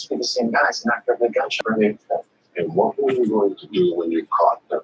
must be the same guys, and after the gunshot grenade fell. And what were you going to do when you caught them?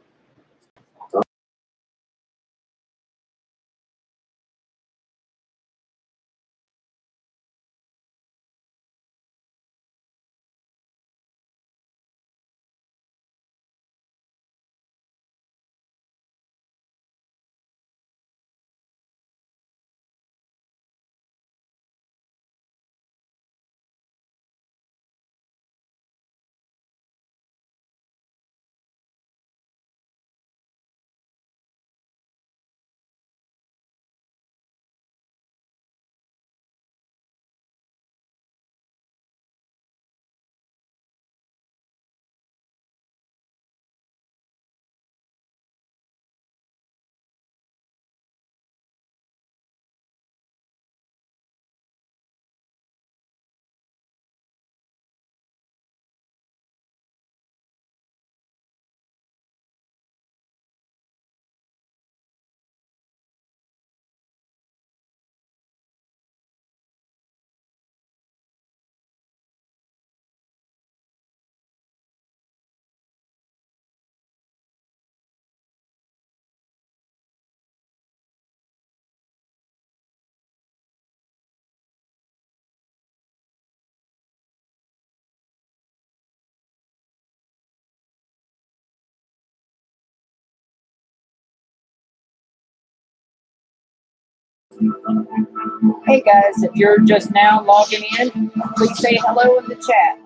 Hey guys, if you're just now logging in, please say hello in the chat.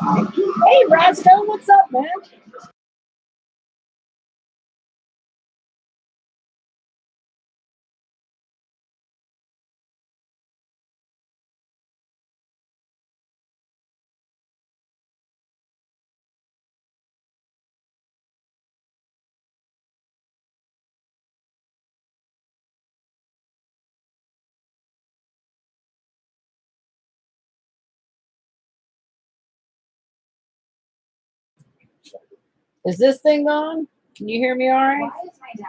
Hey, Roscoe, what's up, man? Is this thing on? Can you hear me all right?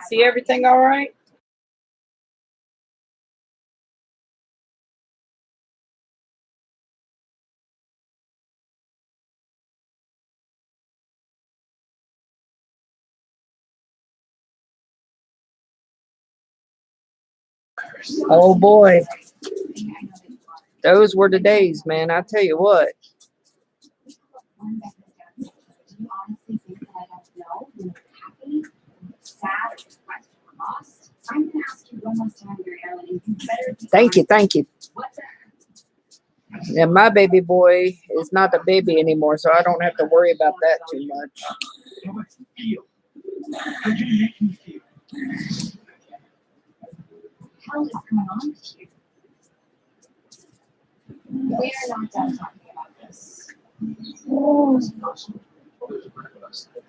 See everything all right? Oh boy. Those were the days, man. I tell you what. Thank you. Yeah, my baby boy is not a baby anymore, so I don't have to worry about that too much. Hell is going on with you? We are not done talking about this.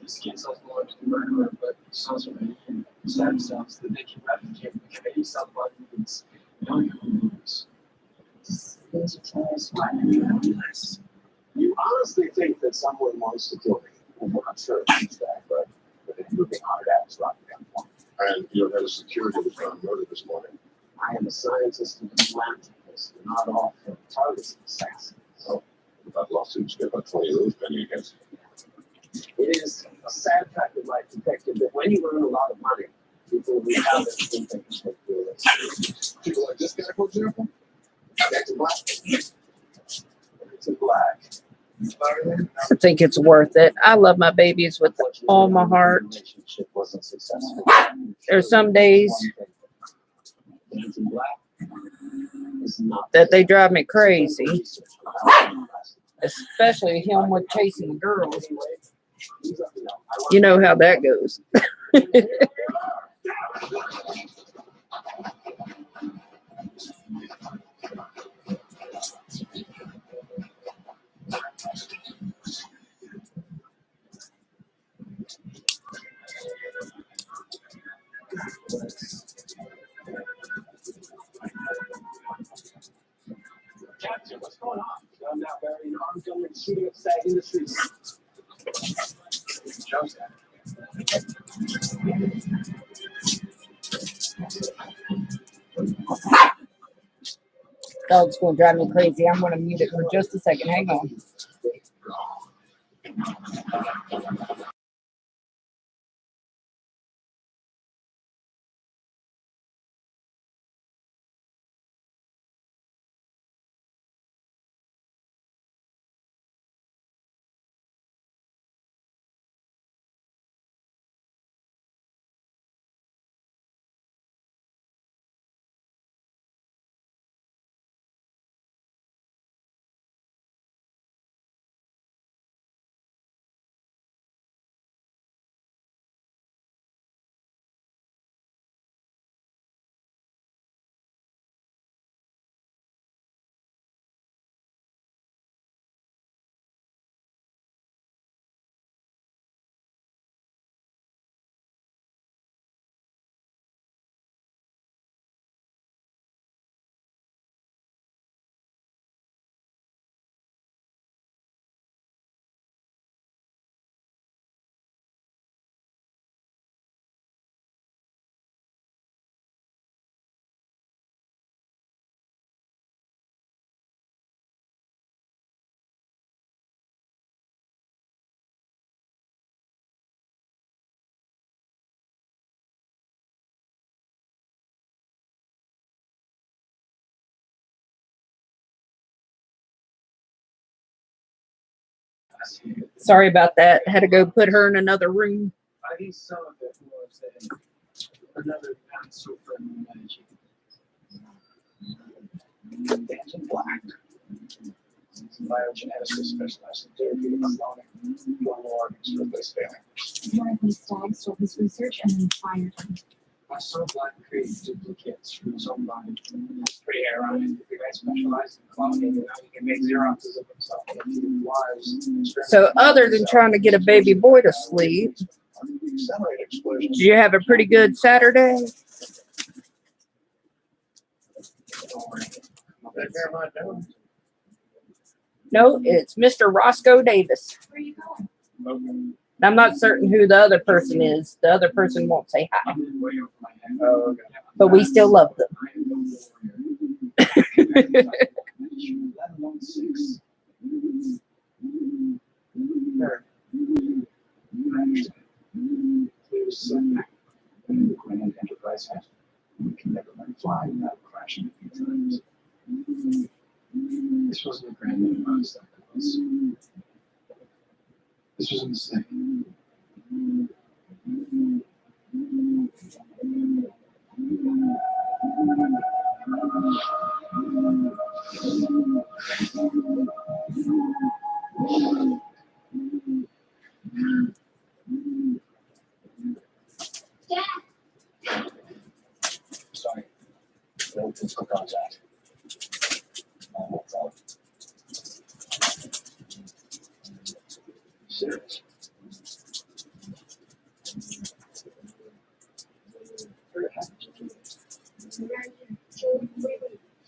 This kid sounds more like a murderer, but sounds from sad sounds that they can replicate the sound like it's You honestly think that someone wants to kill me? Well, I'm sure it's that, but it's moving hard at us right now. And your head of security was found murdered this morning. I am a scientist and a philanthropist, not all for targets assassins. So, that lawsuit's got about 20 of those pending against you. It is a sad fact of life, detective, that when you earn a lot of money, people who have it think they can take care of it. People like this guy, for example, that's black. It's a black. I think it's worth it. I love my babies with all my heart. relationship wasn't successful. There's some days that they drive me crazy, especially him with chasing girls. You know how that goes. Captain, what's going on? I'm now burying arms gunmen shooting at SAG Industries. Dog's going to drive me crazy. I'm going to mute it for just a second. Hang on. Sorry about that. Had to go put her in another room. I think some of it was another answer from magic. That's black. biogeneticist specialized in therapeutic cloning, one more to replace failing. One of these dogs stole his research and then fired him. My son Black created duplicates from his own body. That's pretty ironic. The guy specialized in cloning, and now he can make Xeroxes of himself. So other than trying to get a baby boy to sleep, Accelerated explosion. did you have a pretty good Saturday? No, it's Mr. Roscoe Davis. Where are you going? I'm not certain who the other person is. The other person won't say hi, but we still love them. Grand Enterprise has. We can never learn flying without crashing a few times. This wasn't a grand enterprise that was. This was a mistake. Sorry. No physical contact. That's all. Serious.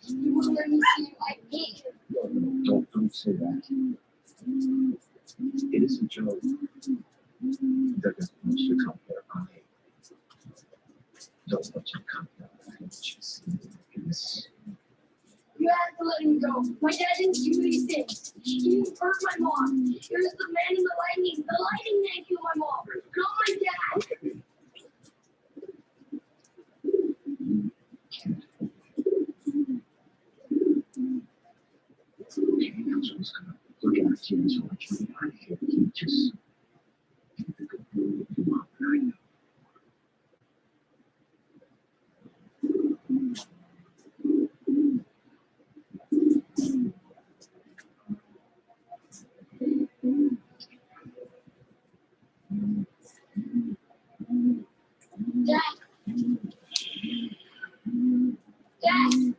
You won't let me see you like me. Don't say that. It is a joke. That doesn't want you to come here. I don't want you to come here. I want you to see this. You have to let him go. My dad didn't do these things. He didn't hurt my mom. It was the man in the lightning. The lightning man killed my mom, not my dad. Maybe that's what's gonna look at you so much when I hear you just think the good mood you want, I know. Dad. Dad.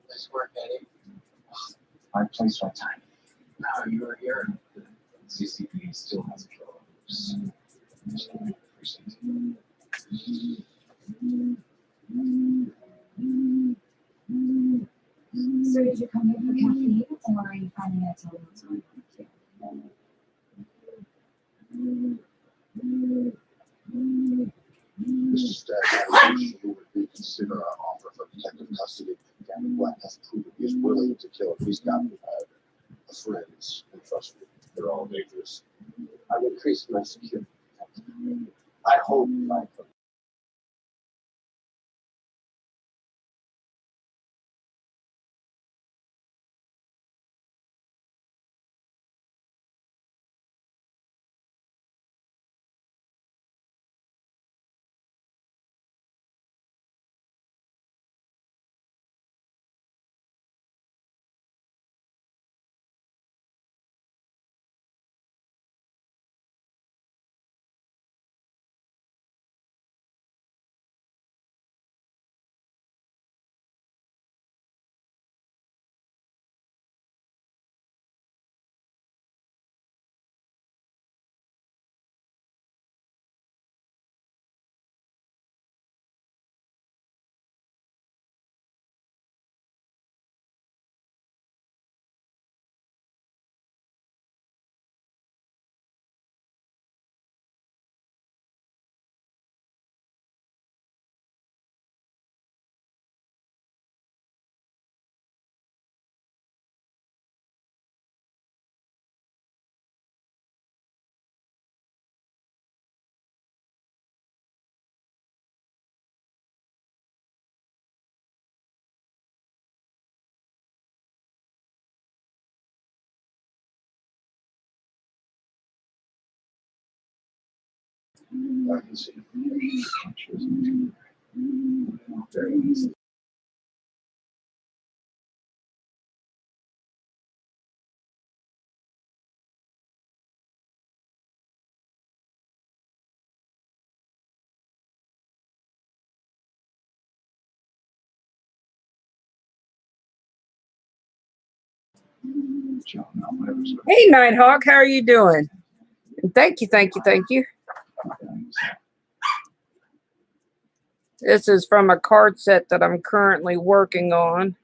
Nice work, Eddie. My place, my time. Now you are here. The CCP still has a killer. So did you come here for caffeine, or are you finding out tell me what's going on with Mr. Stagg, I wish you would reconsider our offer for protective custody. Gavin Black has proven he is willing to kill. He's got friends and trust me, they're all dangerous. I've increased my security. I hope my I can see. Very easy. Hey, Nighthawk, how are you doing? Thank you, thank you, thank you. This is from a card set that I'm currently working on.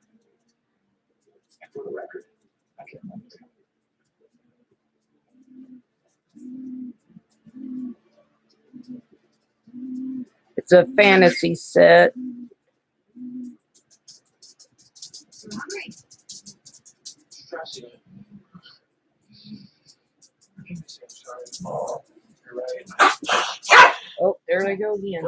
For the record, I can't remember. It's a fantasy set. Stressing it. I can say I'm sorry. Oh, you're right. Oh, there they go again.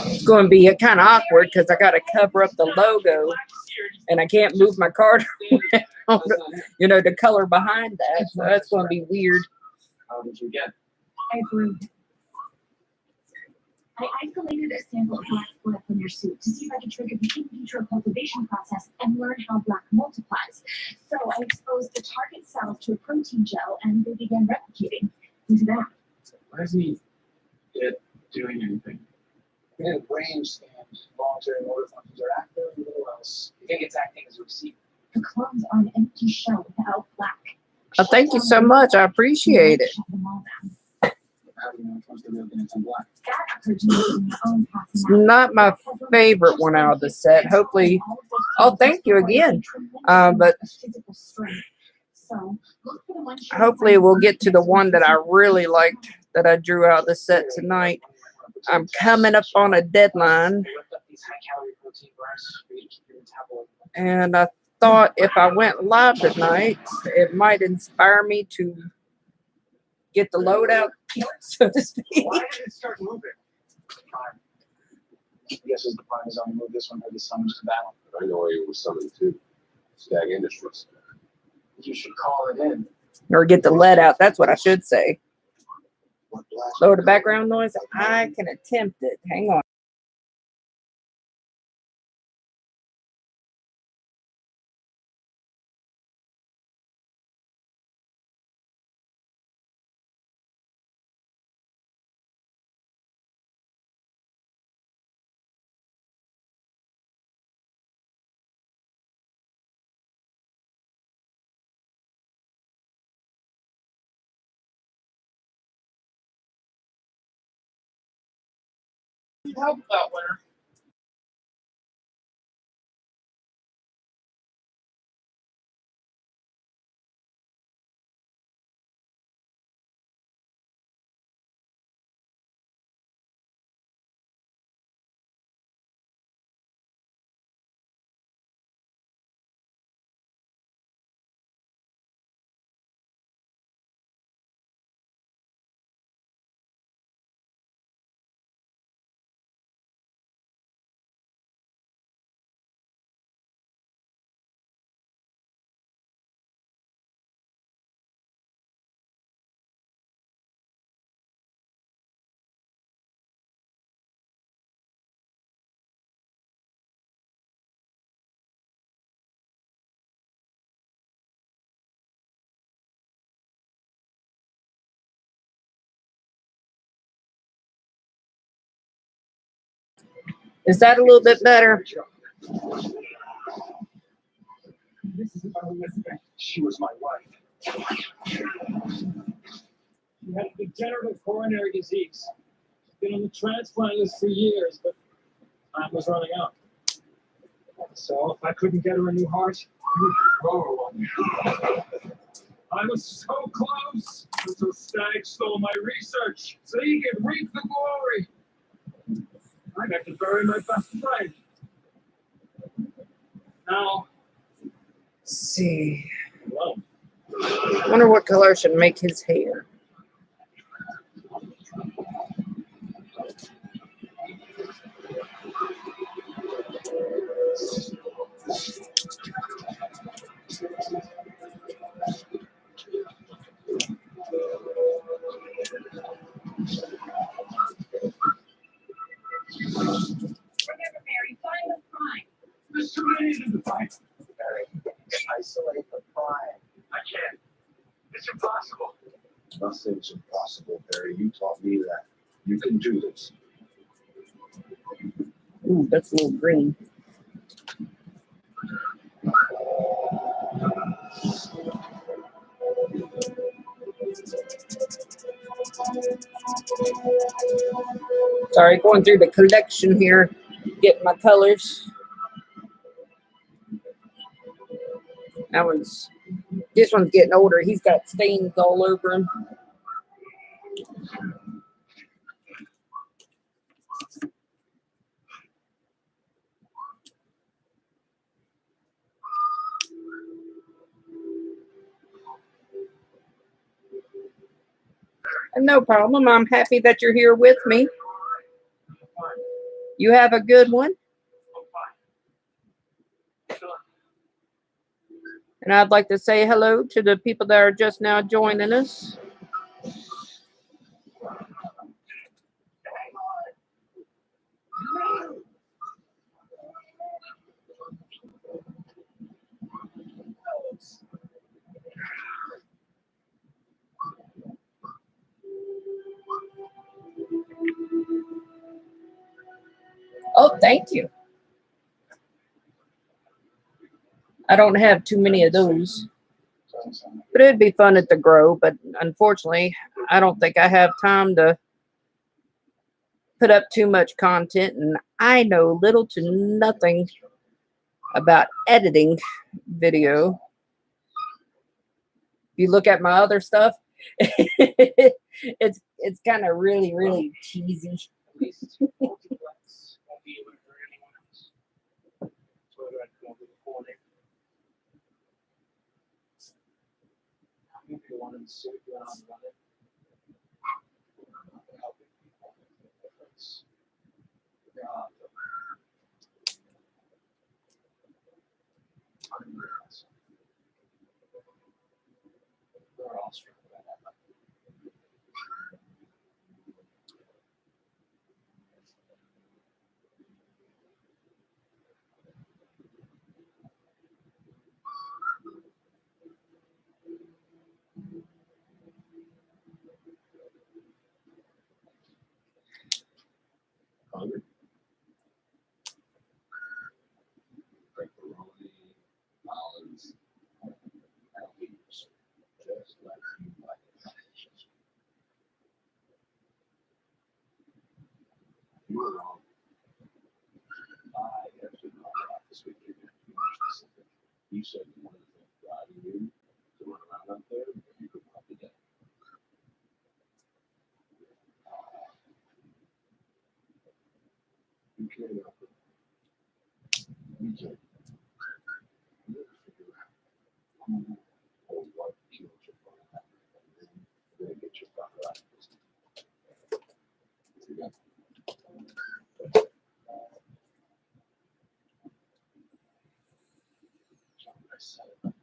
It's going to be kind of awkward because I got to cover up the logo and I can't move my card around, you know, the color behind that. So that's going to be weird. How did you get? I agree. I isolated a sample of black blood from your suit to see if I could trigger the in vitro cultivation process and learn how black multiplies. So I exposed the target cells to a protein gel and they began replicating into that. Why isn't it doing anything? Again, brain scans, voluntary motor functions are active, little else. You think it's acting as a receiver. The clones are an empty shell without black. Oh, thank you so much. I appreciate it. Shut them all down. How do you know it's the real dancing black? That occurred to me in my own It's passing out. not my favorite one out of the set. Hopefully, oh, thank you again. But hopefully we'll get to the one that I really liked that I drew out of the set tonight. I'm coming up on a deadline, They whipped up these high-calorie protein bars for you to keep your metabolism. and I thought if I went live tonight, it might inspire me to get the load out, so to speak. Why did it start moving? Prime. I guess as the prime is on the move, this one had the summons to battle. But I know where you were summoned to. Stag Industries. You should call it in. Or get the lead out. That's what I should say. What blast? Lower the background noise. I can attempt it. Hang on. Help that winner. Is that a little bit better? This is about Elizabeth. She was my wife. She had degenerative coronary disease. Been on the transplant list for years, but time was running out. So if I couldn't get her a new heart, you would grow one. I was so close until Stag stole my research so he could reap the glory. I got to bury my best friend. Now, Let's see. well, I wonder what color should make his hair. Remember, Mary, find the crime. there's too many to define. Barry, isolate the crime. I can't. It's impossible. Nothing's impossible, Barry. You taught me that. You can do this. Ooh, that's a little green. Sorry, going through the collection here, getting my colors. This one's getting older. He's got stains all over him. No problem. I'm happy that you're here with me. You have a good one. And I'd like to say hello to the people that are just now joining us. Oh, thank you. I don't have too many of those, but it'd be fun at the Grow. But unfortunately, I don't think I have time to put up too much content, and I know little to nothing about editing video. If you look at my other stuff, it's kind of really cheesy. At least multiplex won't be able to hurt anyone else. So I'd come up with a full name. How many people want to sit down and run it? Helping people make a difference. We're all struggling with that. Hungry? Pepperoni, olives, and leaves. Just like you like it. You were wrong. I have to know about this week. You're going to be more specific. You said you wanted to driving you to run around up there, but you could probably get. You can't help it. You can't. You have to figure out who or what killed your father, and then you're gonna get your father out of this. You got I said it.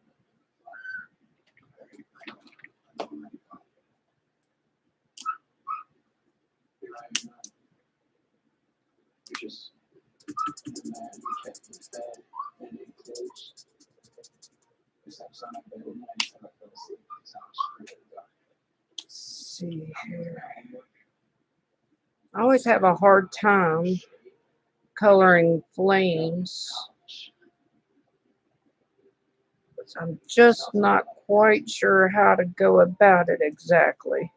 You just man, you kept his bed and it closed. This episode of bed at night, so I fell asleep. It's out straight in the dark. Let's see here. I always have a hard time coloring flames. I'm just not quite sure how to go about it exactly.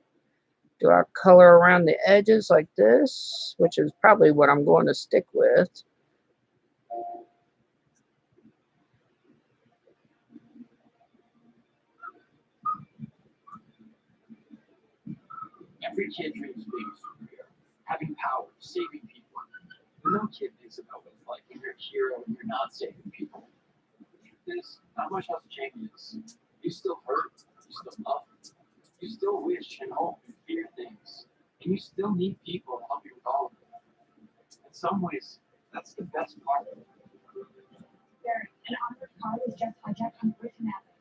Do I color around the edges like this, which is probably what I'm going to stick with? Every kid dreams of being a superhero, having power, saving people. But no kid thinks about what it's like when you're a hero and you're not saving people. The truth is, not much else changes. You still hurt, you still love, you still wish and hope and fear things, and you still need people to help you with all of it. In some ways, that's the best part. There, an armored car was just hijacked on Griffin Avenue.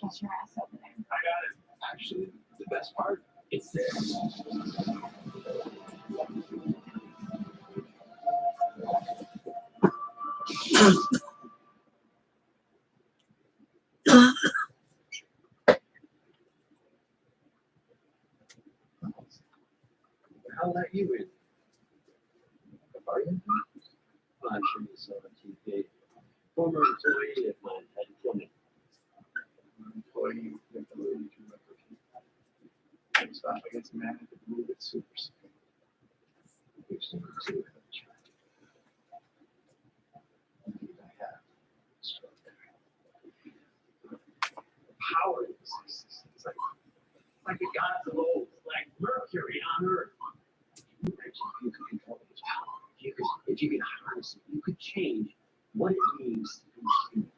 Get your ass over there. I got it. Actually, the best part, it's there. I'll let you in. Are you? Well, I'm sure you saw on TV. Former employee of mine had to kill me. Employee with the ability to replicate. Stuff against man at the move at super speed. You've seen it too, haven't you? Indeed, I have. Struck. Power exists. It's like the gods of old, like Mercury on Earth. You mentioned you could control his power. If you could harness it, you could change what it means to be human.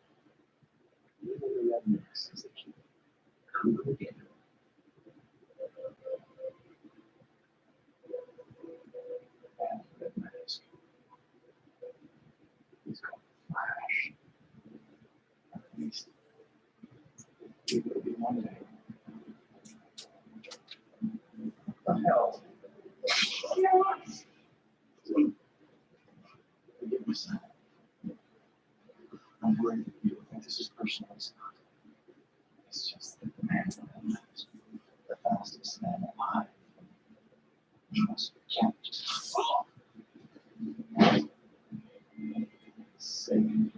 Even the rednecks as a kid. I'm gonna get him. And that mask. He's called Flash. At least he will be one day. What the hell? Forgive me, son. I'm worried that you will think this is personal. It's not. It's just that the man who is the fastest man alive. Just can't just fall. Save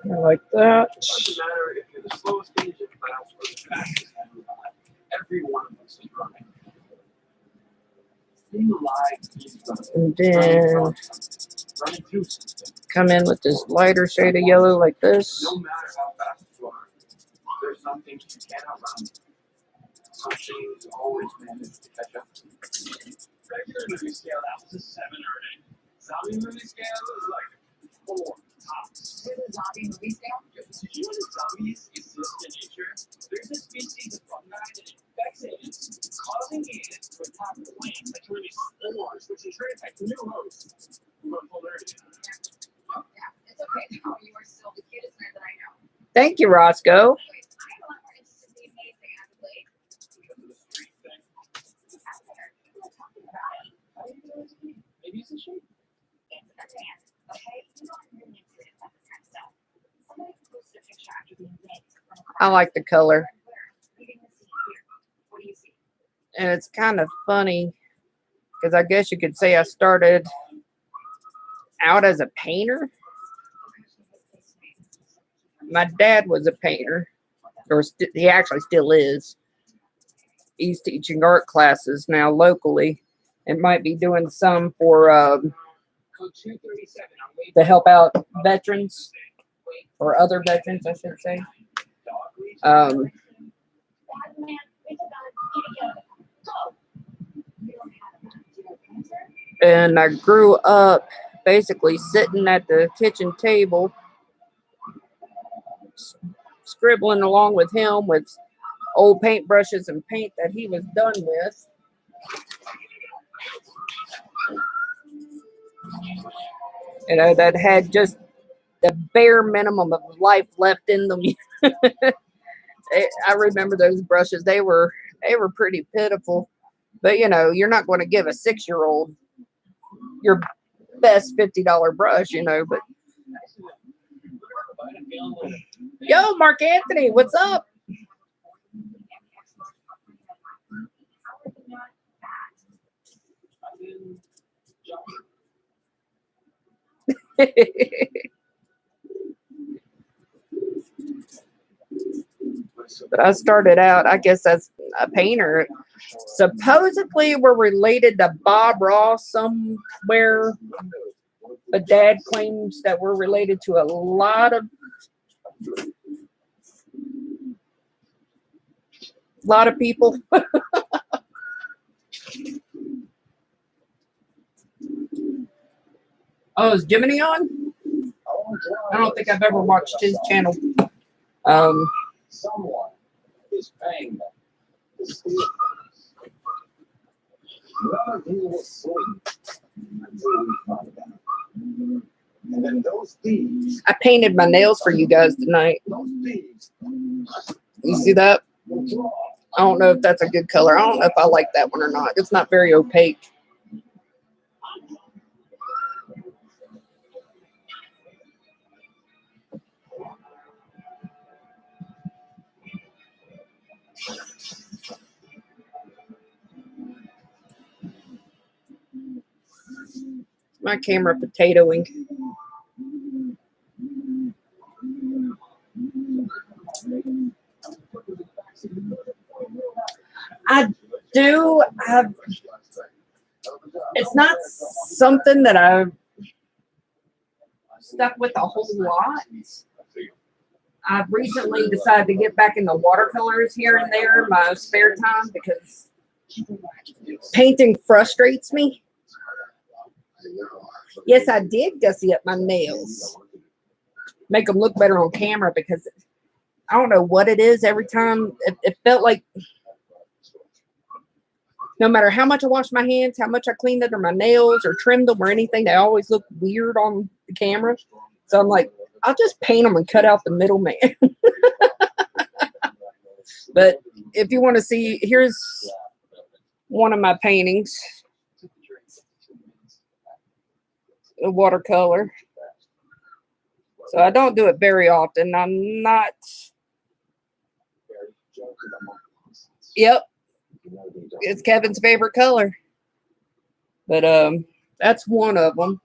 I like that. It doesn't matter if you're the slowest engine fast or the fastest engine alive. Every one of us is running. Being alive means running. And then Running through something. come in with this lighter shade of yellow like this. No matter how fast you are, there's some things you can't outrun. Some things always manage to catch up. Regular movie scale, that was a 7 or an 8. Zombie movie scale was like 4 tops. With a zombie movie scale? Did you know that zombies exist in nature? There's a species of fungi that infects ants, causing ants to attack the plants that turn these spores, which in turn infect new hosts. Who are polarity. Yeah, it's okay. No, you are still the cutest nerd that I know. Thank you, Roscoe. Wait, I'm a lot more interested in the amazing athlete. Because of the street thing. Out there, people are talking about it. How do you know it's me? Maybe it's a shape. It's a dance, okay? You know I'm really into it, that kind of stuff. Somebody posted a picture after being yanked from a I like the color. leaving the scene here. What do you see? And it's kind of funny because I guess you could say I started out as a painter. My dad was a painter, or he actually still is. He's teaching art classes now locally, and might be doing some for Code 237. I'm waiting. to help out veterans or other veterans, I should say. Bad man, it's about to go. You don't have a map. Do you have an answer? And I grew up basically sitting at the kitchen table, scribbling along with him with old paintbrushes and paint that he was done with. You know, that had just the bare minimum of life left in them. I remember those brushes. They were pretty pitiful. But you know, you're not going to give a 6-year-old your best $50 brush, you know, but Yo, Mark Anthony, what's up? But I started out, I guess, as a painter. Supposedly, we're related to Bob Ross somewhere. But Dad claims that we're related to a lot of people. Oh, is Jiminy on? I don't think I've ever watched his channel. Someone is paying them to steal things. None of you will sleep until we find out. And then those thieves, I painted my nails for you guys tonight. You see that? will draw. I don't know if that's a good color. I don't know if I like that one or not. It's not very opaque. My camera potatoing. I do have, it's not something that I've stuck with a whole lot. I've recently decided to get back into watercolors here and there in my spare time because painting frustrates me. Yes, I did gussy up my nails. Make them look better on camera because I don't know what it is. Every time it felt like no matter how much I wash my hands, how much I cleaned under my nails or trimmed them or anything, they always look weird on the camera. So I'm like, I'll just paint them and cut out the middleman. But if you want to see, here's one of my paintings. A watercolor. So I don't do it very often. I'm not. Yep. It's Kevin's favorite color. But that's one of them.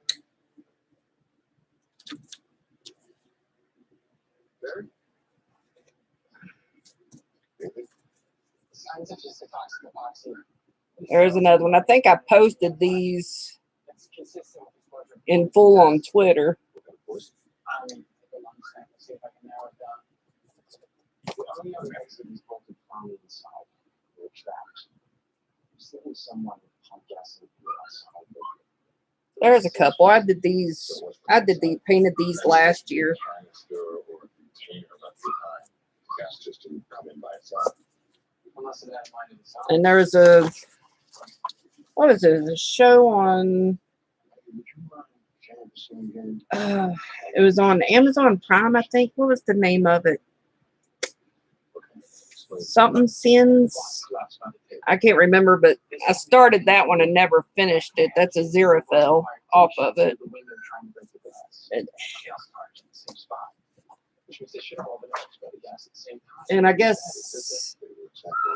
There's another one. I think I posted these in full on Twitter. There's a couple. I did these. Painted these last year. And there's a, what is it? A show on, it was on Amazon Prime, I think. What was the name of it? Something Sins. I can't remember, but I started that one and never finished it. That's a Xerophil off of it. And I guess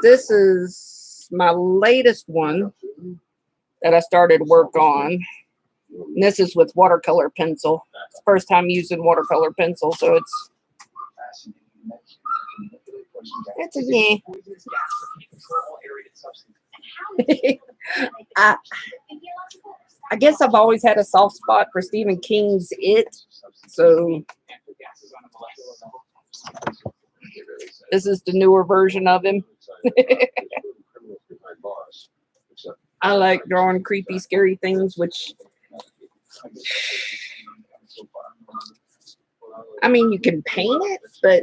this is my latest one that I started work on. And this is with watercolor pencil. It's the first time using watercolor pencil, so it's a yeah. I guess I've always had a soft spot for Stephen King's It, so this is the newer version of him. I like drawing creepy, scary things, which, I mean, you can paint it, but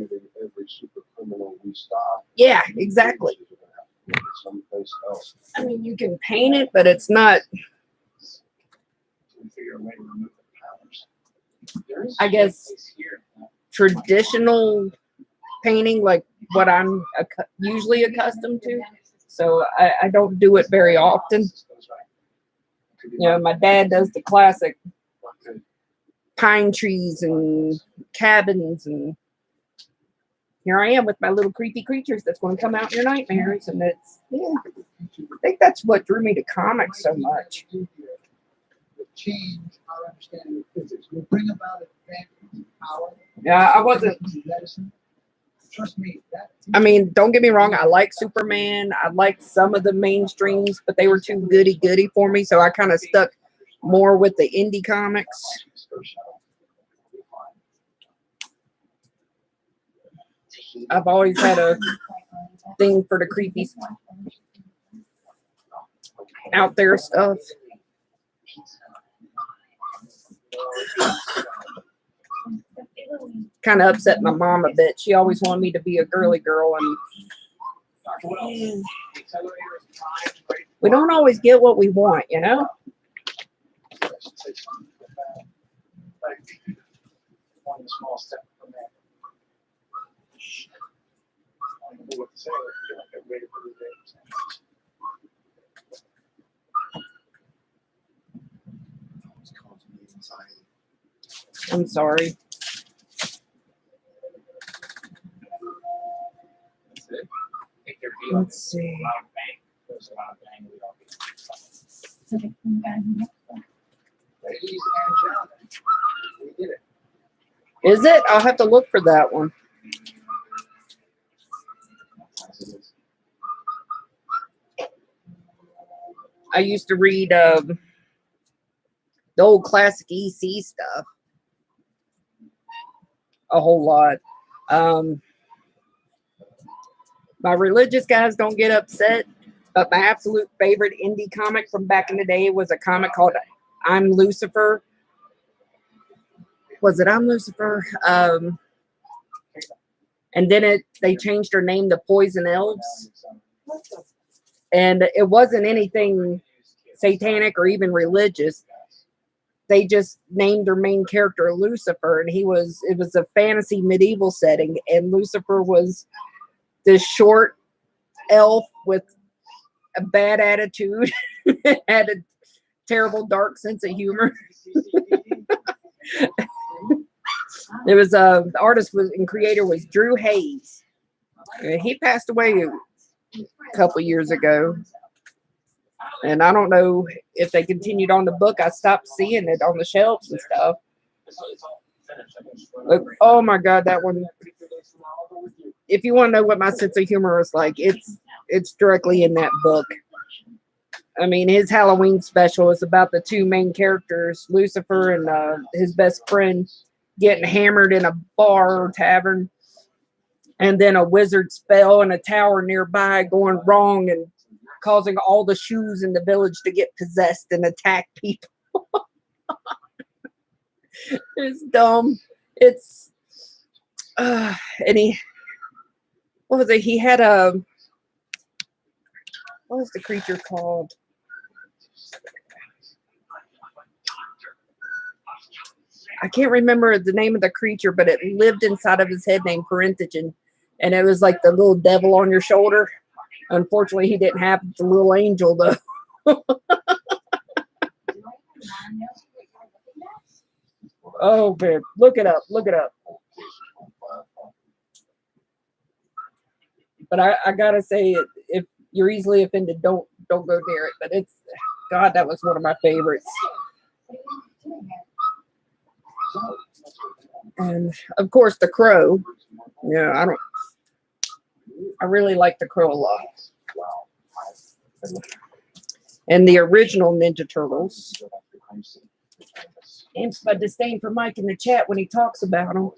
yeah, exactly. I mean, you can paint it, but it's not, I guess, traditional painting like what I'm usually accustomed to. So I don't do it very often. You know, my dad does the classic pine trees and cabins, and here I am with my little creepy creatures that's going to come out in your nightmares. And it's, yeah, I think that's what drew me to comics so much. Will change our understanding of physics. Will bring about advances in power. Yeah, I wasn't. Medicine. Trust me, that. I mean, don't get me wrong. I like Superman. I like some of the mainstreams, but they were too goody for me. So I kind of stuck more with the indie comics. I've always had a thing for the creepy out there stuff. Kind of upset my mom a bit. She always wanted me to be a girly girl, and we don't always get what we want, you know? One small step from that. I don't know what to say. I feel like I waited for the day. It's causing me anxiety. I'm sorry. That's it. Take your deal. Let's see. Loud bang. There's a loud bang. We all get So the guy who left the- Ladies and gentlemen, we did it. Is it? I'll have to look for that one. I used to read the old classic EC stuff a whole lot. My religious guys don't get upset, but my absolute favorite indie comic from back in the day was a comic called I'm Lucifer. Was it I'm Lucifer? And then they changed her name to Poison Elves. And it wasn't anything satanic or even religious. They just named their main character Lucifer, and it was a fantasy medieval setting, and Lucifer was this short elf with a bad attitude, had a terrible dark sense of humor. It was the artist and creator was Drew Hayes. He passed away a couple years ago, and I don't know if they continued on the book. I stopped seeing it on the shelves and stuff. Look, oh my God, that one. If you want to know what my sense of humor is like, it's directly in that book. I mean, his Halloween special is about the two main characters, Lucifer and his best friend, getting hammered in a bar or tavern, and then a wizard spell in a tower nearby going wrong and causing all the shoes in the village to get possessed and attack people. It's dumb. It's and what was it? He had what was the creature called? I can't remember the name of the creature, but it lived inside of his head named Parentogen, and it was like the little devil on your shoulder. Unfortunately, he didn't have the little angel though. Oh, babe, look it up. Look it up. But I gotta say, if you're easily offended, don't go near it. But it's, God, that was one of my favorites. And of course, The Crow. Yeah, I really like The Crow a lot. And the original Ninja Turtles. And my disdain for Mike in the chat when he talks about them.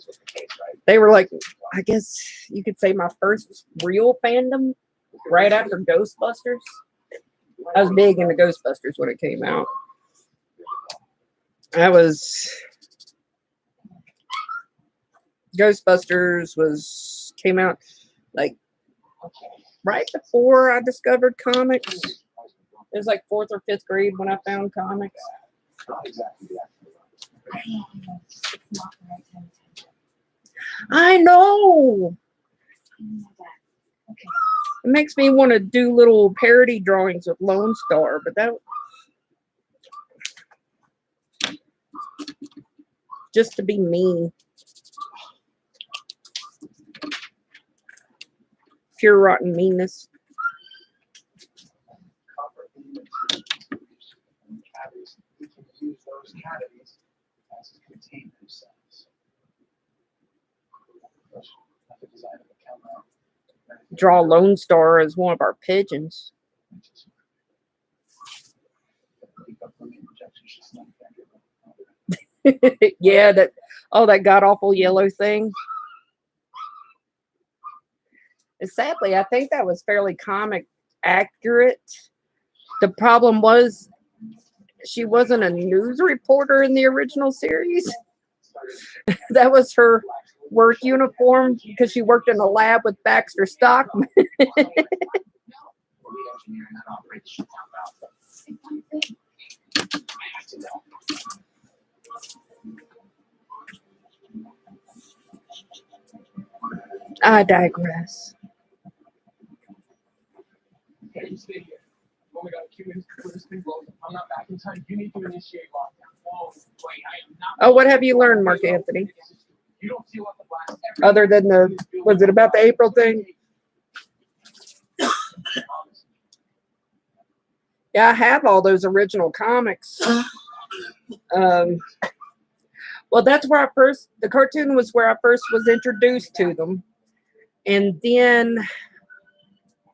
They were like, I guess you could say my first real fandom right after Ghostbusters. I was big into Ghostbusters when it came out. Ghostbusters came out like right before I discovered comics. It was like 4th or 5th grade when I found comics. I know. It makes me want to do little parody drawings with Lone Star, but that. just to be mean. Pure rotten meanness. Copper cavities. We can use those cavities as containment cells. That's the design of the camera. Draw Lone Star as one of our pigeons. Yeah, that that god awful yellow thing. And sadly, I think that was fairly comic accurate. The problem was she wasn't a news reporter in the original series. That was her work uniform because she worked in a lab with Baxter Stockman. I digress. Okay, you stay here. We only got a few minutes before this thing blows up. I'm not back in time. You need to initiate lockdown. Oh, wait, I am not. Oh, what have you learned, Mark Anthony? You don't feel like the blast. Other than was it about the April thing? Yeah, I have all those original comics. Well, that's where the cartoon was where I first was introduced to them. And then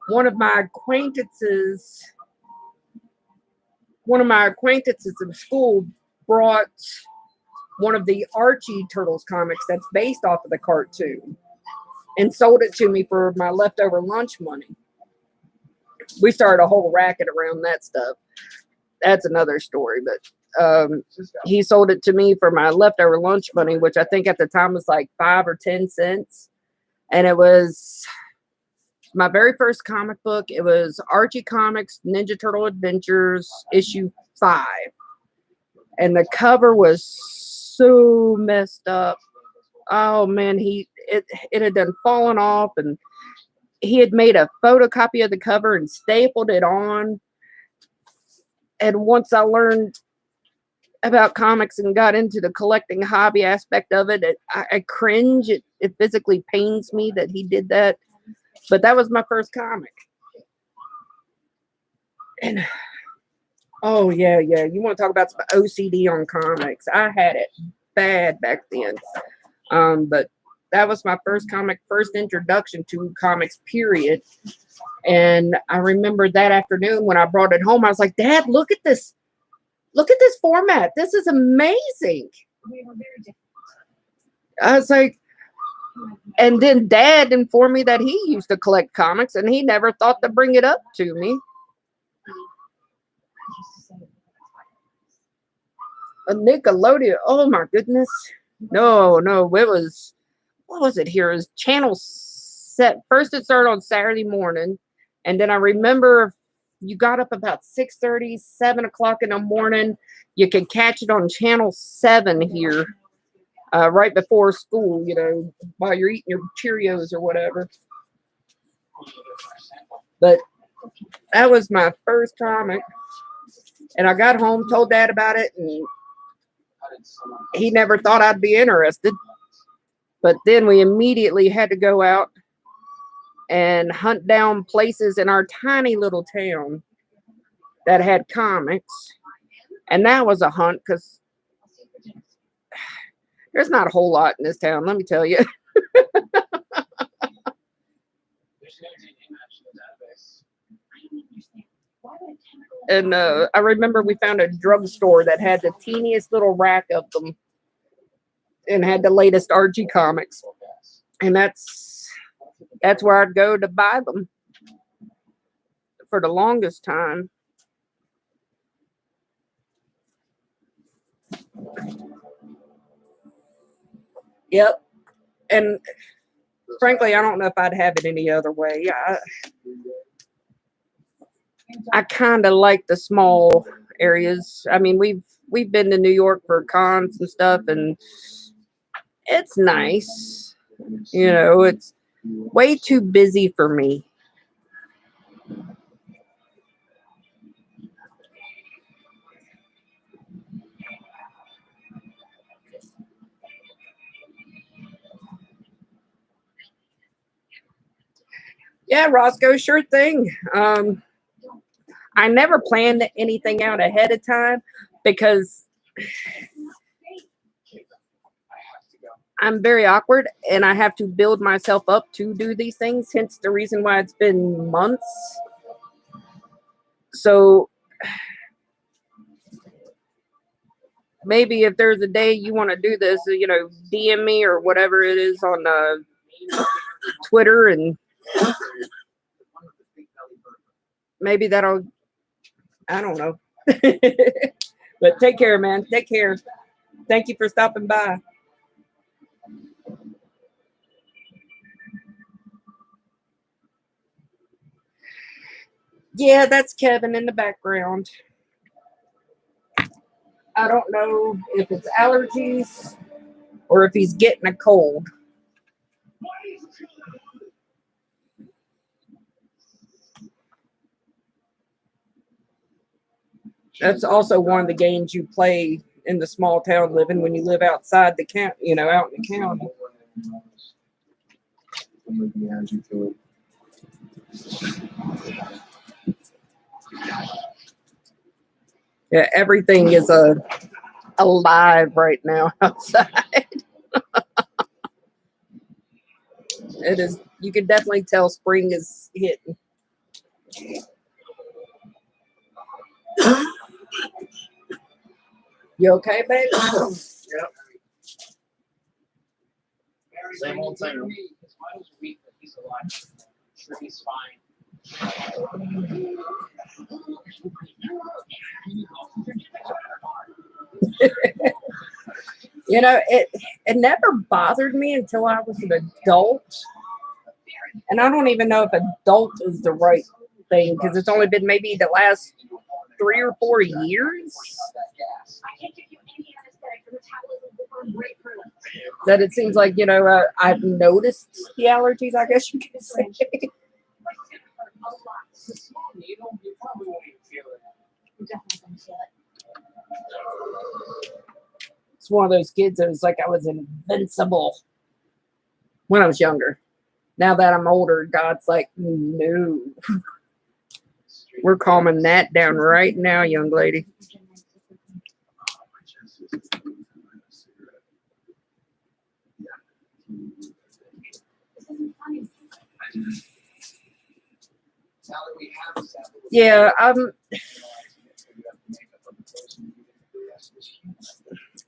one of my acquaintances in school brought one of the Archie Turtles comics that's based off of the cartoon and sold it to me for my leftover lunch money. We started a whole racket around that stuff. That's another story, but he sold it to me for my leftover lunch money, which I think at the time was like 5 or 10 cents. And it was my very first comic book. It was Archie Comics Ninja Turtle Adventures issue 5. And the cover was so messed up. Oh man, it had done fallen off, and he had made a photocopy of the cover and stapled it on. And once I learned about comics and got into the collecting hobby aspect of it, I cringe. It physically pains me that he did that. But that was my first comic. And oh yeah. You want to talk about some OCD on comics? I had it bad back then. But that was my first comic, first introduction to comics, period. And I remember that afternoon when I brought it home, I was like, Dad, look at this. Look at this format. This is amazing. We were very different. I was like, and then Dad informed me that he used to collect comics and he never thought to bring it up to me. A Nickelodeon. Oh my goodness. No. It was, what was it here? It was channel set. First it started on Saturday morning. And then I remember you got up about 6:30, 7 o'clock in the morning. You could catch it on channel 7 here. Right before school, while you're eating your Cheerios or whatever. But that was my first comic. And I got home, told Dad about it, and he never thought I'd be interested. But then we immediately had to go out and hunt down places in our tiny little town that had comics. And that was a hunt because there's not a whole lot in this town, let me tell you. And I remember we found a drugstore that had the teeniest little rack of them and had the latest Archie comics. And that's where I'd go to buy them for the longest time. Yep. And frankly, I don't know if I'd have it any other way. I kind of like the small areas. I mean, we've been to New York for cons and stuff, and it's nice. It's way too busy for me. Yeah, Roscoe, sure thing. I never planned anything out ahead of time because I have to go. I'm very awkward and I have to build myself up to do these things, hence the reason why it's been months. So maybe if there's a day you want to do this, DM me or whatever it is on Twitter, and maybe that'll, I don't know. But take care, man. Take care. Thank you for stopping by. Yeah, that's Kevin in the background. I don't know if it's allergies or if he's getting a cold. That's also one of the games you play in the small town living when you live outside the county, out in the county. Yeah, everything is alive right now outside. It is. You can definitely tell spring is hitting. You okay, babe? Yep. Same old thing. His vitals are weak, but he's alive. I'm sure he's fine. It never bothered me until I was an adult. And I don't even know if adult is the right thing because it's only been maybe the last 3 or 4 years that it seems like, I've noticed the allergies, I guess you could say. It's a small needle, you probably won't even feel it. You're definitely gonna feel it. It's one of those kids that was like I was invincible when I was younger. Now that I'm older, God's like, no. We're calming that down right now, young lady. Yeah,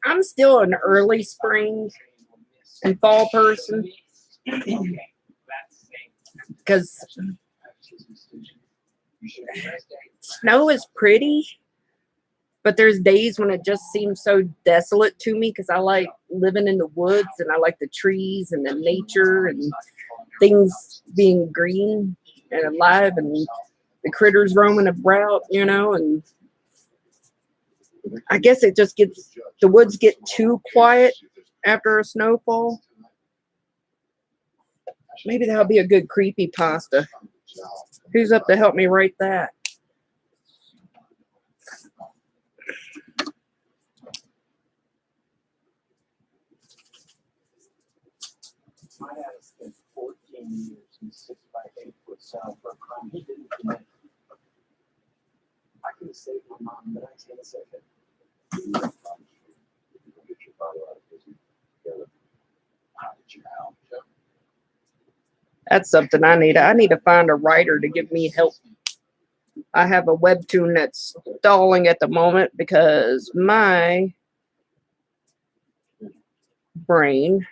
I'm still an early spring and fall person because snow is pretty, but there's days when it just seems so desolate to me because I like living in the woods and I like the trees and the nature and things being green and alive and the critters roaming about, and I guess it just the woods get too quiet after a snowfall. Maybe that'll be a good creepy pasta. Who's up to help me write that? My dad has spent 14 years in 6x8 cell for a crime he didn't commit. I could have saved my mom, but I can't save it. Get your father out of prison. How did you help? That's something I need. I need to find a writer to give me help. I have a webtoon that's stalling at the moment because my brain,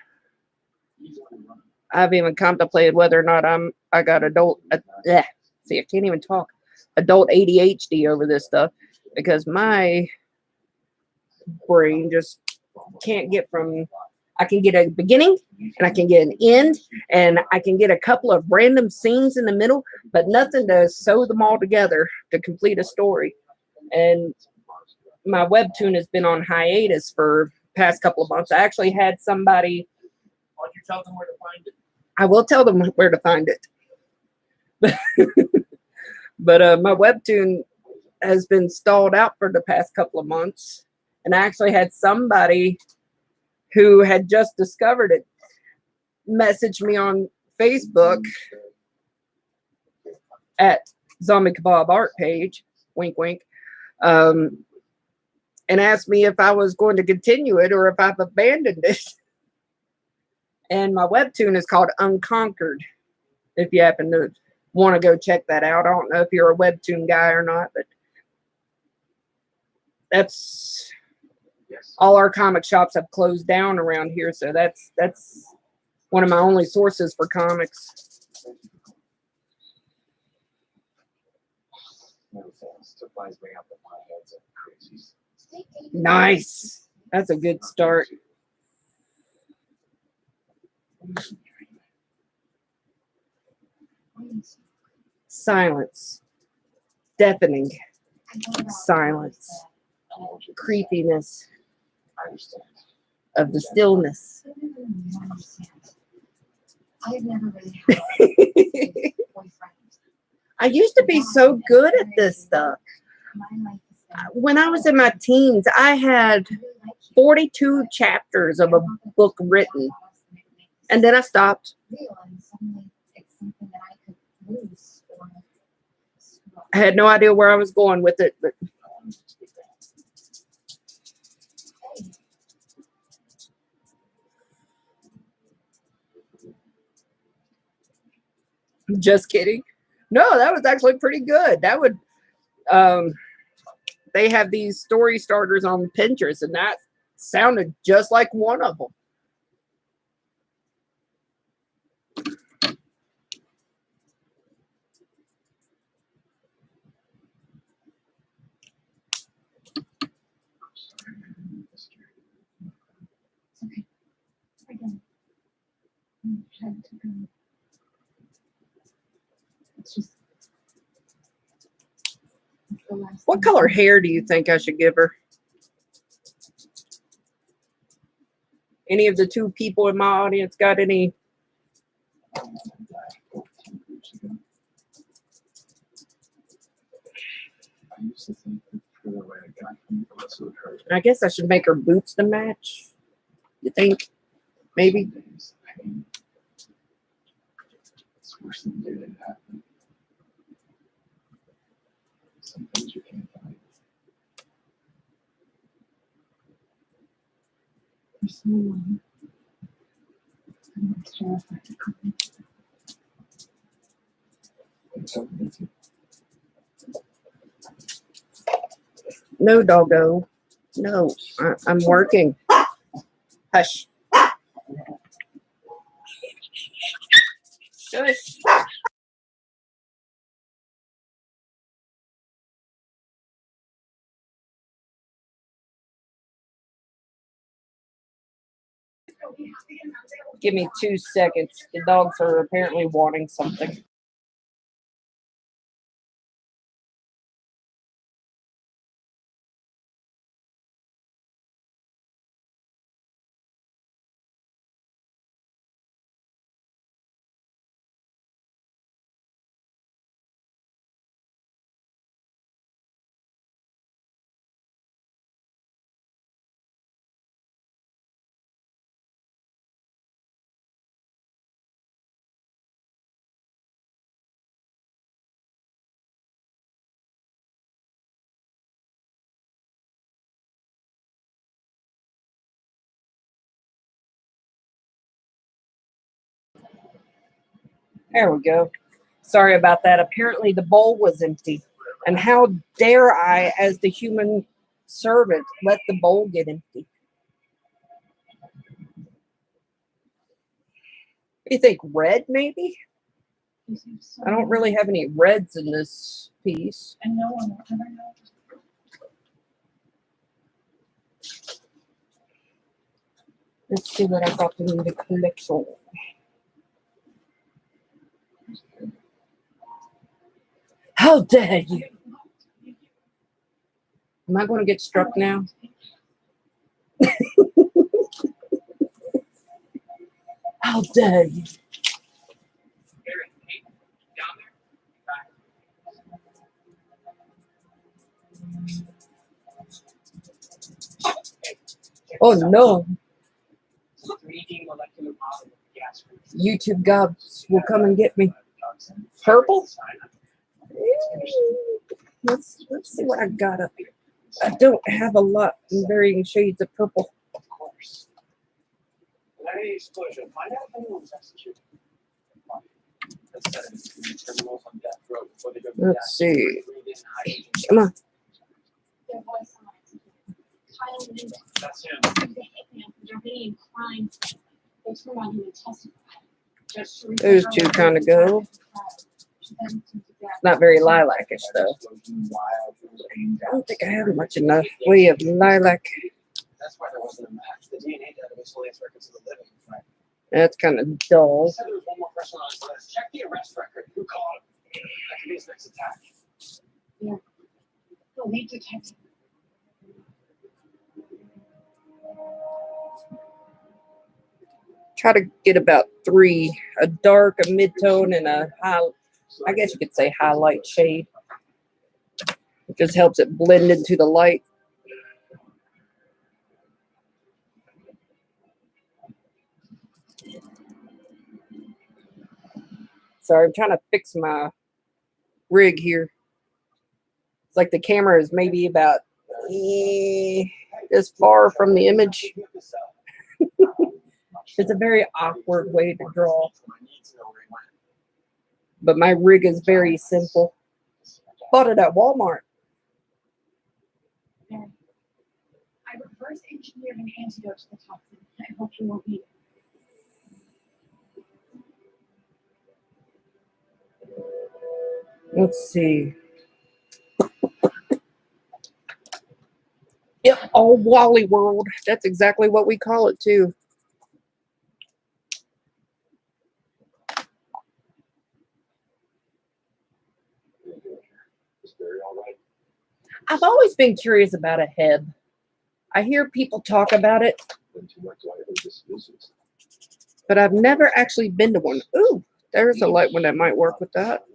I've even contemplated whether or not I got adult ADHD over this stuff because my brain just can't get from, I can get a beginning and I can get an end and I can get a couple of random scenes in the middle, but nothing to sew them all together to complete a story. And my webtoon has been on hiatus for past couple of months. I actually had somebody. Why don't you tell them where to find it? I will tell them where to find it. But my webtoon has been stalled out for the past couple of months. And I actually had somebody who had just discovered it message me on Facebook at Zombie Kebab art page, wink, wink, and asked me if I was going to continue it or if I've abandoned it. And my webtoon is called Unconquered. If you happen to want to go check that out. I don't know if you're a webtoon guy or not, but that's Yes. all our comic shops have closed down around here. So that's one of my only sources for comics. No offense to flies bring out the potheads and crazies. Nice. That's a good start. Silence. Deafening. Silence. I don't want you to Creepiness I understand. of the stillness. I've never really had a boyfriend. I used to be so good at this stuff. My life has been When I was in my teens, I had 42 chapters of a book written, and then I stopped. real and suddenly it's something that I could lose or I had no idea where I was going with it, but just kidding. No, that was actually pretty good. That would, they have these story starters on Pinterest, and that sounded just like one of them. It's okay. Again. I'm trying to go. It's just it's the last What thing. color hair do you think I should give her? Any of the two people in my audience got any? I used to think that for the way I got from Melissa with her. I guess I should make her boots to match. You think? Maybe. Some days, pain. It's worse than the day that it happened. Some things you can't fight. For so long. I was terrified to come. It's over with you. No, doggo. No, I'm working. Hush. Shush. Give me 2 seconds. The dogs are apparently wanting something. There we go. Sorry about that. Apparently the bowl was empty. And how dare I, as the human servant, let the bowl get empty? What do you think? Red, maybe? I don't really have any reds in this piece. And no one will ever know. Let's see what I got in the collection. How dare you? Am I going to get struck now? How dare you? Oh no. 3D molecular model of gas. YouTube gods will come and get me. Purple? Let's see what I got up here. I don't have a lot in varying shades of purple. Of course. Any explosion. Find out if anyone was executed. Let's set it. Criminals on death row before they go to Let's death. see. Breathe in hydrogen. Come on. Their voice on it. Kyle Menendez, That's him. the hitman for Jordanian crime. They turned on him and testified. Judge Teresa Those Howard two kinda was go. sentenced him to death. Not very lilac-ish though. Explosion, wild, it was aimed I at. don't think I have much in the way of lilac. That's why there wasn't a match. The DNA database only has records of the living. Right. That's kind of He dull. said there was one more person on his list. Check the arrest record. Who caught him? That could be his next attack. The lead detective. Try to get about 3, a dark, a mid-tone, and a high, I guess you could say highlight shade. It just helps it blend into the light. Sorry, I'm trying to fix my rig here. It's like the camera is maybe about this far from the image. It's a very awkward way to draw, but my rig is very simple. Bought it at Walmart. I reverse engineered an antidote to the toxin. I hope you won't need it. Let's see. Yep, all Wally World. That's exactly what we call it too. Is Barry all right? I've always been curious about a Heb. I hear people talk about it, Been too much lighter dismisses. but I've never actually been to one. Ooh, there's a light one that might work with that.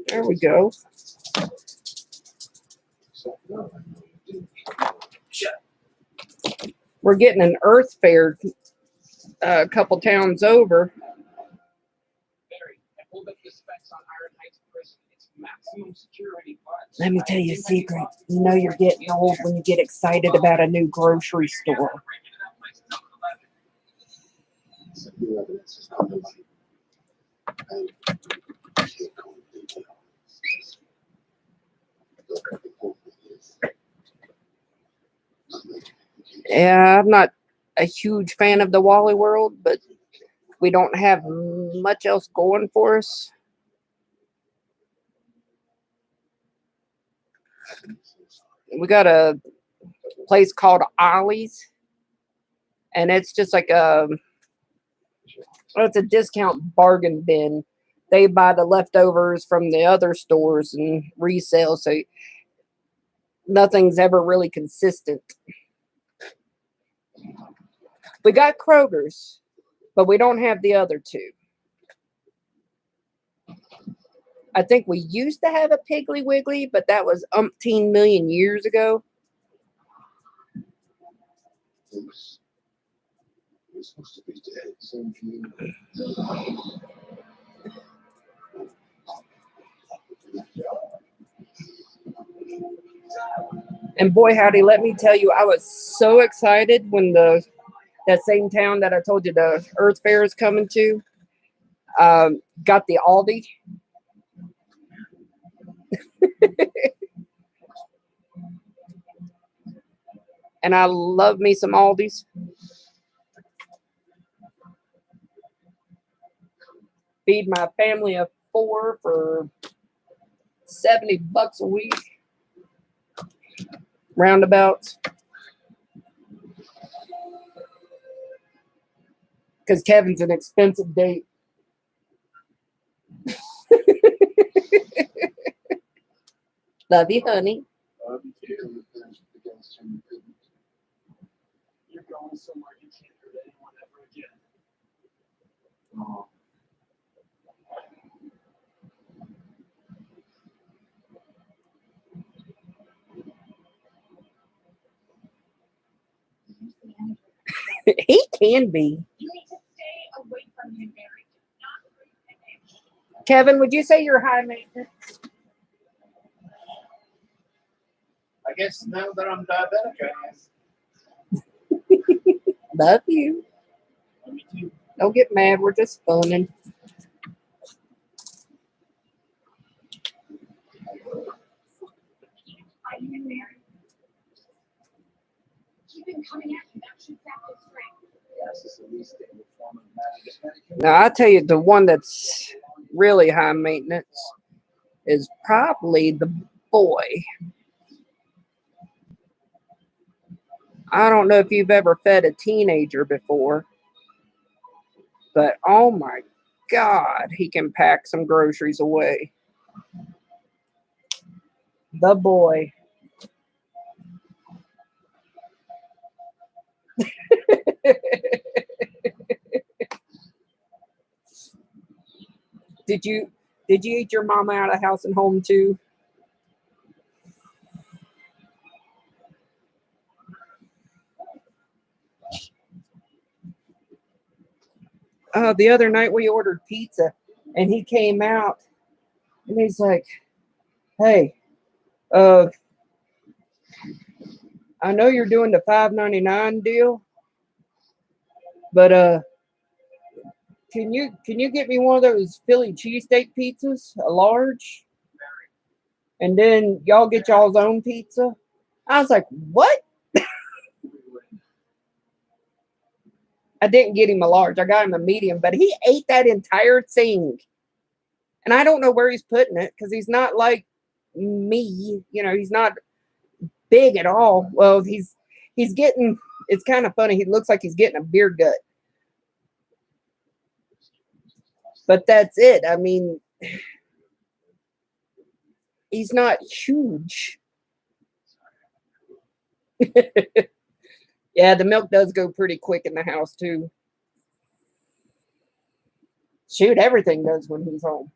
There we go. So, no, I know you didn't. We're getting an Earth Fair a couple towns over. Barry, I pulled up the specs on Iron Heights Prison. It's maximum security, but Let me tell you a secret. You know you're getting old when you get excited about a new grocery store. So your evidence is not complete. And I can't go into detail. Look at the whole thing is- Yeah, I'm not a huge fan of the Wally World, but we don't have much else going for us. We got a place called Ollie's, and it's just like it's a discount bargain bin. They buy the leftovers from the other stores and resell, so nothing's ever really consistent. We got Kroger's, but we don't have the other two. I think we used to have a Piggly Wiggly, but that was umpteen million years ago. Bruce. He was supposed to be dead. Same view. And boy, howdy, let me tell you, I was so excited when that same town that I told you the Earth Fair is coming to got the Aldi. And I love me some Aldis. Feed my family of 4 for $70 a week. Roundabouts. Because Kevin's an expensive date. Love you, honey. you're going somewhere you can't hurt anyone ever again. Oh. Here's the antidote. He can be. You need to stay away from him, Barry. Do not breathe in it. Kevin, would you say you're high maintenance? I guess now that I'm diabetic, I am. Love you. Me too. Don't get mad. We're just funning. Are you in there? You've been coming at me. That should sound like strength. Yes, it's the least stable form of matter. Now, I tell you, the one that's really high maintenance is probably the boy. I don't know if you've ever fed a teenager before, but oh my God, he can pack some groceries away. The boy. Did you eat your mama out of house and home too? The other night we ordered pizza and he came out and he's like, "Hey, I know you're doing the $5.99 deal, but can you get me one of those Philly cheesesteak pizzas, a large? And then y'all get y'all's own pizza?" I was like, "What?" I didn't get him a large. I got him a medium, but he ate that entire thing. And I don't know where he's putting it because he's not like me. You know, he's not big at all. Well, he's getting, it's kind of funny. He looks like he's getting a beer gut. But that's it. I mean, he's not huge. Yeah, the milk does go pretty quick in the house too. Shoot, everything does when he's home.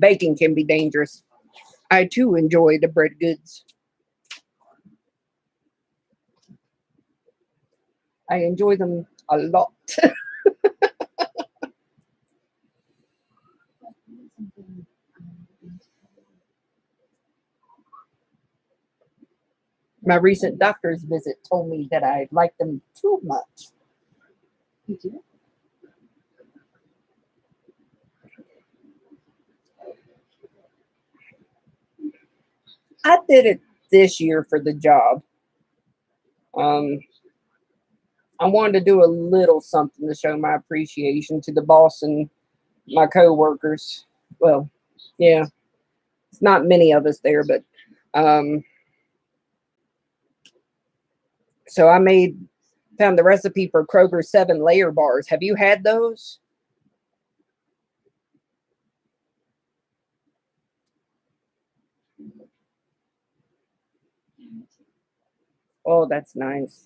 Baking can be dangerous. I too enjoy the bread goods. I enjoy them a lot. My recent doctor's visit told me that I like them too much. You do? I did it this year for the job. I wanted to do a little something to show my appreciation to the boss and my coworkers. Well, yeah, it's not many of us there, but so I found the recipe for Kroger's 7-layer bars. Have you had those? Oh, that's nice.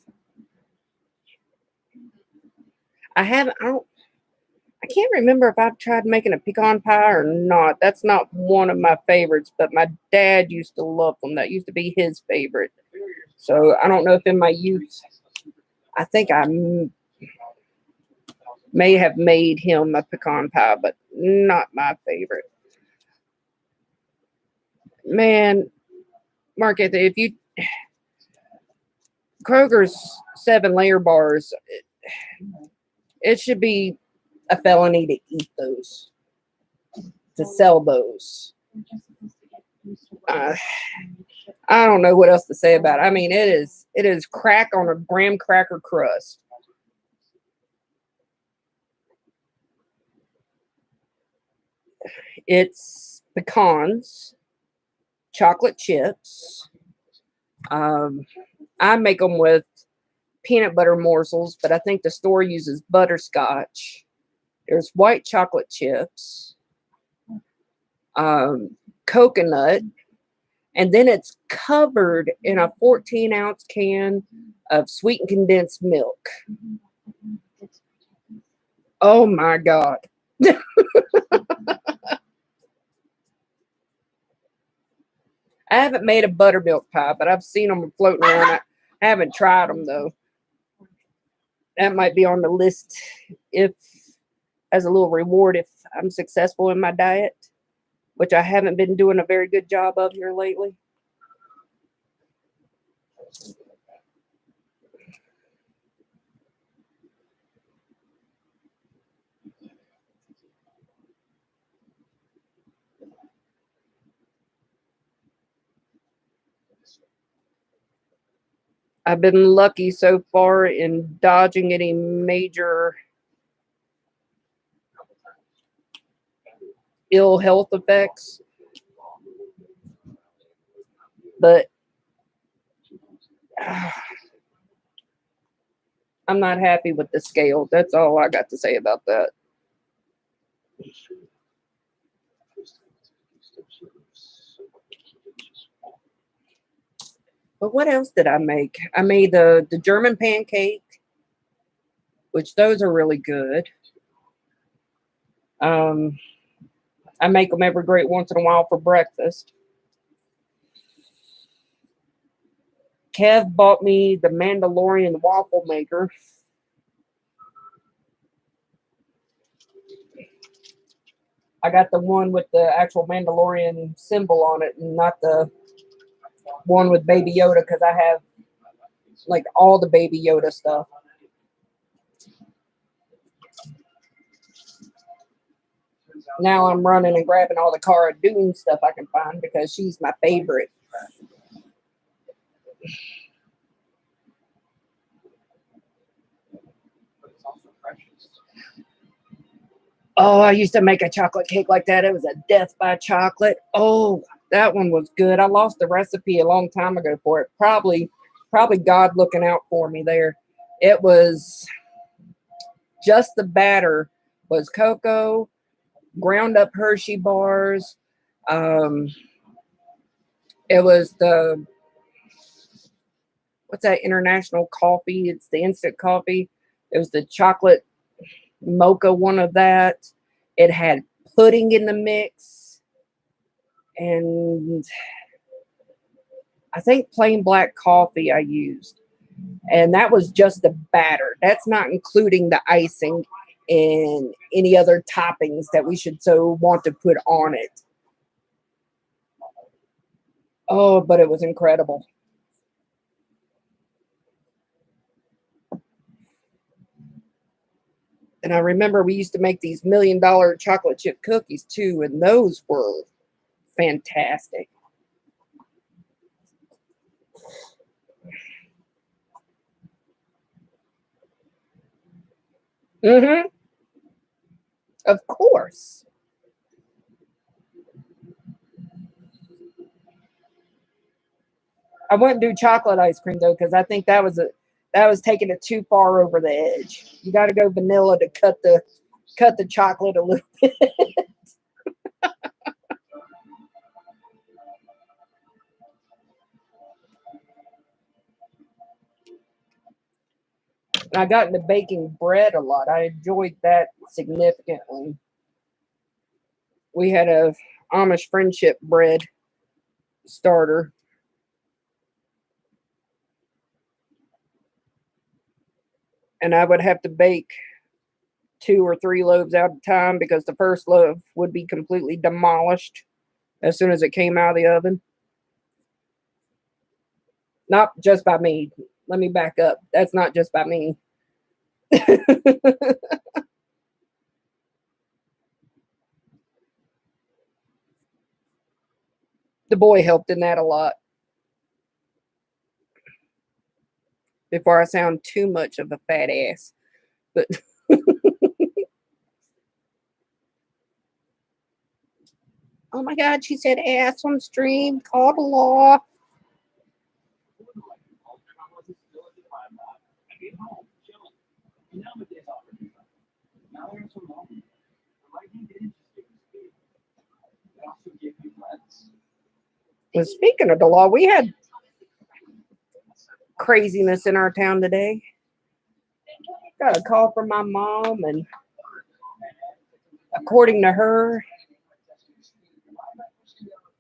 I can't remember if I've tried making a pecan pie or not. That's not one of my favorites, but my dad used to love them. That used to be his favorite. So I don't know if in my youth, I think I may have made him a pecan pie, but not my favorite. Man, Mark, if you Kroger's 7-layer bars, it should be a felony to eat those, to sell those. I don't know what else to say about it. I mean, it is crack on a graham cracker crust. It's pecans, chocolate chips. I make them with peanut butter morsels, but I think the store uses butterscotch. There's white chocolate chips, coconut, and then it's covered in a 14-ounce can of sweetened condensed milk. Oh my God. I haven't made a buttermilk pie, but I've seen them floating around. Haven't tried them though. That might be on the list if, as a little reward, if I'm successful in my diet, which I haven't been doing a very good job of here lately. I've been lucky so far in dodging any major ill health effects, but I'm not happy with the scale. That's all I got to say about that. But what else did I make? I made the German pancake, which those are really good. I make them every great once in a while for breakfast. Kev bought me the Mandalorian waffle maker. I got the one with the actual Mandalorian symbol on it and not the one with Baby Yoda, because I have like all the Baby Yoda stuff. Now I'm running and grabbing all the Cara Dune stuff I can find because she's my favorite. Oh, I used to make a chocolate cake like that. It was a death by chocolate. Oh, that one was good. I lost the recipe a long time ago for it. Probably God looking out for me there. It was just the batter was cocoa, ground up Hershey bars. It was the, what's that international coffee? It's the instant coffee. It was the chocolate mocha one of that. It had pudding in the mix. And I think plain black coffee I used. And that was just the batter. That's not including the icing and any other toppings that we should so want to put on it. Oh, but it was incredible. And I remember we used to make these $1 million chocolate chip cookies too, and those were fantastic. Mm-hmm. Of course. I wouldn't do chocolate ice cream though, because I think that was taking it too far over the edge. You got to go vanilla to cut the chocolate a little bit. I got into baking bread a lot. I enjoyed that significantly. We had a Amish friendship bread starter. And I would have to bake 2 or 3 loaves at a time because the first loaf would be completely demolished as soon as it came out of the oven. Not just by me. Let me back up. That's not just by me. The boy helped in that a lot. Before I sound too much of a fat ass. But oh my God, she said ass on stream. Call the law. Well, speaking of the law, we had craziness in our town today. Got a call from my mom, and according to her,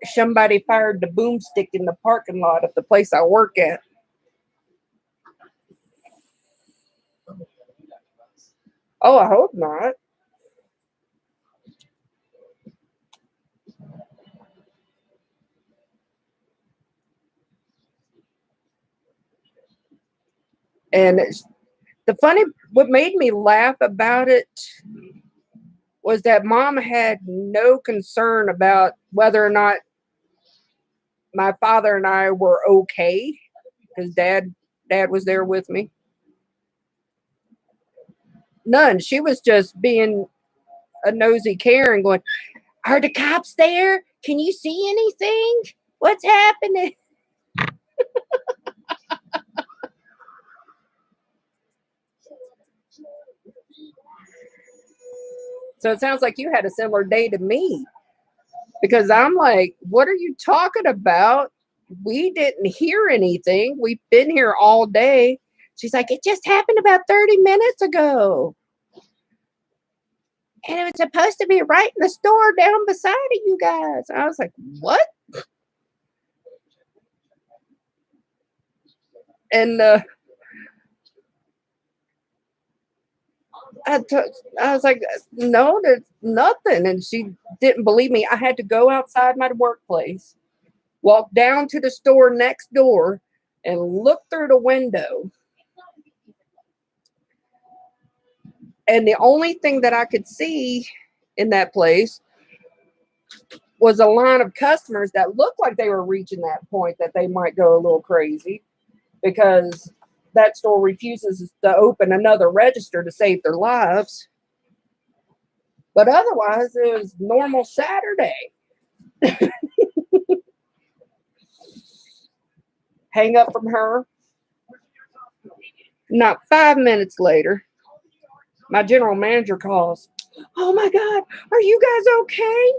somebody fired the boomstick in the parking lot of the place I work at. Oh, I hope not. And what made me laugh about it was that mom had no concern about whether or not my father and I were okay, because dad was there with me. None. She was just being a nosy Karen, going, "Are the cops there? Can you see anything? What's happening?" So it sounds like you had a similar day to me, because I'm like, "What are you talking about? We didn't hear anything. We've been here all day." She's like, "It just happened about 30 minutes ago. And it was supposed to be right in the store down beside of you guys." I was like, "What?" And I was like, "No, there's nothing." And she didn't believe me. I had to go outside my workplace, walk down to the store next door, and look through the window. And the only thing that I could see in that place was a line of customers that looked like they were reaching that point that they might go a little crazy, because that store refuses to open another register to save their lives. But otherwise, it was normal Saturday. Hang up from her. Not 5 minutes later, my general manager calls. "Oh my God, are you guys okay?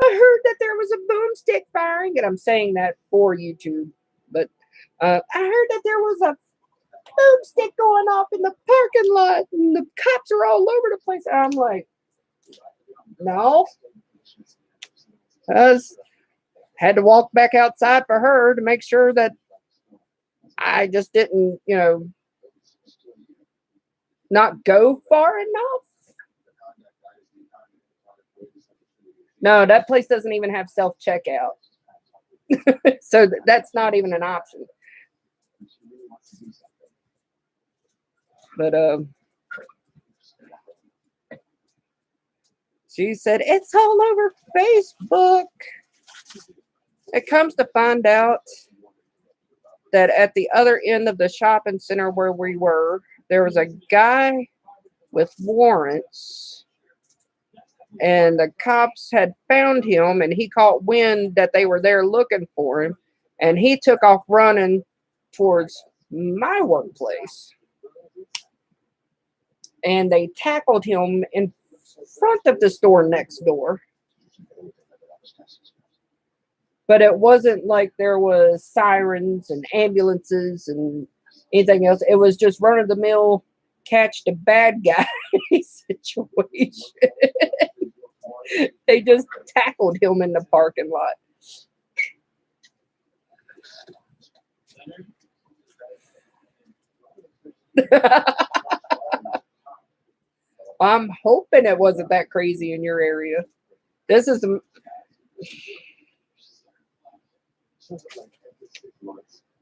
I heard that there was a boomstick firing." And I'm saying that for YouTube. But I heard that there was a boomstick going off in the parking lot and the cops are all over the place. And I'm like, no. I had to walk back outside for her to make sure that I just didn't, not go far enough. No, that place doesn't even have self checkout. So that's not even an option. But she said it's all over Facebook. It comes to find out that at the other end of the shopping center where we were, there was a guy with warrants, and the cops had found him, and he caught wind that they were there looking for him, and he took off running towards my workplace. And they tackled him in front of the store next door. But it wasn't like there was sirens and ambulances and anything else. It was just run of the mill, catch the bad guy situation. They just tackled him in the parking lot. I'm hoping it wasn't that crazy in your area. This is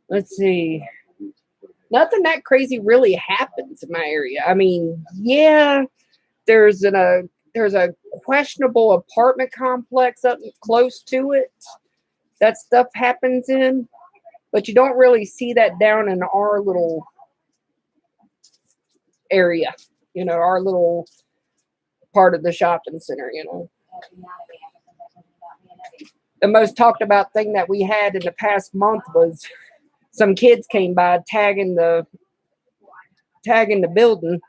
let's see. Nothing that crazy really happens in my area. I mean, yeah, there's a questionable apartment complex up close to it that stuff happens in, but you don't really see that down in our little area, our little part of the shopping center. The most talked about thing that we had in the past month was some kids came by tagging the building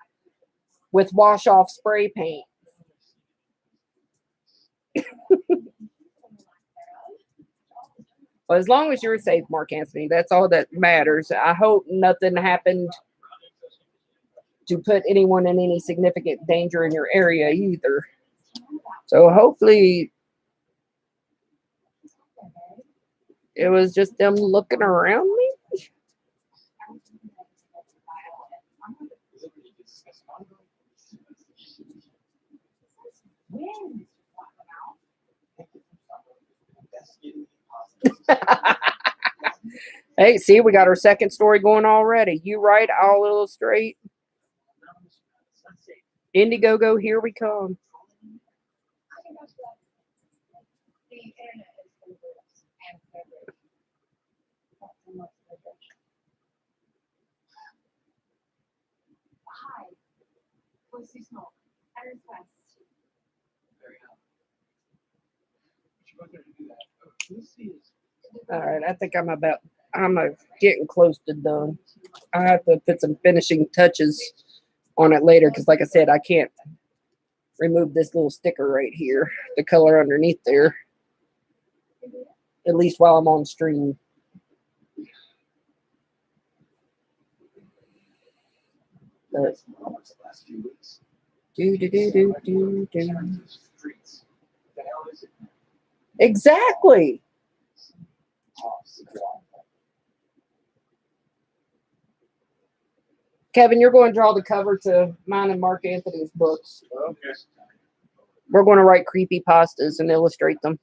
with wash off spray paint. Well, as long as you're safe, Mark Anthony, that's all that matters. I hope nothing happened to put anyone in any significant danger in your area either. So hopefully it was just them looking around me. Hey, see, we got our second story going already. You write, I'll illustrate. Indiegogo, here we come. The internet is the worst and beverage. Lots and lots of beverage. Hi. What's your smoke? I request. All right, I think I'm getting close to done. I have to put some finishing touches on it later because, like I said, I can't remove this little sticker right here, the color underneath there, at least while I'm on stream. But do. Exactly. Kevin, you're going to draw the cover to mine and Mark Anthony's books. Okay. We're going to write creepy pastas and illustrate them.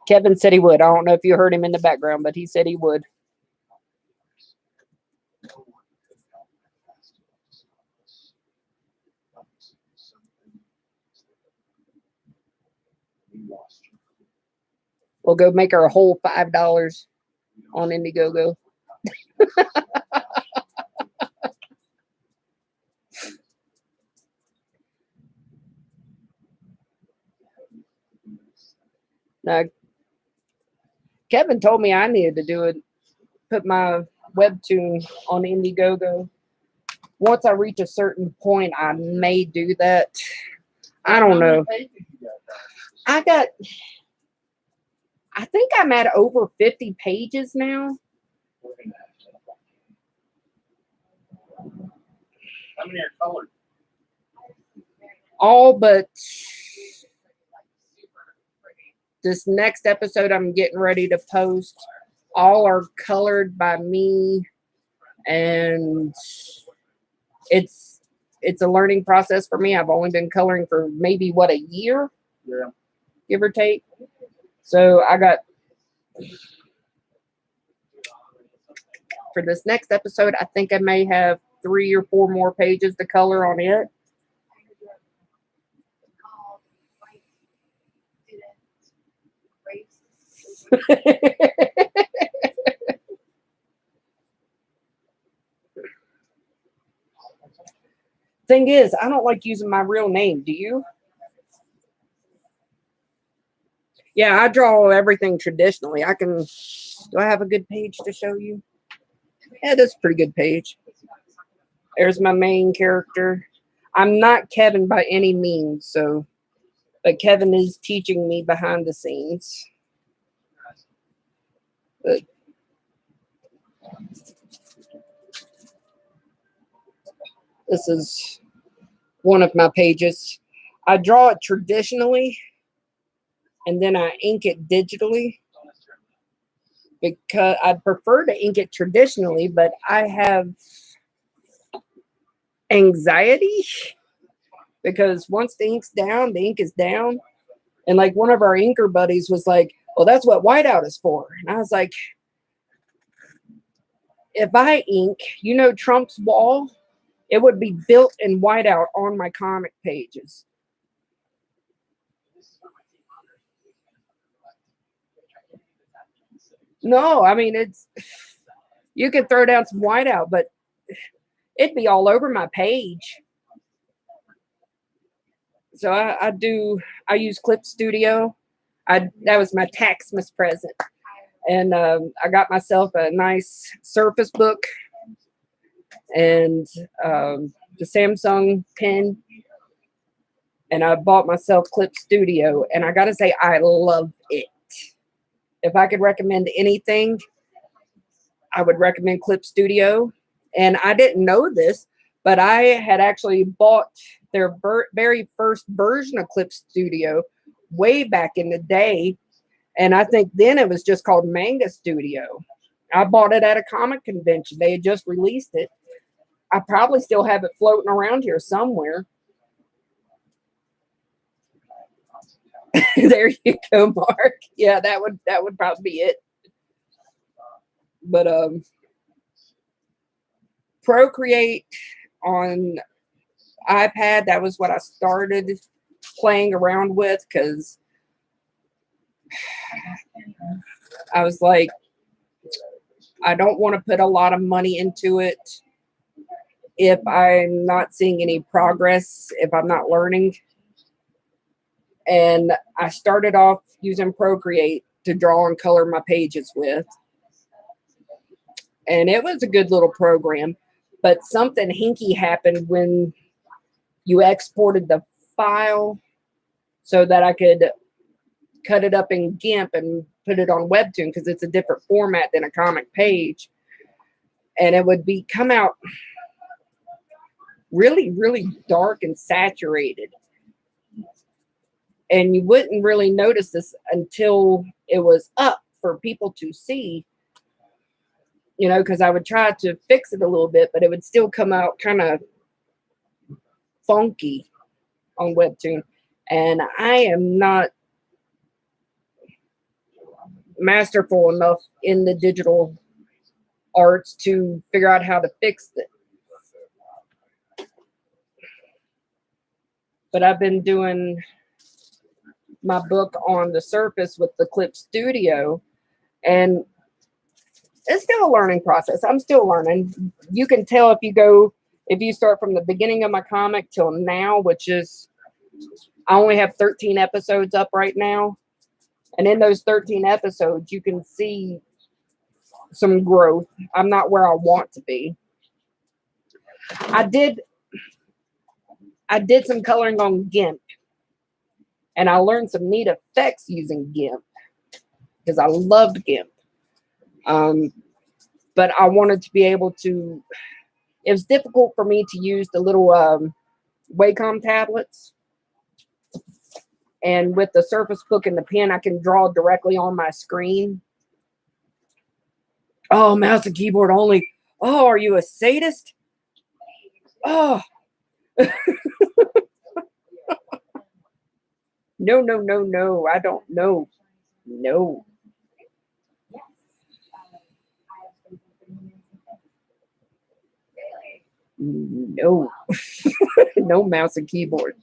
Kevin said he would. I don't know if you heard him in the background, but he said he would. We'll go make our whole $5 on Indiegogo. Now, Kevin told me I needed to do it, put my webtoon on Indiegogo. Once I reach a certain point, I may do that. I don't know. I think I'm at over 50 pages now. How many are colored? All but this next episode I'm getting ready to post. All are colored by me, and it's a learning process for me. I've only been coloring for maybe a year, Yeah. give or take. So I got, for this next episode, I think I may have 3 or 4 more pages to color on it. Thing is, I don't like using my real name. Do you? Yeah, I draw everything traditionally. Do I have a good page to show you? Yeah, that's a pretty good page. There's my main character. I'm not Kevin by any means, but Kevin is teaching me behind the scenes. But this is one of my pages. I draw it traditionally, and then I ink it digitally because I prefer to ink it traditionally, but I have anxiety because once the ink's down, the ink is down. And like one of our inker buddies was like, well, that's what whiteout is for. And I was like, if I ink, Trump's wall, it would be built in whiteout on my comic pages. No, I mean, you could throw down some whiteout, but it'd be all over my page. So I use Clip Studio. That was my Taxmas present. And I got myself a nice Surface Book and the Samsung pen. And I bought myself Clip Studio. And I got to say, I love it. If I could recommend anything, I would recommend Clip Studio. And I didn't know this, but I had actually bought their very first version of Clip Studio way back in the day. And I think then it was just called Manga Studio. I bought it at a comic convention. They had just released it. I probably still have it floating around here somewhere. There you go, Mark. Yeah, that would probably be it. But Procreate on iPad, that was what I started playing around with, because I was like, I don't want to put a lot of money into it if I'm not seeing any progress, if I'm not learning. And I started off using Procreate to draw and color my pages with. And it was a good little program, but something hinky happened when you exported the file so that I could cut it up in GIMP and put it on Webtoon, because it's a different format than a comic page. And it would come out really, really dark and saturated. And you wouldn't really notice this until it was up for people to see, you know, because I would try to fix it a little bit, but it would still come out kind of funky on Webtoon. And I am not masterful enough in the digital arts to figure out how to fix it. But I've been doing my book on the Surface with the Clip Studio, and it's still a learning process. I'm still learning. You can tell if you start from the beginning of my comic till now, which is, I only have 13 episodes up right now. And in those 13 episodes, you can see some growth. I'm not where I want to be. I did some coloring on GIMP, and I learned some neat effects using GIMP because I loved GIMP. But I wanted to be able to, it was difficult for me to use the little Wacom tablets. And with the Surface Book and the pen, I can draw directly on my screen. Oh, mouse and keyboard only. Oh, are you a sadist? Oh. No, no, no, no. I don't know. No. No. No mouse and keyboard.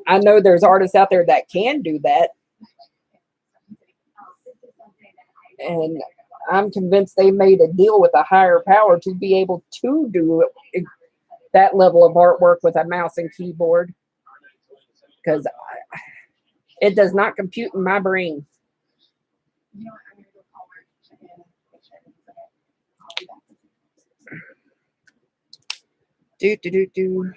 I know there's artists out there that can do that. And I'm convinced they made a deal with a higher power to be able to do that level of artwork with a mouse and keyboard. Because it does not compute in my brain. Do.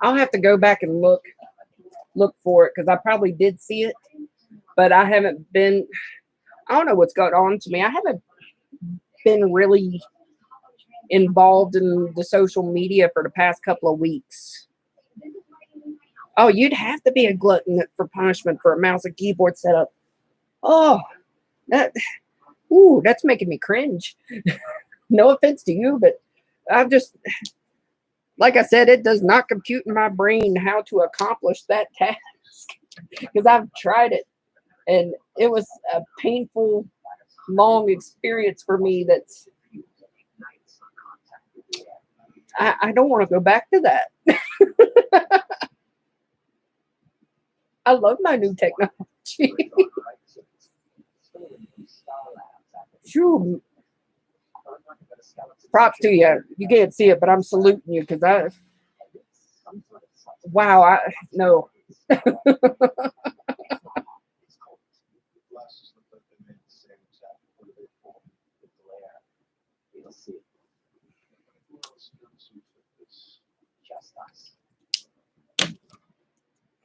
I'll have to go back and look for it, because I probably did see it, but I haven't been, I don't know what's going on to me. I haven't been really involved in the social media for the past couple of weeks. Oh, you'd have to be a glutton for punishment for a mouse and keyboard setup. Oh, that's making me cringe. No offense to you, but I've just, like I said, it does not compute in my brain how to accomplish that task, because I've tried it and it was a painful, long experience for me. That's, I don't want to go back to that. I love my new technology. Phew. Props to you. You can't see it, but I'm saluting you, because wow, no.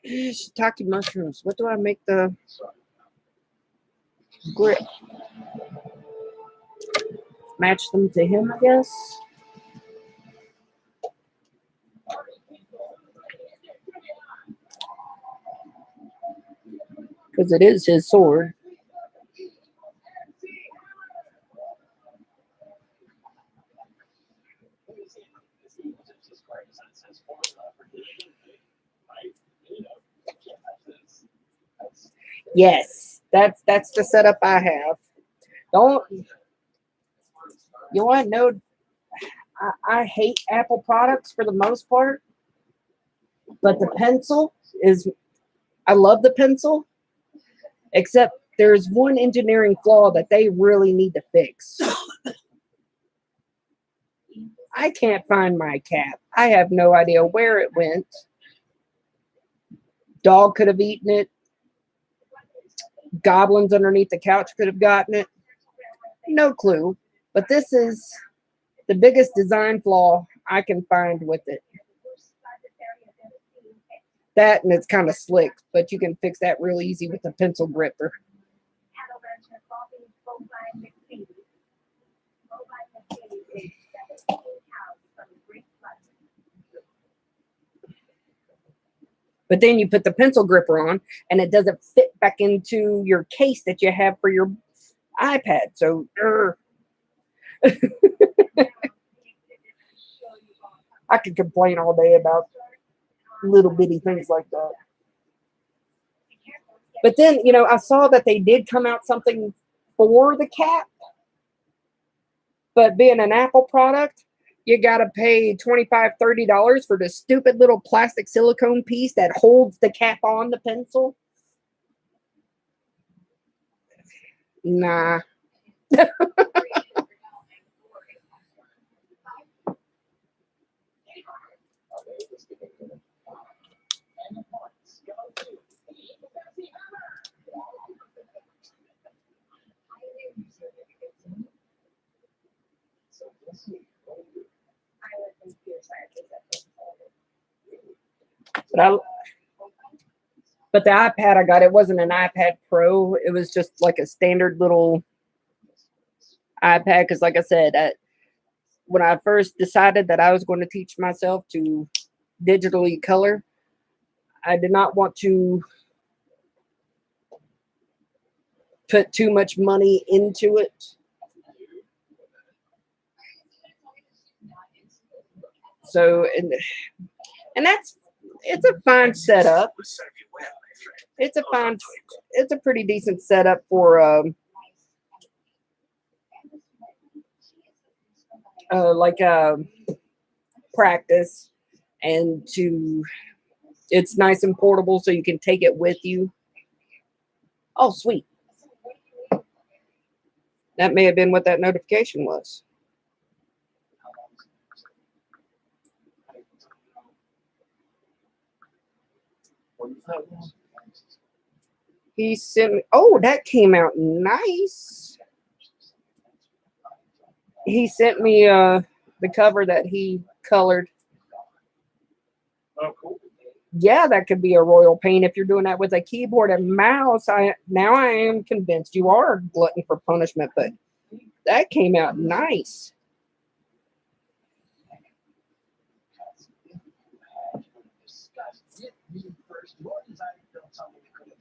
Shiitake mushrooms. What do I make the grip. Match them to him, I guess. Because it is his sword. Yes, that's the setup I have. Don't you want to know? I hate Apple products for the most part, but the pencil is. I love the pencil, except there's one engineering flaw that they really need to fix. I can't find my cap. I have no idea where it went. Dog could have eaten it. Goblins underneath the couch could have gotten it. No clue. But this is the biggest design flaw I can find with it. That, and it's kind of slick, but you can fix that real easy with a pencil gripper. But then you put the pencil gripper on and it doesn't fit back into your case that you have for your iPad. So, I could complain all day about little bitty things like that. But then, you know, I saw that they did come out something for the cap. But being an Apple product, you got to pay $25, $30 for the stupid little plastic silicone piece that holds the cap on the pencil. Nah. But the iPad I got, it wasn't an iPad Pro. It was just like a standard little iPad. Because like I said, when I first decided that I was going to teach myself to digitally color, I did not want to put too much money into it. So, and that's, it's a fine setup. It's a pretty decent setup for practice, and it's nice and portable so you can take it with you. Oh, sweet. That may have been what that notification was. He sent me, oh, that came out nice. He sent me the cover that he colored. Oh, cool. Yeah, that could be a royal paint if you're doing that with a keyboard and mouse. Now I am convinced you are a glutton for punishment, but that came out nice.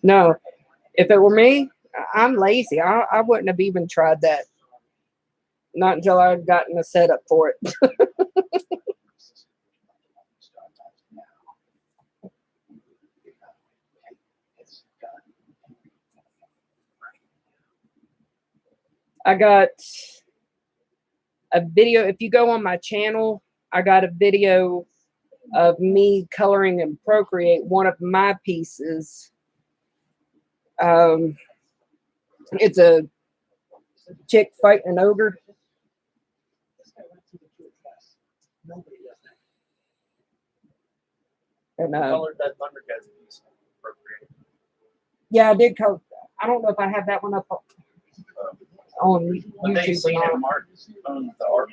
No, if it were me, I'm lazy. I wouldn't have even tried that. Not until I'd gotten a setup for it. I got a video. If you go on my channel, I got a video of me coloring in Procreate one of my pieces. It's a chick fighting an ogre. And Colored that Thundercats piece. yeah, I did color. I don't know if I have that one up on But they've YouTube or seen not. it marked on the artwork,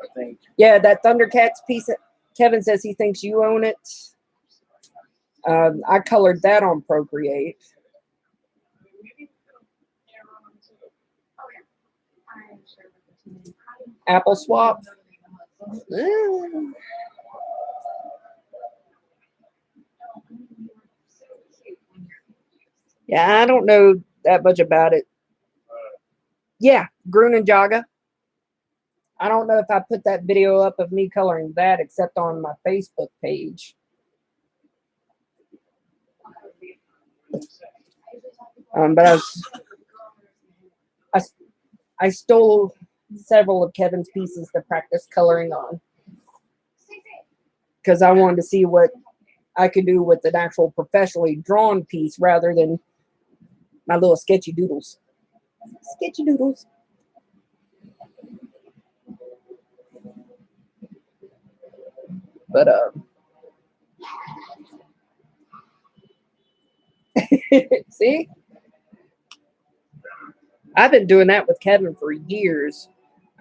I think. Yeah, that Thundercats piece. Kevin says he thinks you own it. I colored that on Procreate. Apple swap. Eh. Yeah, I don't know that much about it. Yeah, Grun and Jaga. I don't know if I put that video up of me coloring that except on my Facebook page. But I stole several of Kevin's pieces to practice coloring on because I wanted to see what I could do with an actual professionally drawn piece rather than my little sketchy doodles. Sketchy doodles. But see, I've been doing that with Kevin for years.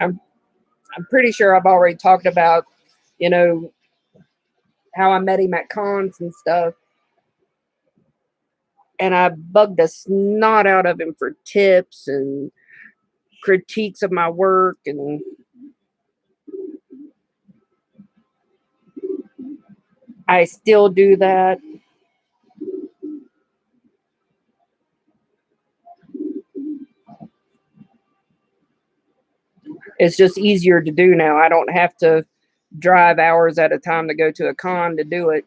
I'm pretty sure I've already talked about, you know, how I met him at cons and stuff. And I bugged the snot out of him for tips and critiques of my work, and I still do that. It's just easier to do now. I don't have to drive hours at a time to go to a con to do it.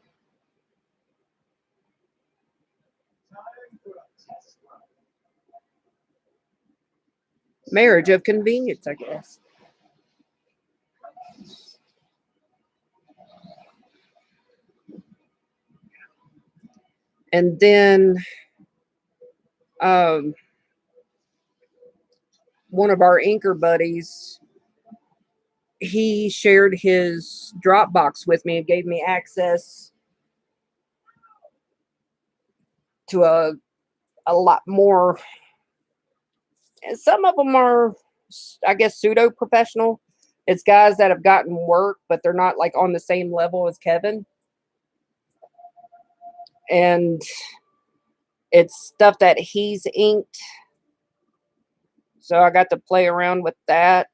Marriage of convenience, I guess. And then one of our inker buddies, he shared his Dropbox with me and gave me access to a lot more. And some of them are, I guess, pseudo professional. It's guys that have gotten work, but they're not like on the same level as Kevin. And it's stuff that he's inked. So I got to play around with that.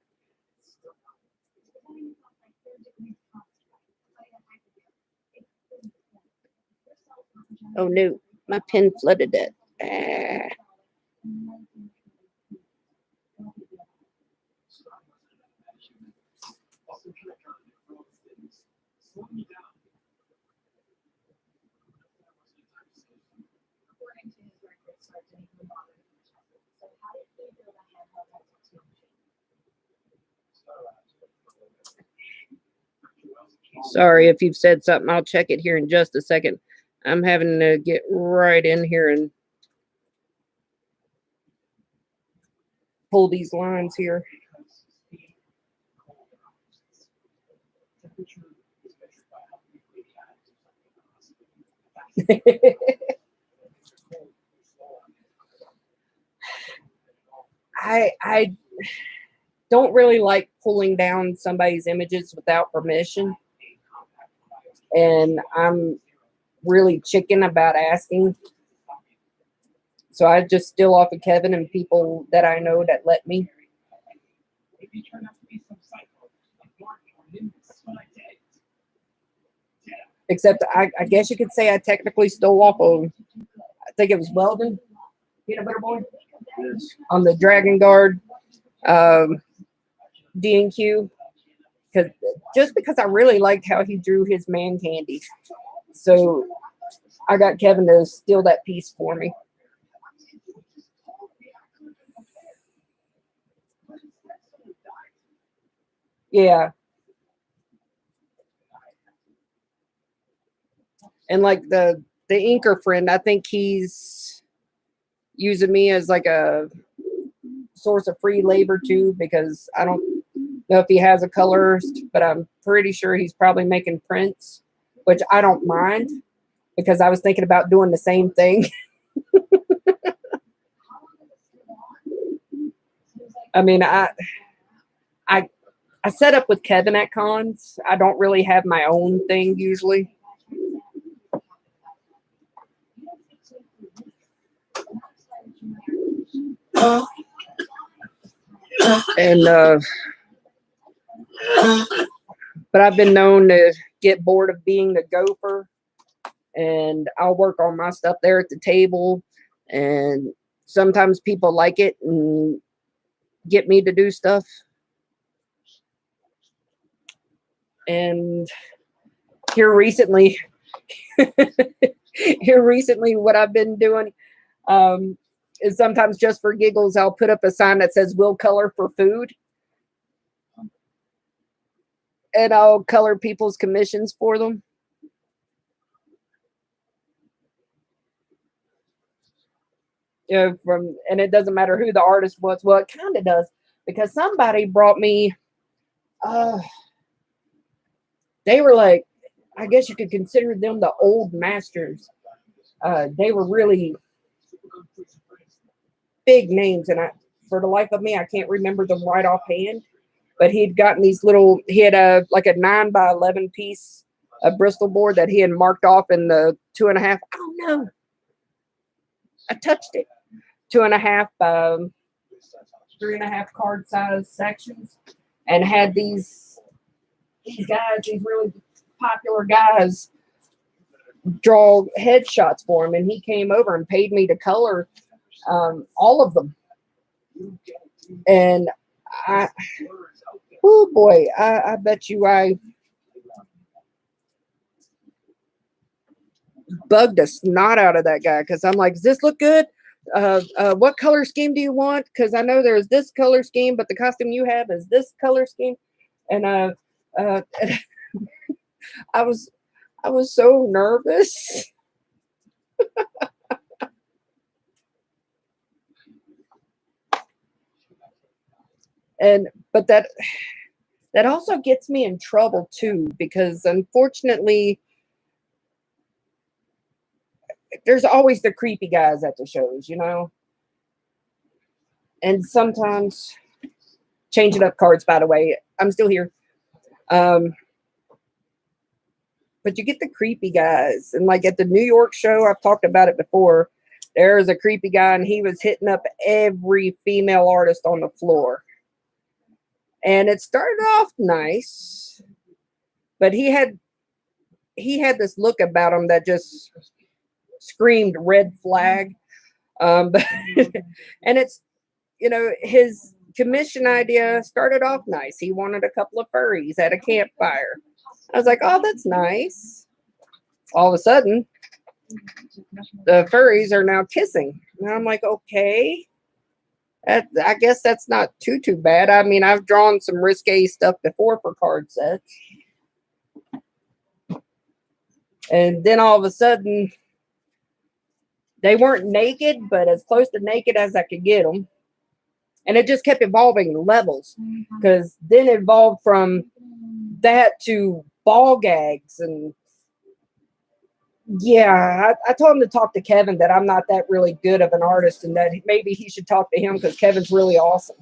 Oh no, my pen flooded it. Sorry if you've said something. I'll check it here in just a second. I'm having to get right in here and pull these lines here. I don't really like pulling down somebody's images without permission. And I'm really chicken about asking. So I just steal off of Kevin and people that I know that let me. Except I guess you could say I technically stole off of, I think it was Weldon, Peanut Butter Boy, on the Dragon Guard D&Q. Because I really liked how he drew his man candy. So I got Kevin to steal that piece for me. Yeah. And like the inker friend, I think he's using me as like a source of free labor too, because I don't know if he has a colorist, but I'm pretty sure he's probably making prints, which I don't mind because I was thinking about doing the same thing. I mean, I set up with Kevin at cons. I don't really have my own thing usually. And but I've been known to get bored of being the gopher, and I'll work on my stuff there at the table, and sometimes people like it and get me to do stuff. And here recently what I've been doing is sometimes just for giggles, I'll put up a sign that says "We'll color for food." And I'll color people's commissions for them. And it doesn't matter who the artist was. Well, it kind of does, because somebody brought me, they were like, I guess you could consider them the old masters. They were really big names, and for the life of me, I can't remember them right offhand. But he'd gotten these little, he had like a 9x11 piece of Bristol board that he had marked off in the 2.5. Oh no, I touched it. 2.5 by 3.5 card size sections, and had these guys, these really popular guys, draw headshots for him, and he came over and paid me to color all of them. And oh boy, I bet you I bugged the snot out of that guy, because I'm like, does this look good? What color scheme do you want? Because I know there's this color scheme, but the costume you have is this color scheme. And I was so nervous. But that also gets me in trouble too, because unfortunately there's always the creepy guys at the shows, and sometimes changing up cards, by the way, I'm still here. But you get the creepy guys, and like at the New York show, I've talked about it before, there's a creepy guy, and he was hitting up every female artist on the floor. And it started off nice, but he had this look about him that just screamed red flag. And it's, his commission idea started off nice. He wanted a couple of furries at a campfire. I was like, oh, that's nice. All of a sudden, the furries are now kissing. And I'm like, okay. I guess that's not too bad. I mean, I've drawn some risque stuff before for card sets. And then all of a sudden, they weren't naked, but as close to naked as I could get them. And it just kept evolving levels, because then it evolved from that to ball gags. And yeah, I told him to talk to Kevin, that I'm not that really good of an artist, and that maybe he should talk to him, because Kevin's really awesome.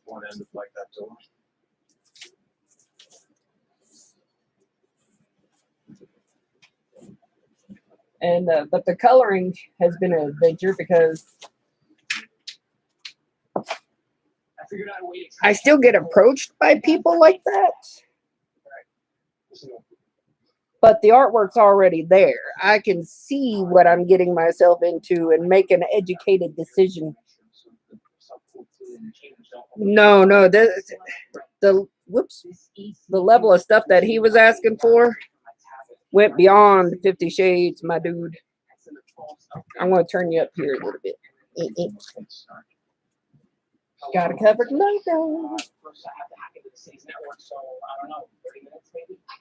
One end of like that door. And but the coloring has been an adventure, because I still get approached by people like that. But the artwork's already there. I can see what I'm getting myself into and make an educated decision. No, the level of stuff that he was asking for went beyond 50 Shades, my dude. I'm going to turn you up here a little bit. Got a covered logo.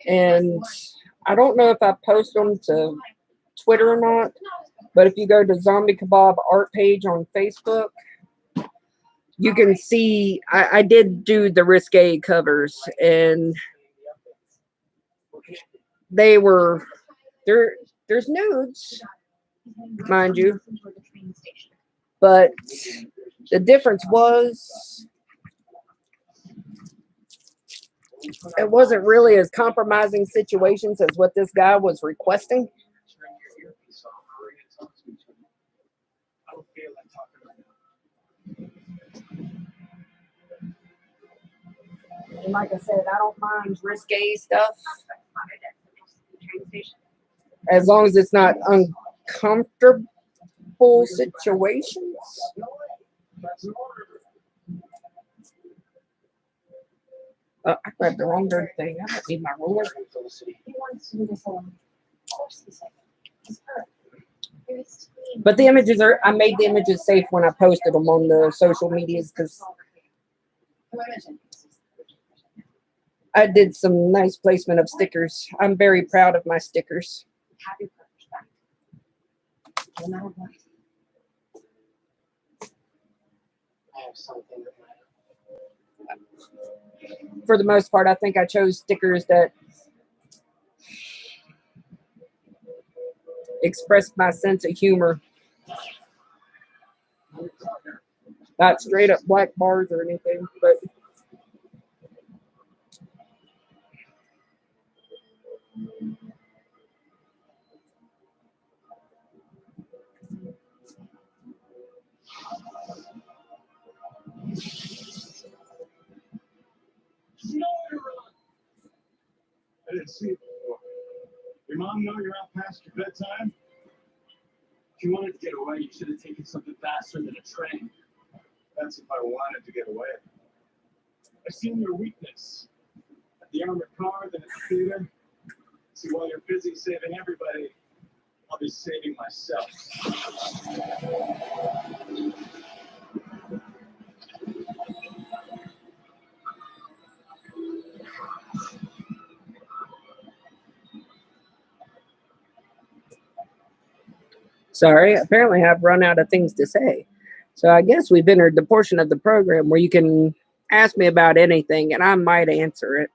And I don't know if I post them to Twitter or not, but if you go to Zombie Kebab art page on Facebook, you can see I did do the risque covers, and they were there's nudes, mind you, but the difference was it wasn't really as compromising situations as what this guy was requesting. I don't feel like talking And like I said, I don't mind risque stuff as long as it's not uncomfortable situations. I grabbed the wrong darn thing. I don't need my ruler. He wants to do this alone. Of course he said. He's hurt. There's But the images are, I made the images safe when I posted them on the social medias because I did some nice placement of stickers. I'm very proud of my stickers. happy purpose back. No matter what. I have something that For the most part, I think I chose stickers that expressed my sense of humor. Not straight up black bars or anything, but I didn't see it before. Your mom know you're out past your bedtime? If you wanted to get away, you should have taken something faster than a train. That's if I wanted to get away. I've seen your weakness. At the armored car, then at the theater. See, while you're busy saving everybody, I'll be saving myself. sorry, apparently I've run out of things to say. So I guess we've entered the portion of the program where you can ask me about anything and I might answer it.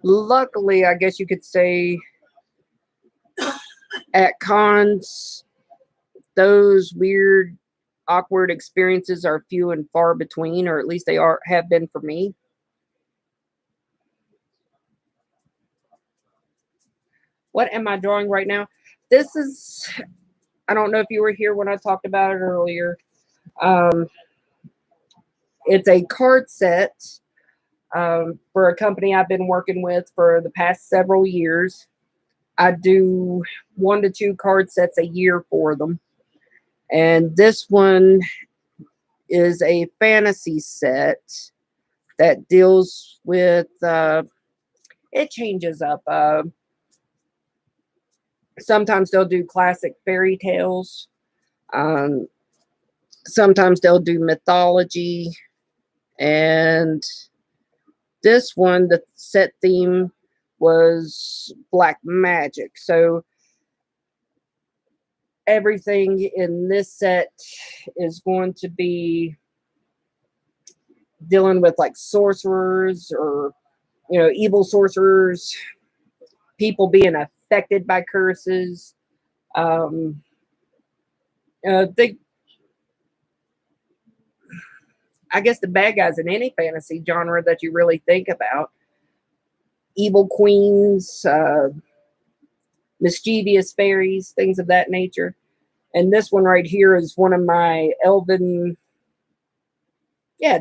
Luckily, I guess you could say at cons, those weird, awkward experiences are few and far between, or at least they have been for me. What am I drawing right now? This is, I don't know if you were here when I talked about it earlier. It's a card set for a company I've been working with for the past several years. I do 1 to 2 card sets a year for them. And this one is a fantasy set that deals with, it changes up. Sometimes they'll do classic fairy tales. Sometimes they'll do mythology. And this one, the set theme was black magic. So everything in this set is going to be dealing with like sorcerers or, you know, evil sorcerers, people being affected by curses. I guess the bad guys in any fantasy genre that you really think about. Evil queens, mischievous fairies, things of that nature. And this one right here is one of my elven,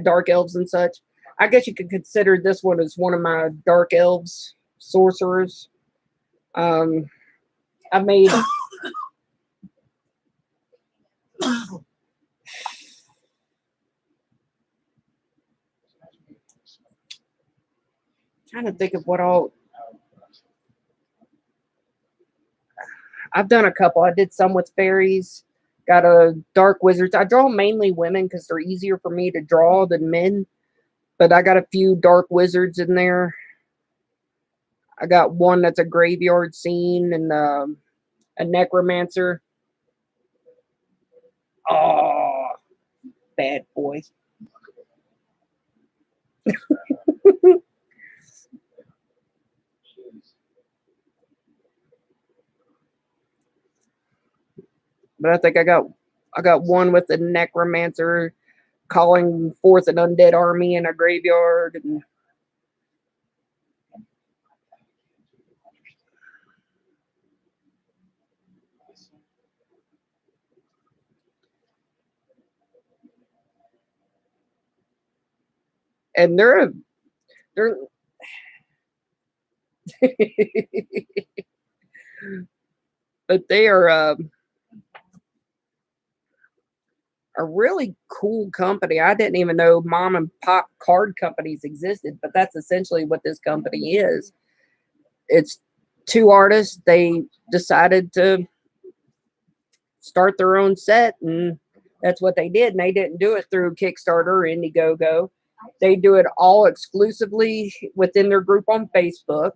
dark elves and such. I guess you could consider this one as one of my dark elves, sorcerers. I made trying to think of what all I've done. A couple. I did some with fairies, got a dark wizards. I draw mainly women because they're easier for me to draw than men, but I got a few dark wizards in there. I got one that's a graveyard scene and a necromancer. Oh, bad boy. But I think I got one with the necromancer calling forth an undead army in a graveyard, and they're but they are a really cool company. I didn't even know mom and pop card companies existed, but that's essentially what this company is. It's two artists. They decided to start their own set, and that's what they did. And they didn't do it through Kickstarter or Indiegogo. They do it all exclusively within their group on Facebook.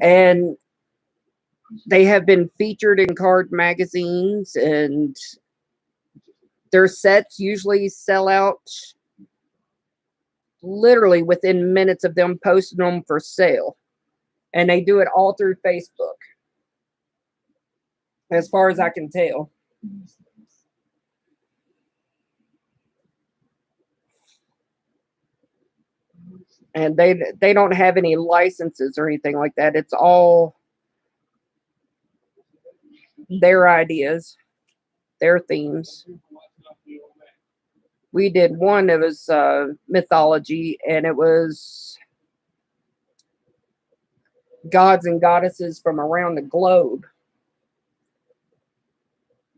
And they have been featured in card magazines, and their sets usually sell out literally within minutes of them posting them for sale. And they do it all through Facebook, as far as I can tell. And they don't have any licenses or anything like that. It's all their ideas, their themes. We did one that was mythology, and it was gods and goddesses from around the globe.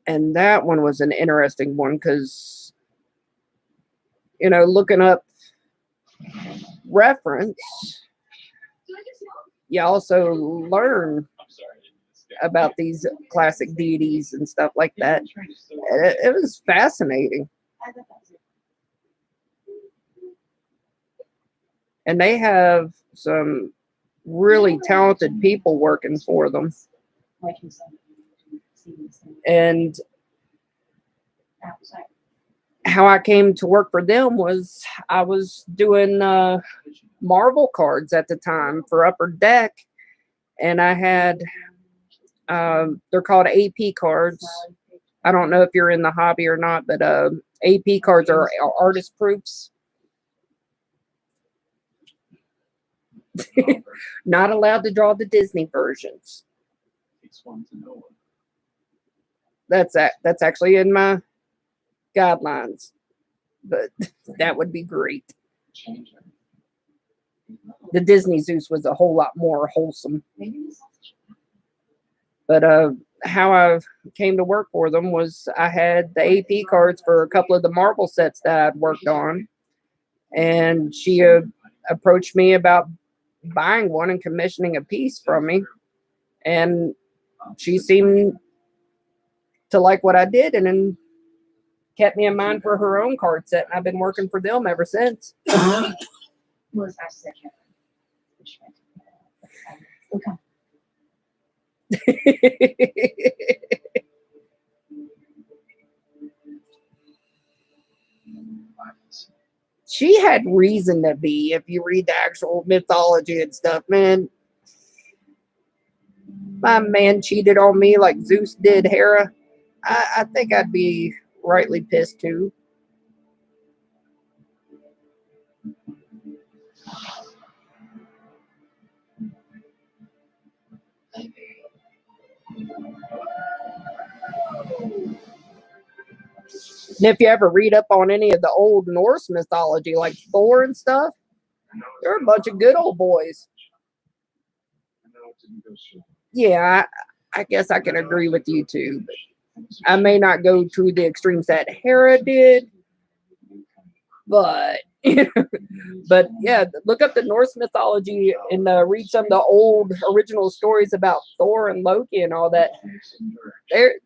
And that one was an interesting one because, you know, looking up reference, you also learn about these classic deities and stuff like that. It was fascinating. And they have some really talented people working for them. And how I came to work for them was I was doing Marvel cards at the time for Upper Deck, and I had they're called AP cards. I don't know if you're in the hobby or not, but AP cards are artist proofs. Not allowed to draw the Disney versions. That's actually in my guidelines, but that would be great. The Disney Zeus was a whole lot more wholesome. But how I came to work for them was I had the AP cards for a couple of the Marvel sets that I'd worked on, and she approached me about buying one and commissioning a piece from me, and she seemed to like what I did, and then kept me in mind for her own card set, and I've been working for them ever since. She had reason to be, if you read the actual mythology and stuff, man. My man cheated on me like Zeus did Hera. I think I'd be rightly pissed too. And if you ever read up on any of the old Norse mythology, like Thor and stuff, they're a bunch of good old boys. Yeah, I guess I can agree with you too. But I may not go to the extremes that Hera did, but but yeah, look up the Norse mythology and read some of the old original stories about Thor and Loki and all that.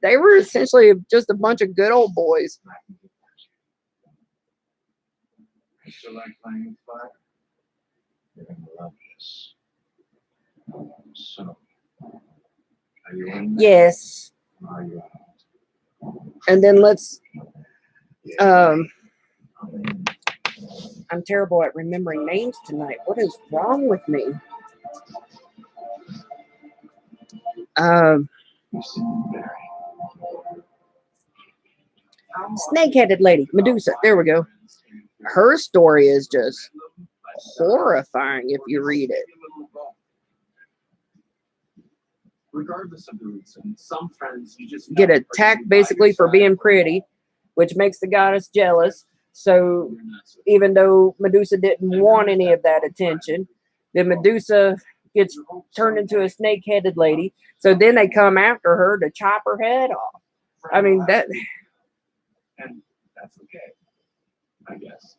They were essentially just a bunch of good old boys. I still like playing with fire. You're gonna love this. So, are you in there? Yes. Are you out? And then let's Um, I'm terrible at remembering names tonight. What is wrong with me? You seem very. Snake-headed lady, Medusa. There we go. Her story is just horrifying if you read it. Regardless of the reason, some friends you just Get know are attacked gonna be by basically your for side being pretty, which makes the goddess jealous. So when you're not so- even though Medusa didn't want any of that attention, then Medusa gets turned into a snake-headed lady. So then they come after her to chop her head off. I mean, that And that's okay, I guess.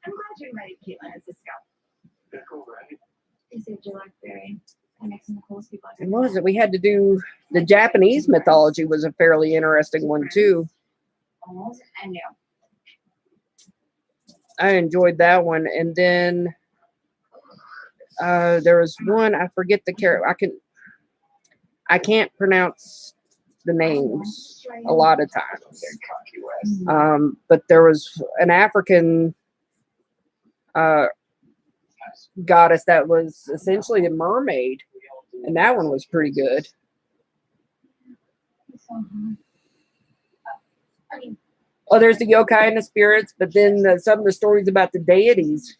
I'm glad you invited Caitlin as a scout. They're cool, right? They saved your life, Barry. That makes some of the coolest people I've and what was it? We had to do the Japanese mythology was a fairly interesting one too. Almost, I knew. I enjoyed that one. And then there was one, I forget the character. I can't pronounce the names a lot of times. But there was an African goddess that was essentially a mermaid, and that one was pretty good. I mean, Oh, there's the yokai and the spirits, but then some of the stories about the deities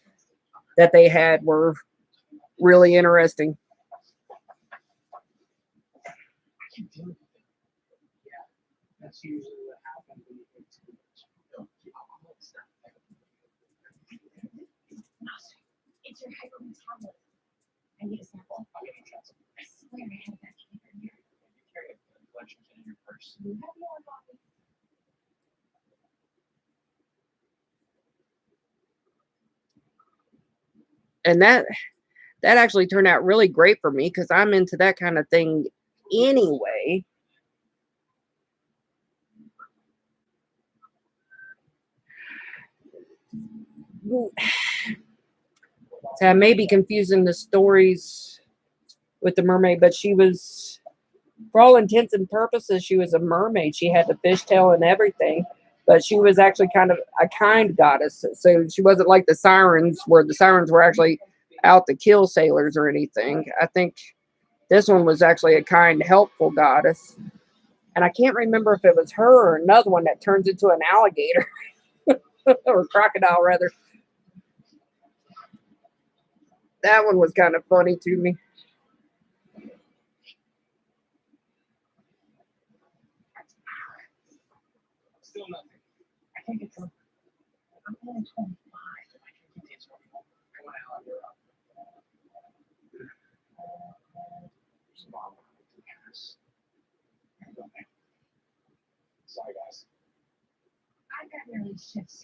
that they had were really interesting. I can deal with it. Yeah, that's usually what happens when you get too much. Don't keep up all that stuff. it's your hypermetabolism. I need a sample. I'll give you a chance. I swear I had that kid in here. You carry a collection kit in your purse. You have more coffee. And that actually turned out really great for me because I'm into that kind of thing anyway. So I may be confusing the stories with the mermaid, but she was, for all intents and purposes, she was a mermaid. She had the fishtail and everything, but she was actually kind of a kind goddess. So she wasn't like the sirens, where the sirens were actually out to kill sailors or anything. I think this one was actually a kind, helpful goddess. And I can't remember if it was her or another one that turns into an alligator or crocodile, rather. That one was kind of funny to me. Still nothing. I can't get drunk. I'm only 25. I can get this one. Come on out, you're up. There's a bomb behind the gas. I don't know. Sorry, guys. I've got relationships.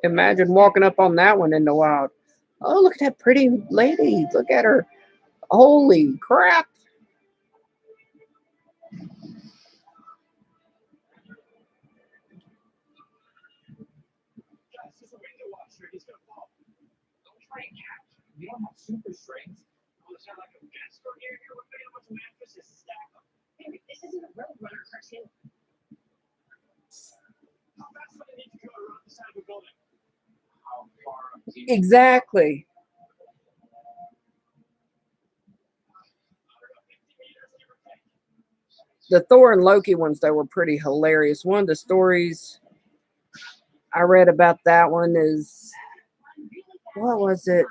Imagine walking up on that one in the wild. Oh, look at that pretty lady. Look at her. Holy crap. Guys, there's a window washer. He's gonna fall. Don't try and catch him. You don't have super strength. Well, is there like a gas store near here? We're putting a bunch of mattresses to stack them. Barry, this isn't a Roadrunner cartoon. How fast do I need to go around the side of a building? How far up do you Exactly. 150 meters, give or take? The Thor and Loki ones, though, were pretty hilarious. One of the stories I read about that one is, what was it?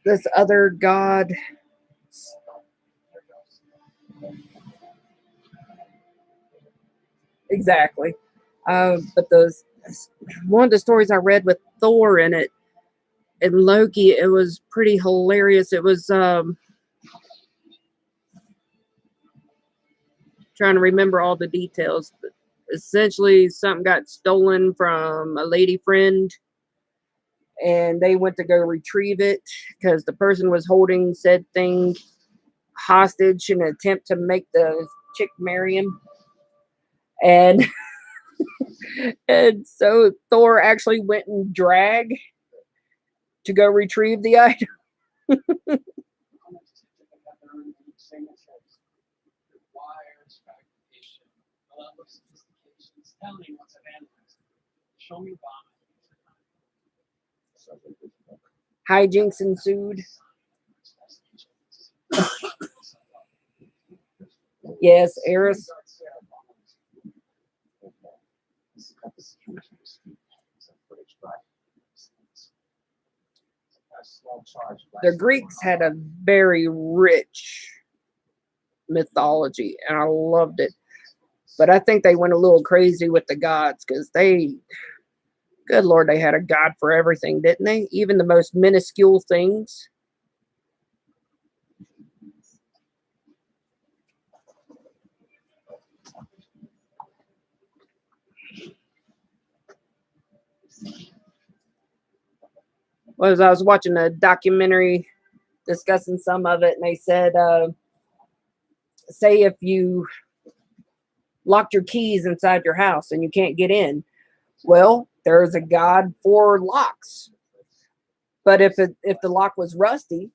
This other god. Exactly. But one of the stories I read with Thor in it and Loki, it was pretty hilarious. It was trying to remember all the details, but essentially something got stolen from a lady friend and they went to go retrieve it because the person was holding said thing hostage in an attempt to make the chick marry him. And and so Thor actually went and dragged to go retrieve the item. Wires, fabrication, a level of sophistication. It's telling once I've analyzed it. Show me why. Hijinks ensued. Yes, Eris. The Greeks had a very rich mythology, and I loved it. But I think they went a little crazy with the gods because they, good Lord, they had a god for everything, didn't they? Even the most minuscule things. I was watching a documentary discussing some of it, and they said, say if you locked your keys inside your house and you can't get in, well, there's a god for locks. But if the lock was rusty,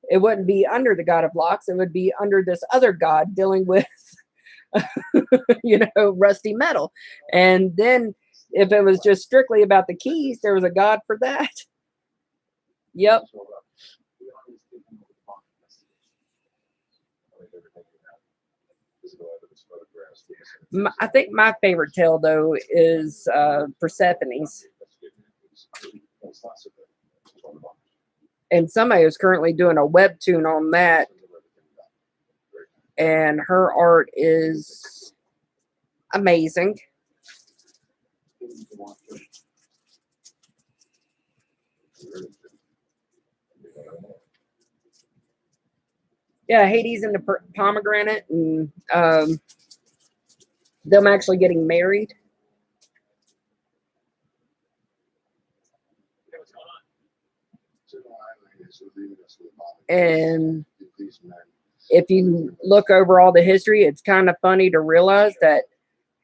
it wouldn't be under the god of locks. It would be under this other god dealing with, rusty metal. And then if it was just strictly about the keys, there was a god for that. Yep. I think my favorite tale, though, is Persephone's. And somebody is currently doing a webtoon on that. And her art is amazing. Yeah, Hades and the pomegranate, and them actually getting married. And if you look over all the history, it's kind of funny to realize that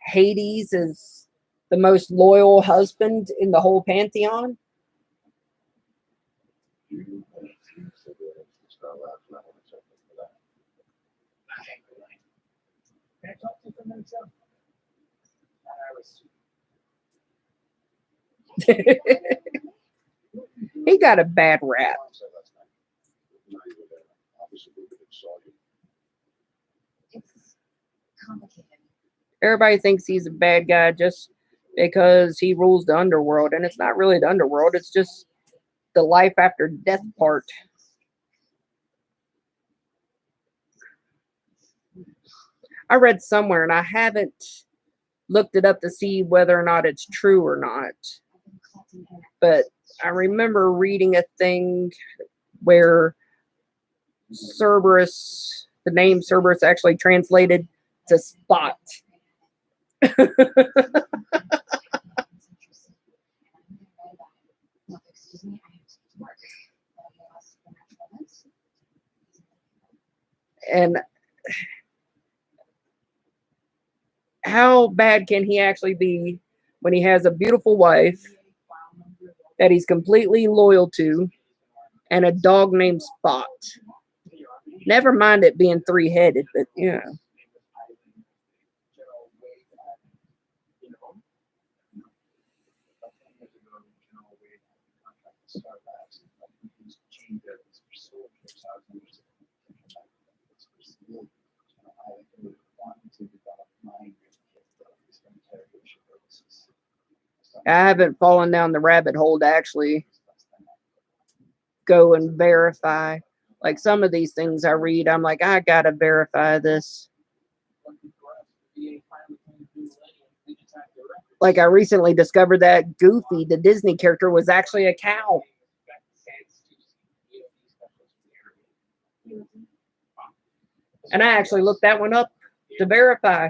Hades is the most loyal husband in the whole pantheon. Can I talk to you for a minute, Joe? He got a bad rap. It's complicated. Everybody thinks he's a bad guy just because he rules the underworld, and it's not really the underworld. It's just the life after death part. I read somewhere, and I haven't looked it up to see whether or not it's true or not. But I remember reading a thing where Cerberus, the name Cerberus actually translated to spot. And how bad can he actually be when he has a beautiful wife that he's completely loyal to and a dog named Spot? Never mind it being three-headed, but yeah. I haven't fallen down the rabbit hole to actually go and verify. Like some of these things I read, I'm like, I gotta verify this. Like I recently discovered that Goofy, the Disney character, was actually a cow. And I actually looked that one up to verify.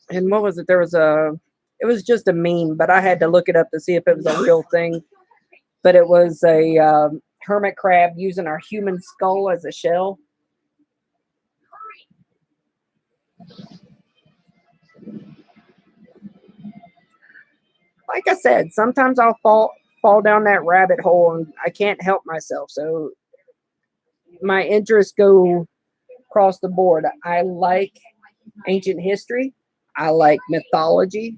And what was it? It was just a meme, but I had to look it up to see if it was a real thing. But it was a hermit crab using our human skull as a shell. Like I said, sometimes I'll fall down that rabbit hole and I can't help myself. So my interests go across the board. I like ancient history. I like mythology.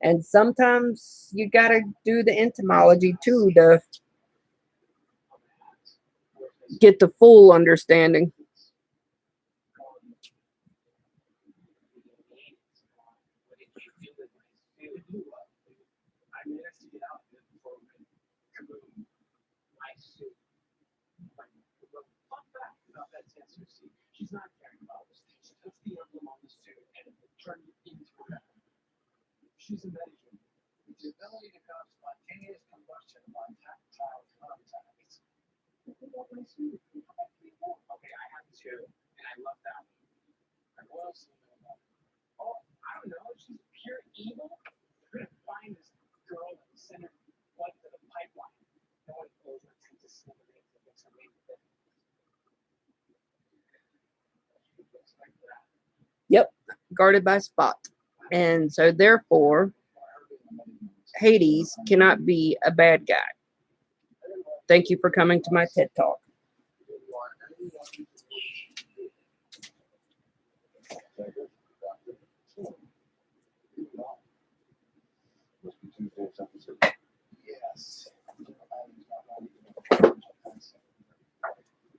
And sometimes you got to do the entomology too to get the full understanding. I managed to get out of it before we went kaboom. I suit. Fun fact about that Tensor suit, she's not carrying bottles. She puts the emblem on the suit and turns it into a weapon. She's a medium with the ability to cause spontaneous combustion upon tactile contact. Okay, I have two, and I love that one. And what else do you know about her? Oh, I don't know. She's pure evil. We're gonna find this girl in the center one to the pipeline. No one knows what to slim it in to mix her in with it. Looks like that. Yep, guarded by Spot. And so therefore, Hades cannot be a bad guy. Thank you for coming to my TED Talk. Must be Tuesday's episode. Yes.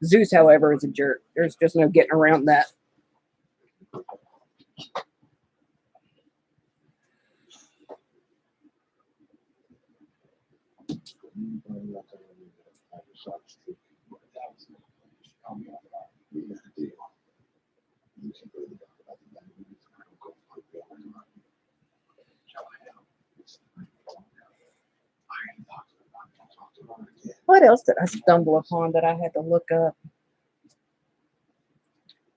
Zeus, however, is a jerk. There's just no getting around that. What else did I stumble upon that I had to look up?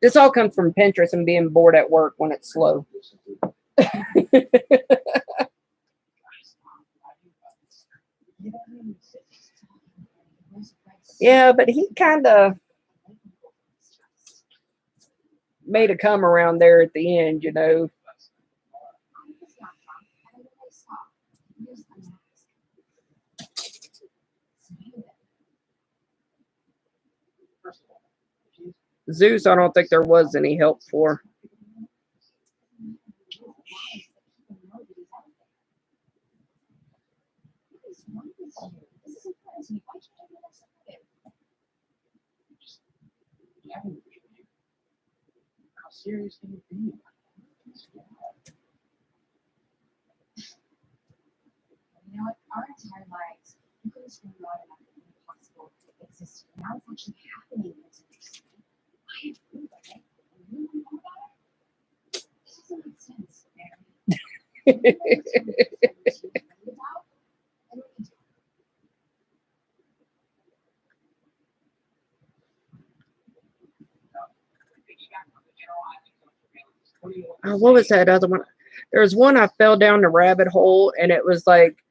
This all comes from Pinterest and being bored at work when it's slow. Yeah, but he kind of made a come around there at the end, you know. Zeus, I don't think there was any help for. How serious can it be? You know what? Our entire lives, we could have screamed loud enough that the impossible existed. Now it's actually happening. I have proof of it. And you don't know about it? This doesn't make sense, Mary. What was that other one? There was one I fell down the rabbit hole, and it was like,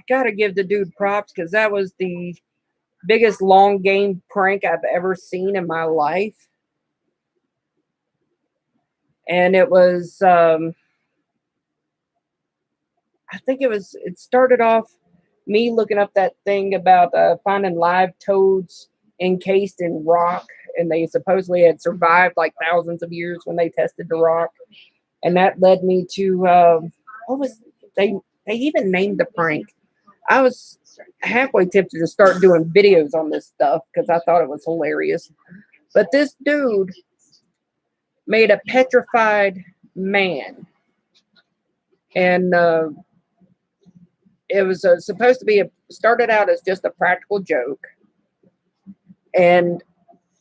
gotta give the dude props because that was the biggest long game prank I've ever seen in my life. And it was, I think it started off me looking up that thing about finding live toads encased in rock, and they supposedly had survived like thousands of years when they tested the rock. And that led me to, what was, they even named the prank. I was halfway tempted to start doing videos on this stuff because I thought it was hilarious. But this dude made a petrified man. And it was supposed to be started out as just a practical joke. And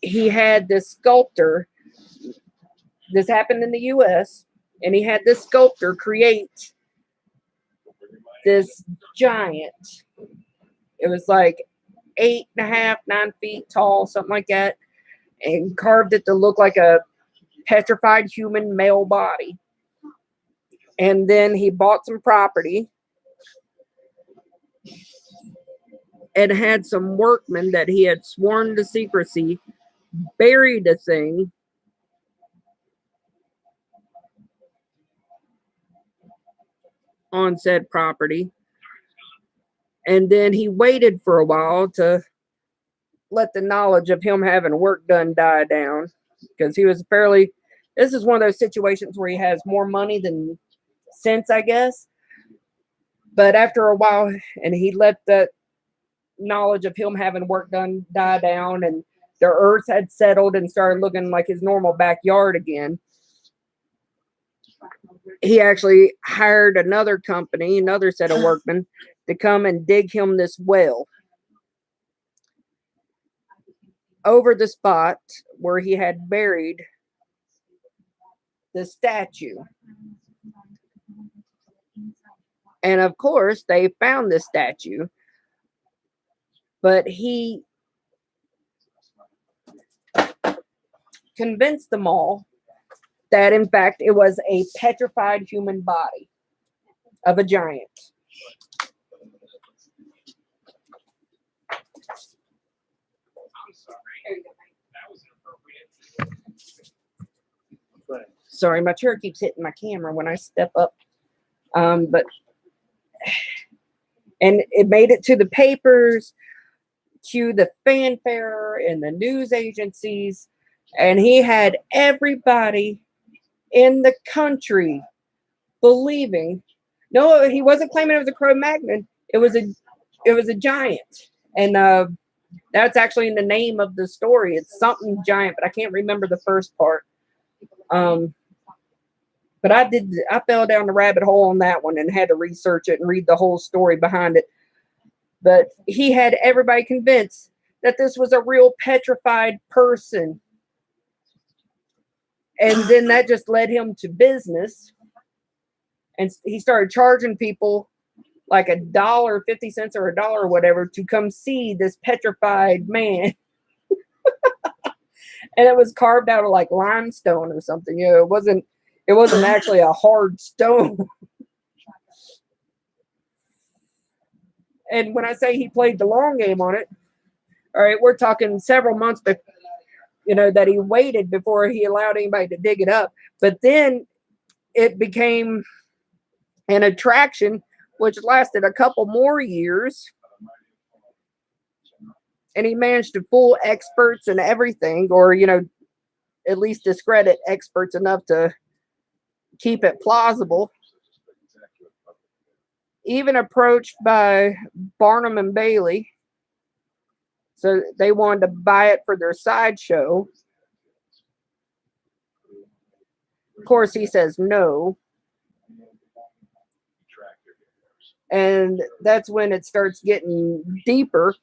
he had this sculptor, this happened in the US, and he had this sculptor create this giant. It was like 8.5, 9 feet tall, something like that, and carved it to look like a petrified human male body. And then he bought some property and had some workmen that he had sworn to secrecy bury the thing on said property. And then he waited for a while to let the knowledge of him having work done die down, because he was fairly, this is one of those situations where he has more money than sense, I guess. But after a while, and he let that knowledge of him having work done die down, and the earth had settled and started looking like his normal backyard again, he actually hired another company, another set of workmen, to come and dig him this well over the spot where he had buried the statue. And of course, they found the statue, but he convinced them all that, in fact, it was a petrified human body of a giant. Sorry, my chair keeps hitting my camera when I step up. But and it made it to the papers, to the fanfare and the news agencies, and he had everybody in the country believing. No, he wasn't claiming it was a Cro-Magnon. It was a giant, and that's actually in the name of the story. It's something giant, but I can't remember the first part. But I fell down the rabbit hole on that one and had to research it and read the whole story behind it. But he had everybody convinced that this was a real petrified person. And then that just led him to business. And he started charging people like $1.50 or $1 or whatever to come see this petrified man. And it was carved out of like limestone or something. You know, it wasn't actually a hard stone. And when I say he played the long game on it, all right, we're talking several months, but that he waited before he allowed anybody to dig it up. But then it became an attraction, which lasted a couple more years. And he managed to fool experts and everything, or, at least discredit experts enough to keep it plausible. Even approached by Barnum and Bailey. So they wanted to buy it for their sideshow. Of course, he says no. And that's when it starts getting deeper.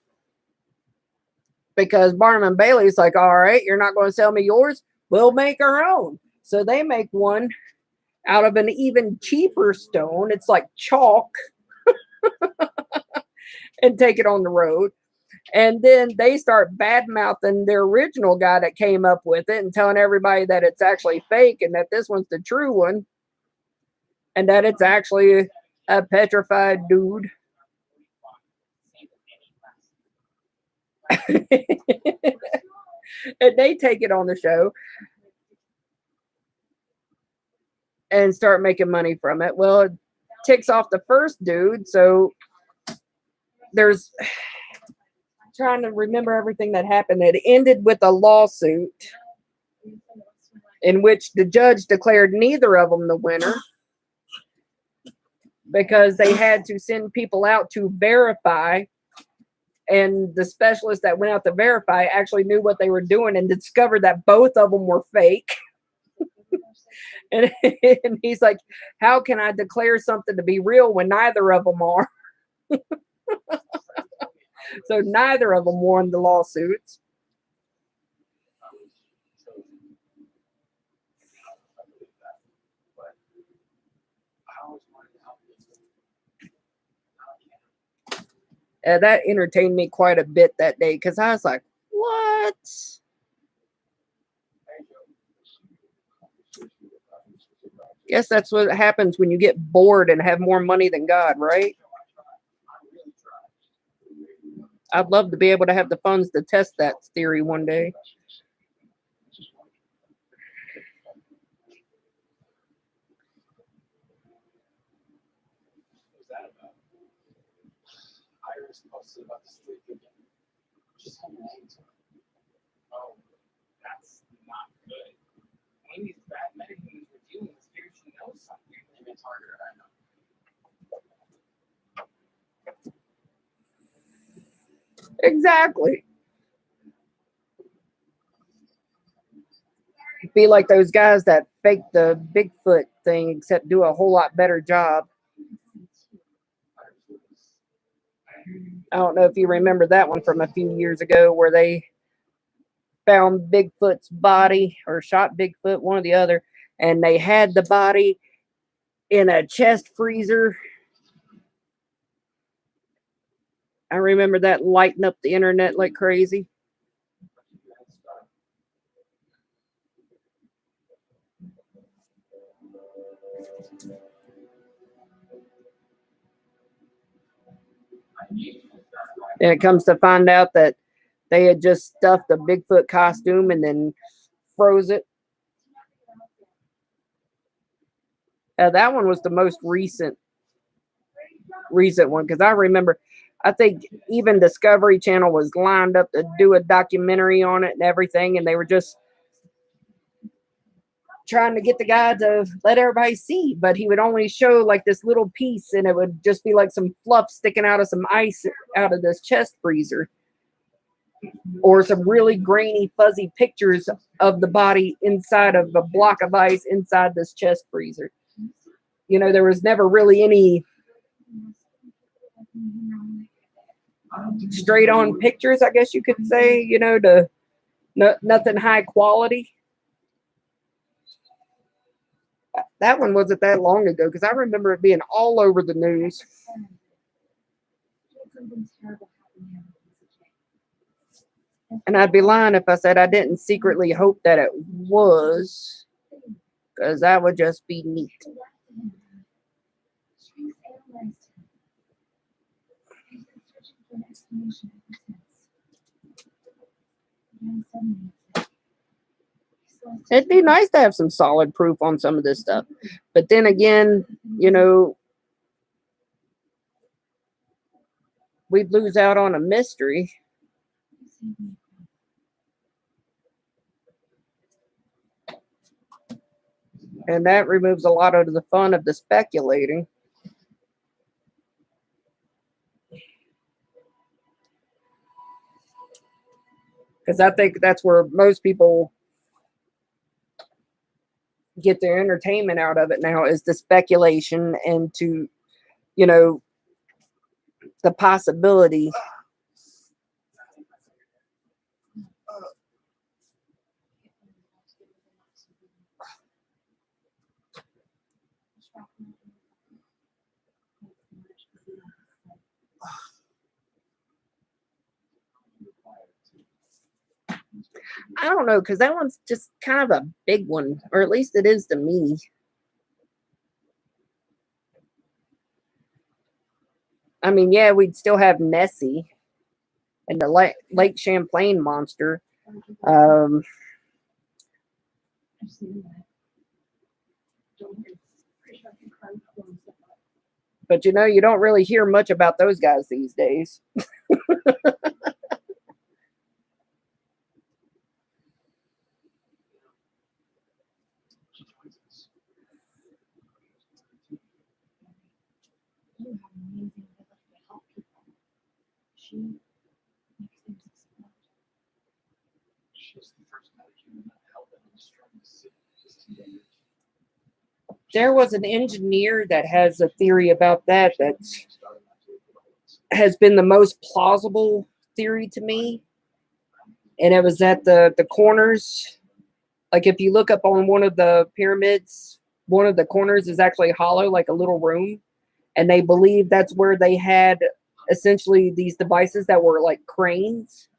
Because Barnum and Bailey's like, all right, you're not going to sell me yours? We'll make our own. So they make one out of an even cheaper stone. It's like chalk. And take it on the road. And then they start bad-mouthing their original guy that came up with it and telling everybody that it's actually fake and that this one's the true one. And that it's actually a petrified dude. And they take it on the show and start making money from it. Well, it ticks off the first dude. So there's trying to remember everything that happened. It ended with a lawsuit in which the judge declared neither of them the winner because they had to send people out to verify. And the specialist that went out to verify actually knew what they were doing and discovered that both of them were fake. And he's like, how can I declare something to be real when neither of them are? So neither of them won the lawsuits. That entertained me quite a bit that day because I was like, what? Guess that's what happens when you get bored and have more money than God, right? I'd love to be able to have the funds to test that theory one day. What's that about? Iris posted about the street again. Just had your name to it. Oh, that's not good. One of these bad metahumans we're dealing with here, she knows something. Maybe it's harder, I know. Exactly. Be like those guys that fake the Bigfoot thing, except do a whole lot better job. I don't know if you remember that one from a few years ago where they found Bigfoot's body or shot Bigfoot, one or the other, and they had the body in a chest freezer. I remember that lighting up the internet like crazy. And it comes to find out that they had just stuffed a Bigfoot costume and then froze it. That one was the most recent one, because I remember, I think even Discovery Channel was lined up to do a documentary on it and everything, and they were just trying to get the guy to let everybody see, but he would only show like this little piece, and it would just be like some fluff sticking out of some ice out of this chest freezer, or some really grainy fuzzy pictures of the body inside of a block of ice inside this chest freezer. You know, there was never really any straight on pictures, I guess you could say, you know, nothing high quality. That one wasn't that long ago, because I remember it being all over the news. And I'd be lying if I said I didn't secretly hope that it was, because that would just be neat. It'd be nice to have some solid proof on some of this stuff. But then again, you know, we'd lose out on a mystery. And that removes a lot of the fun of the speculating. Because I think that's where most people get their entertainment out of it now, is the speculation and to, you know, the possibility. I don't know, because that one's just kind of a big one, or at least it is to me. I mean, yeah, we'd still have Nessie and the Lake Champlain monster. But you know, you don't really hear much about those guys these days. There was an engineer that has a theory about that has been the most plausible theory to me. And it was that the corners, like if you look up on one of the pyramids, one of the corners is actually hollow, like a little room. And they believe that's where they had essentially these devices that were like cranes.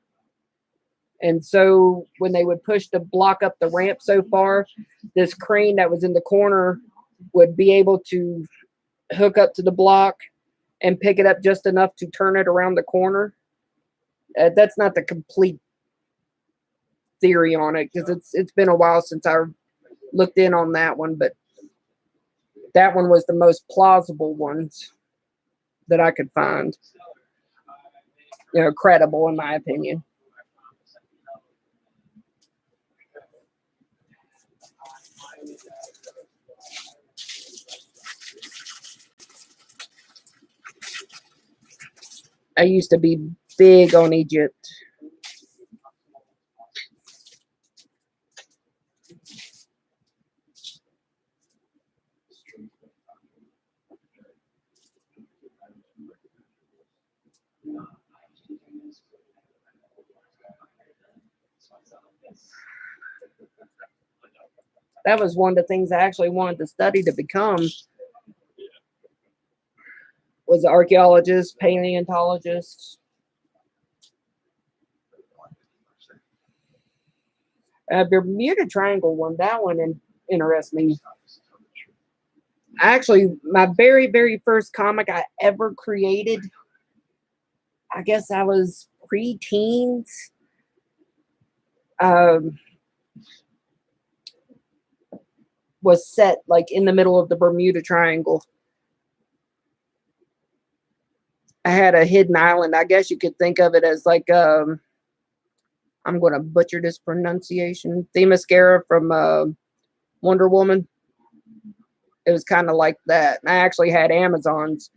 And so when they would push the block up the ramp so far, this crane that was in the corner would be able to hook up to the block and pick it up just enough to turn it around the corner. That's not the complete theory on it because it's been a while since I looked in on that one, but that one was the most plausible ones that I could find. Credible in my opinion. I used to be big on Egypt. That was one of the things I actually wanted to study to become. Was an archaeologist, paleontologist. Bermuda Triangle one, that one interests me. Actually, my very, very first comic I ever created, I guess I was pre-teens. Was set like in the middle of the Bermuda Triangle. I had a hidden island. I guess you could think of it as like I'm going to butcher this pronunciation. Themyscira from Wonder Woman. It was kind of like that. I actually had Amazons,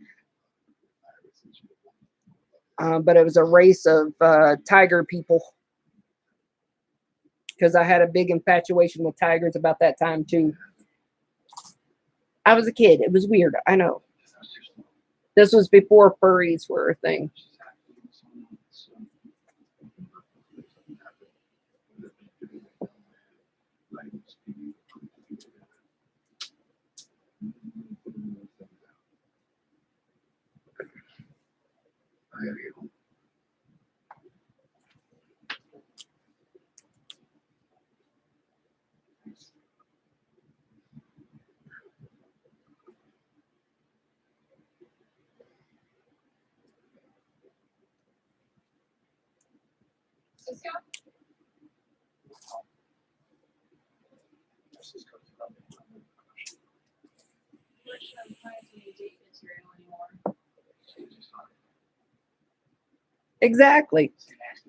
but it was a race of tiger people. Because I had a big infatuation with tigers about that time too. I was a kid. It was weird. I know. This was before furries were a thing. Exactly.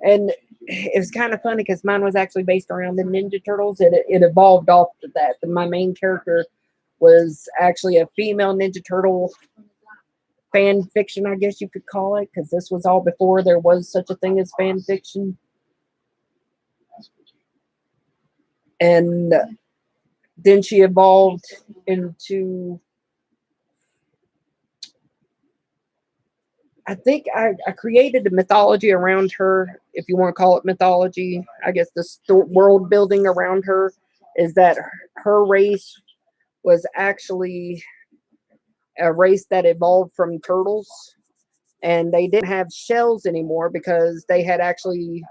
And it was kind of funny because mine was actually based around the Ninja Turtles. It evolved off of that. My main character was actually a female Ninja Turtle fan fiction, I guess you could call it, because this was all before there was such a thing as fan fiction. And then she evolved into, I think I created a mythology around her, if you want to call it mythology. I guess the world building around her is that her race was actually a race that evolved from turtles, and they didn't have shells anymore because they had actually,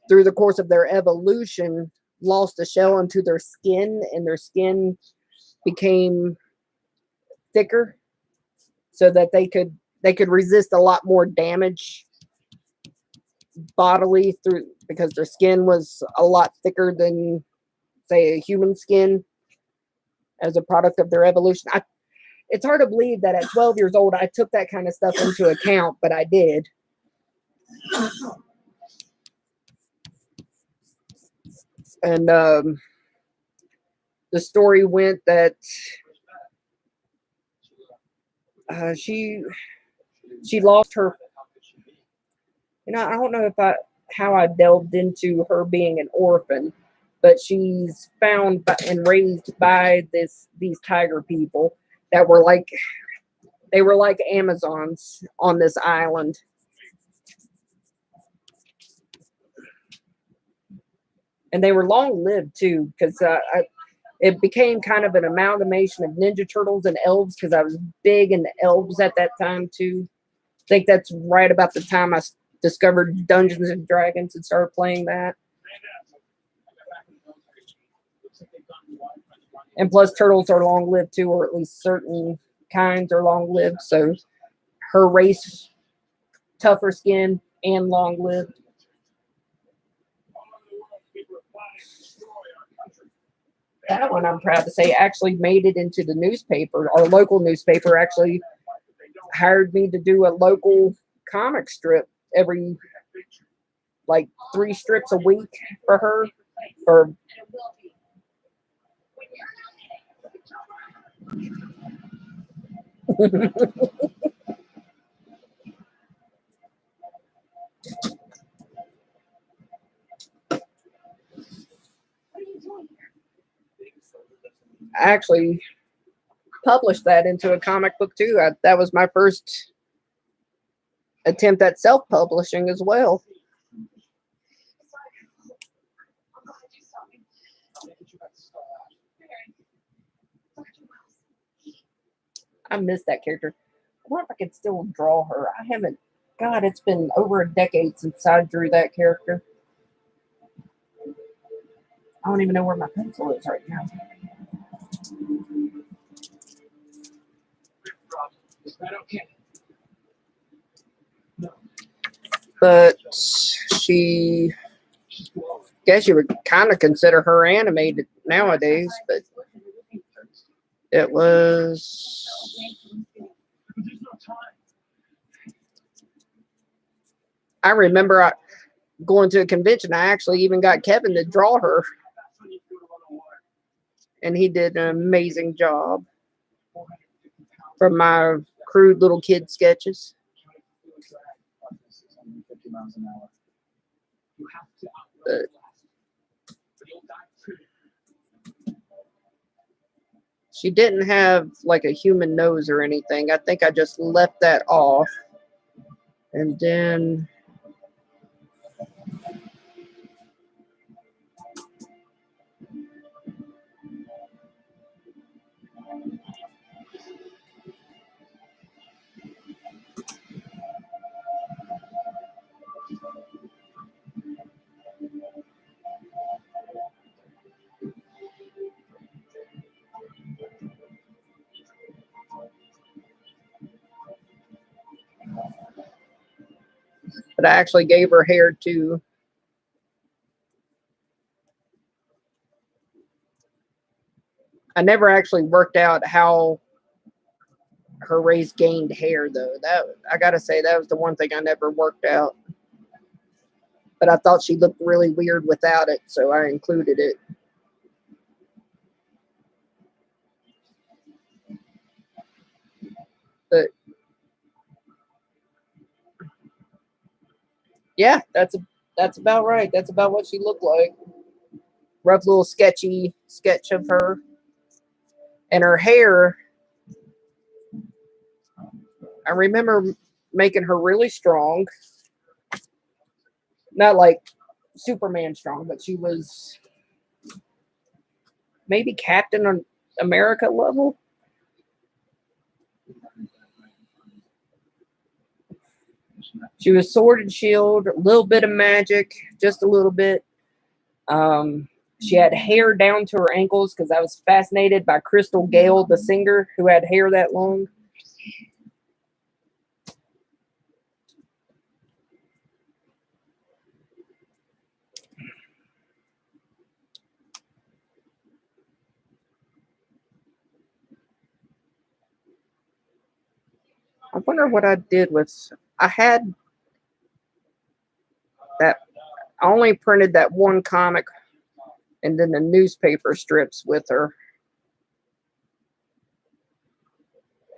through the course of their evolution, lost a shell into their skin, and their skin became thicker so that they could resist a lot more damage bodily through, because their skin was a lot thicker than, say, a human skin as a product of their evolution. It's hard to believe that at 12 years old I took that kind of stuff into account, but I did. And the story went that she lost her. I don't know how I delved into her being an orphan, but she's found and raised by these tiger people that were like, they were like Amazons on this island. And they were long-lived too, because it became kind of an amalgamation of Ninja Turtles and elves, because I was big into elves at that time too. I think that's right about the time I discovered Dungeons and Dragons and started playing that. And plus, turtles are long lived too, or at least certain kinds are long lived. So her race, tougher skin and long lived. That one, I'm proud to say, actually made it into the newspaper. Our local newspaper actually hired me to do a local comic strip every, like, 3 strips a week for her. Or I actually published that into a comic book too. That was my first attempt at self-publishing as well. I'm glad you saw me. I miss that character. I wonder if I could still draw her. I haven't. God, it's been over a decade since I drew that character. I don't even know where my pencil is right now. Is that okay? But she, guess you would kind of consider her animated nowadays, but it was. There's no time. I remember going to a convention. I actually even got Kevin to draw her, That's when you do it on the water. and he did an amazing job 450 pounds. from my crude little kid sketches. 650 miles an hour. You have to outrun the blast. But you'll die too. She didn't have like a human nose or anything. I think I just left that off. And then but I actually gave her hair too. I never actually worked out how her race gained hair though. That I gotta say that was the one thing I never worked out. But I thought she looked really weird without it, so I included it. But yeah, that's about right. That's about what she looked like. Rough little sketchy sketch of her. And her hair, I remember making her really strong. Not like Superman strong, but she was maybe Captain America level. She was sword and shield, a little bit of magic, just a little bit. She had hair down to her ankles because I was fascinated by Crystal Gale, the singer, who had hair that long. I wonder what I did with. I had that. I only printed that one comic and then the newspaper strips with her.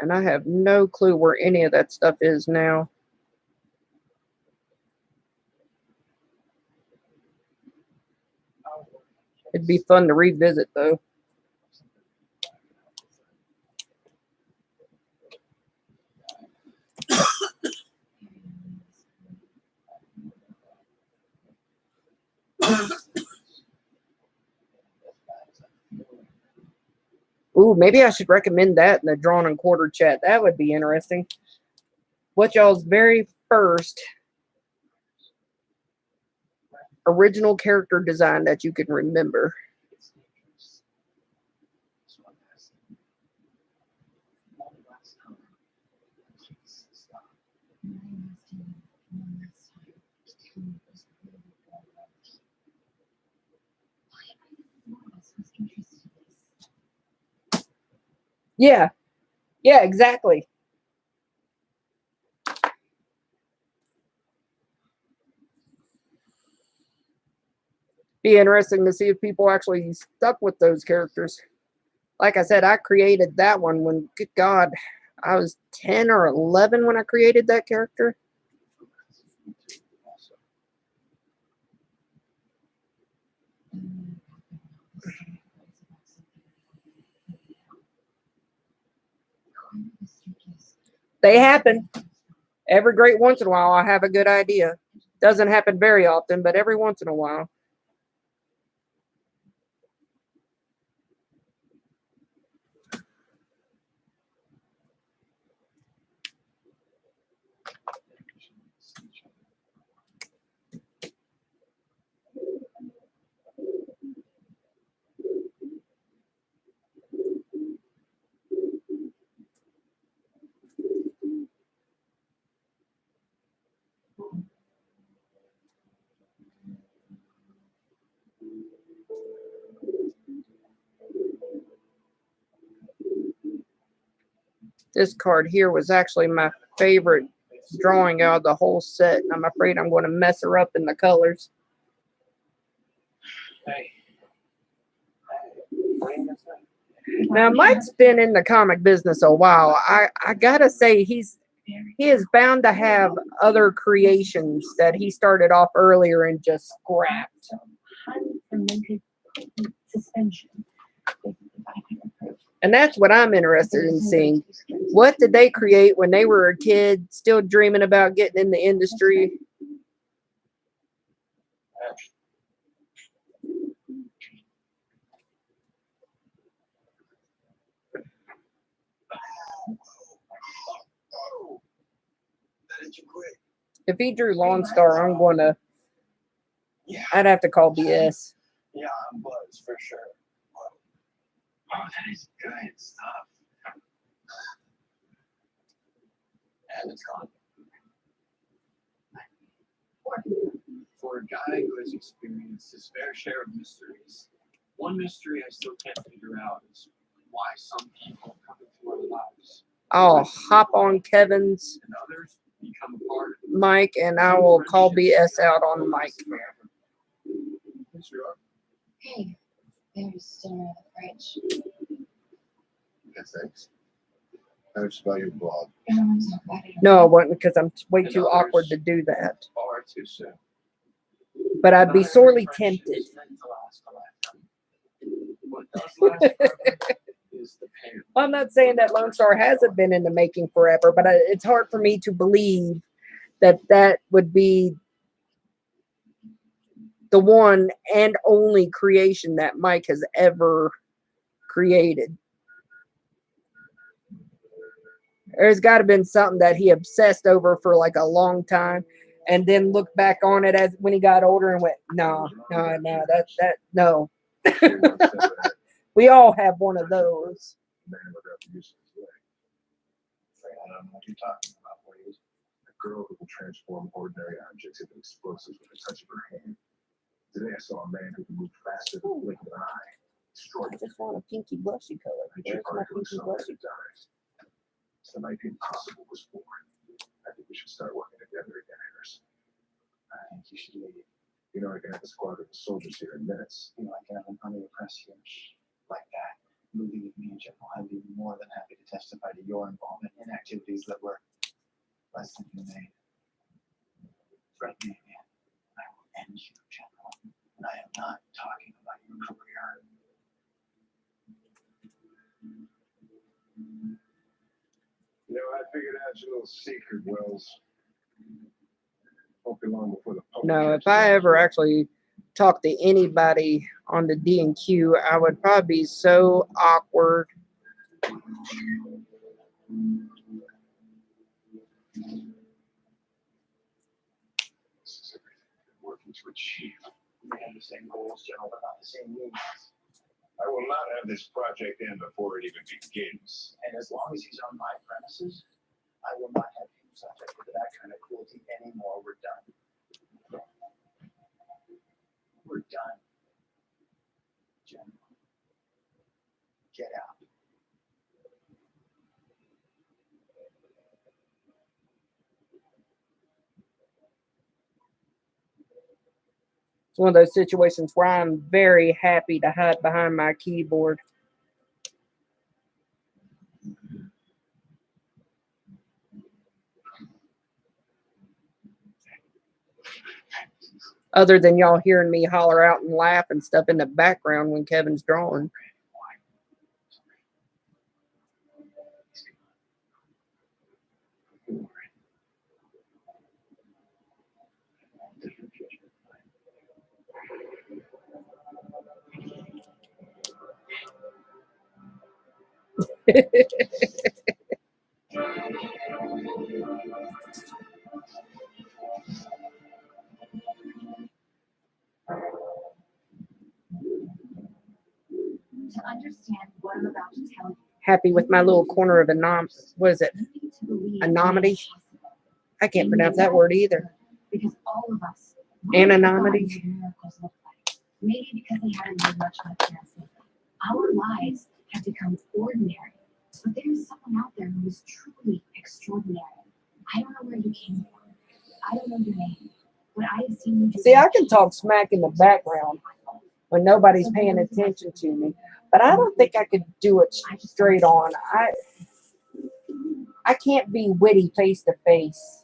And I have no clue where any of that stuff is now. It'd be fun to revisit though. Ooh, maybe I should recommend that in the Drawn and Quartered chat. That would be interesting. What y'all's very first original character design that you can remember? Yeah. Yeah, exactly. Be interesting to see if people actually stuck with those characters. Like I said, I created that one when, good God, I was 10 or 11 when I created that character. They happen. Every great once in a while, I have a good idea. Doesn't happen very often, but every once in a while. This card here was actually my favorite drawing out of the whole set. And I'm afraid I'm going to mess her up in the colors. Hey. Now, Mike's been in the comic business a while. I gotta say, he is bound to have other creations that he started off earlier and just scrapped. Highly fermented suspension. And that's what I'm interested in seeing. What did they create when they were a kid, still dreaming about getting in the industry? If he drew Lone Star, I'm going to, I'd have to call BS. Yeah, I'm buzzed for sure. Oh, that is good stuff. And it's gone. For a guy who has experienced his fair share of mysteries, one mystery I still can't figure out is why some people come into our lives I'll hop on Kevin's and others become a part of mic and I will call BS out on Mike. Yes, you are. Hey, there's dinner at the French. Yeah, thanks. How much about your blog? No, I wouldn't because I'm way too awkward to do that. far too soon. But I'd be sorely tempted. What does last forever is the pain. Well, I'm not saying that Lone Star hasn't been in the making forever, but it's hard for me to believe that that would be the one and only creation that Mike has ever created. There's got to been something that he obsessed over for like a long time and then looked back on it as when he got older and went, no, no. We all have one of those. Man without the use of his leg. I don't know what you're talking about, please. A girl who will transform ordinary objects into explosives with a touch of her hand. Today I saw a man who can move faster than the blink of an eye. I Extraordinary. just want a pinky blushy color. Nature Where's my particle is pinky so blushy? dies. It's the night the impossible was born. I think we should start working together again, Harris. I think you should leave. You know I can have a squad of soldiers here in minutes. You know, I can have an army of press here like that. Moving with me in general, I'd be more than happy to testify to your involvement in activities that were less than humane. Threaten me again. I will end you, General. And I am not talking about your career. You know, I figured out your little secret, Wells. Won't be long before the public No, if catches I on. ever actually talk to anybody on the D&Q, I would probably be so awkward. This is everything we're working to achieve. We have the same goals, General, but not the same means. I will not have this project end before it even begins. And as long as he's on my premises, I will not have him subject to that kind of cruelty anymore. We're done. We're done. General. Get out. It's one of those situations where I'm very happy to hide behind my keyboard. Other than y'all hearing me holler out and laugh and stuff in the background when Kevin's drawing. To understand what I'm about to tell you, Happy with my little corner of what is it? you need to believe Anonymity? it is possible. I can't pronounce that word either. Because all of us, we Anonymity? forgot what miracles look like. Maybe because they haven't made much of a chance lately. Our lives have become ordinary. But there is someone out there who is truly extraordinary. I don't know where you came from. I don't know your name. But I have seen you do See, I can talk smack in the background when nobody's paying attention to me, but I don't think I could do it straight on. I can't be witty face to face.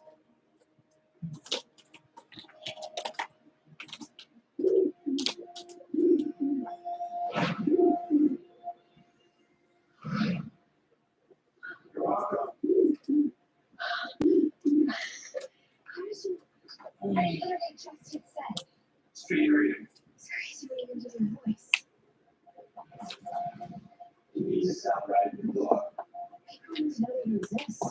I literally just hit send. Street reading. It's crazy what you can do with your voice. You need to sound right in the book. People need to know that you exist.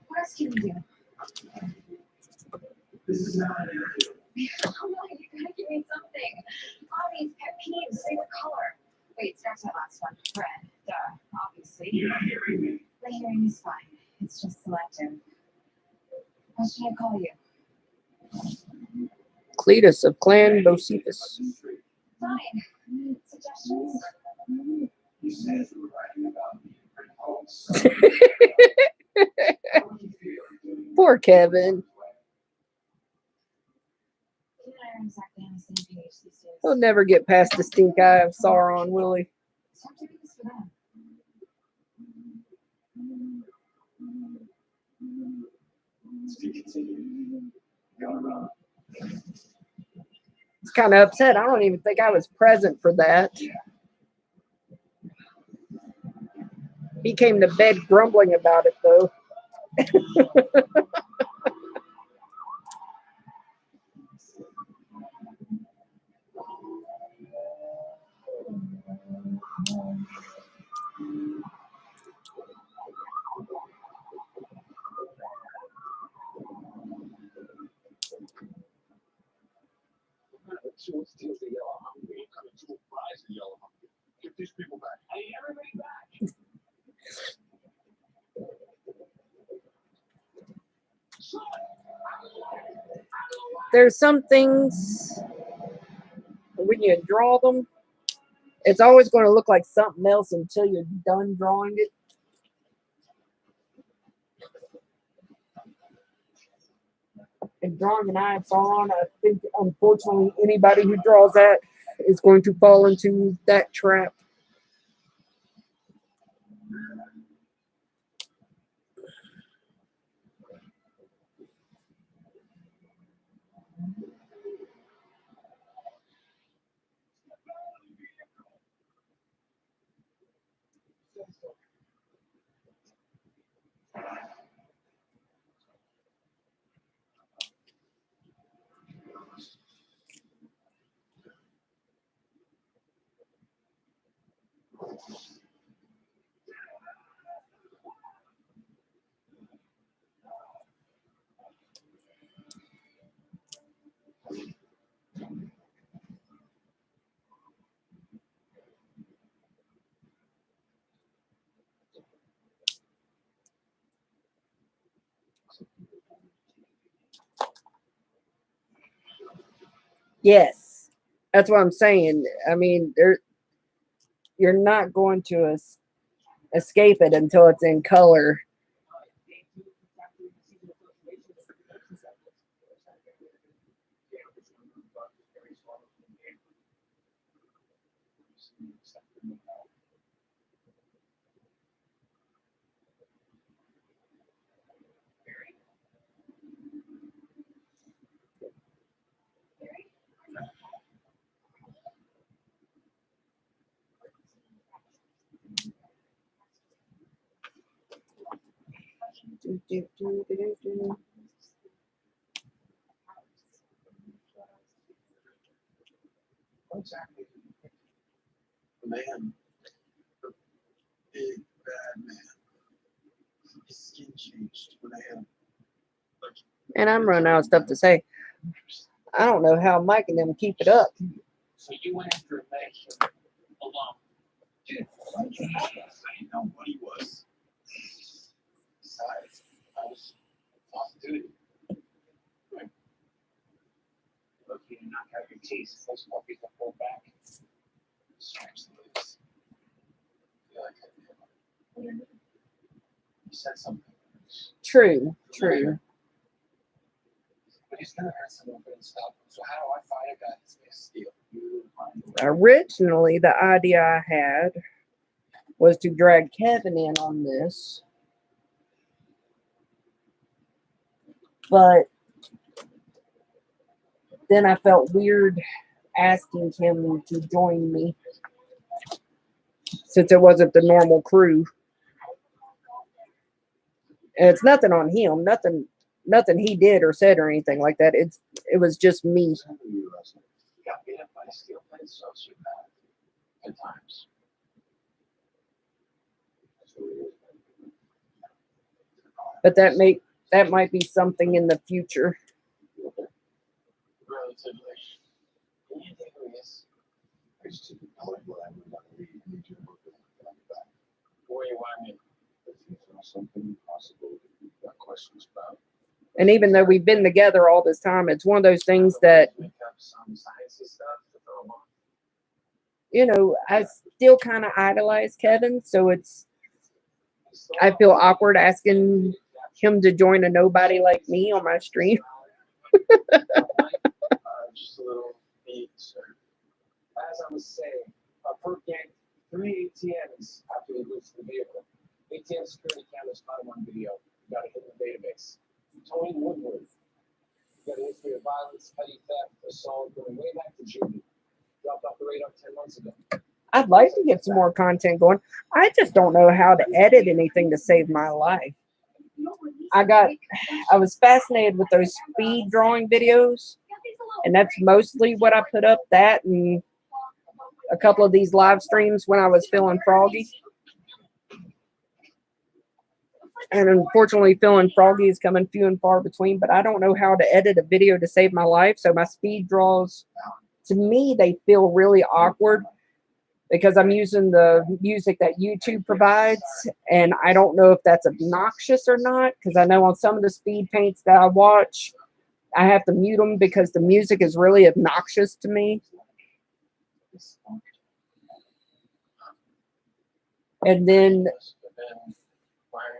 What else can you do? This is not an interview. Come on, you gotta give me something. Bobby's pet peeves, favorite color. Wait, scratch that last one. Red. Duh. Obviously. You're not hearing me. The hearing is fine. It's just selective. What should I call you? Cletus of Clan Bocephus. Fine. Suggestions? You said you were writing about me in print homes. How would you feel doing Poor Kevin. You and I are exactly on the same page these days. He'll never get past the stink eye of Sauron, will he? Stop doing this for them. to continue? Going wrong. He's kind of upset. I don't even think I was present for that. He came to bed grumbling about it, though. Get these people back. I need everybody back. There's some things, when you draw them, it's always going to look like something else until you're done drawing it. And drawing an eye of Sauron, I think, unfortunately, anybody who draws that is going to fall into that trap. Yes, that's what I'm saying. I mean, you're not going to escape it until it's in color. Do, do, do, do, do. Exactly. The man, the big bad man. His skin changed when I had And I'm running out of stuff to say. I don't know how Mike and them keep it up. So you went after a Meg alone. Dude, I didn't know what he was. Besides, I was off duty. Look, you did not have your teeth. Those puppies that pulled back. Strange things. I feel like I did. You said something. True, true. But he's gonna hurt someone for stop him. So how do I find a guy that's gonna steal? You find a way. Originally, the idea I had was to drag Kevin in on this. But then I felt weird asking him to join me since it wasn't the normal crew. And it's nothing on him, nothing he did or said or anything like that. It was just me. You Got beat up by a steel plate sociopath. At times. But that might be something in the future. Relatively. Can you think who he is? I just didn't know what I would need to work with back. Where you want me? If you know something possible that you've got questions about. And even though we've been together all this time, it's one of those things that, Make up some sciencey stuff to throw him off. you know, I still kind of idolize Kevin. So I feel awkward asking him to join a nobody like me on my stream. Just a little beat, sir. As I was saying, our perk gained 3 ATMs after we moved the vehicle. ATM security cameras caught him on video. We got a hit in the database. Tony Woodward. We got a history of violence, petty theft, assault, going way back to June. Dropped off the radar 10 months ago. I'd like to get some more content going. I just don't know how to edit anything to save my life. I was fascinated with those speed drawing videos, and that's mostly what I put up. That and a couple of these live streams when I was feeling froggy. And unfortunately, feeling froggy is coming few and far between, but I don't know how to edit a video to save my life. So my speed draws, to me, they feel really awkward because I'm using the music that YouTube provides. And I don't know if that's obnoxious or not, because I know on some of the speed paints that I watch, I have to mute them because the music is really obnoxious to me. And then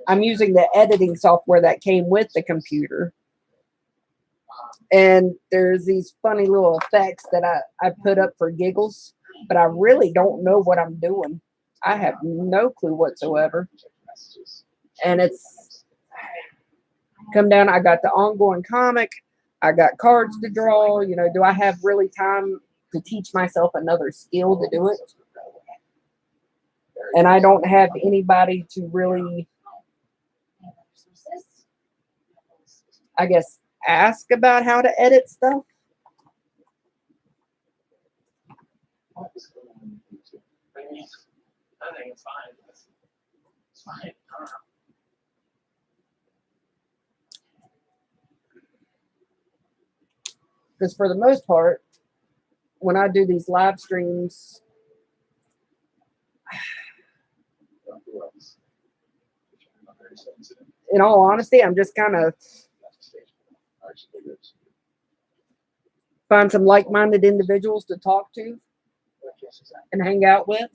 I'm using the editing software that came with the computer. And there's these funny little effects that I put up for giggles, but I really don't know what I'm doing. I have no clue whatsoever. And it's come down, I got the ongoing comic, I got cards to draw. You know, do I have really time to teach myself another skill to do it? And I don't have anybody to really, I guess, ask about how to edit stuff. What is going on with YouTube? I mean, I think it's fine. It's fine. I don't know. Because for the most part, when I do these live streams, in all honesty, I'm just kind of find some like-minded individuals to talk to and hang out with.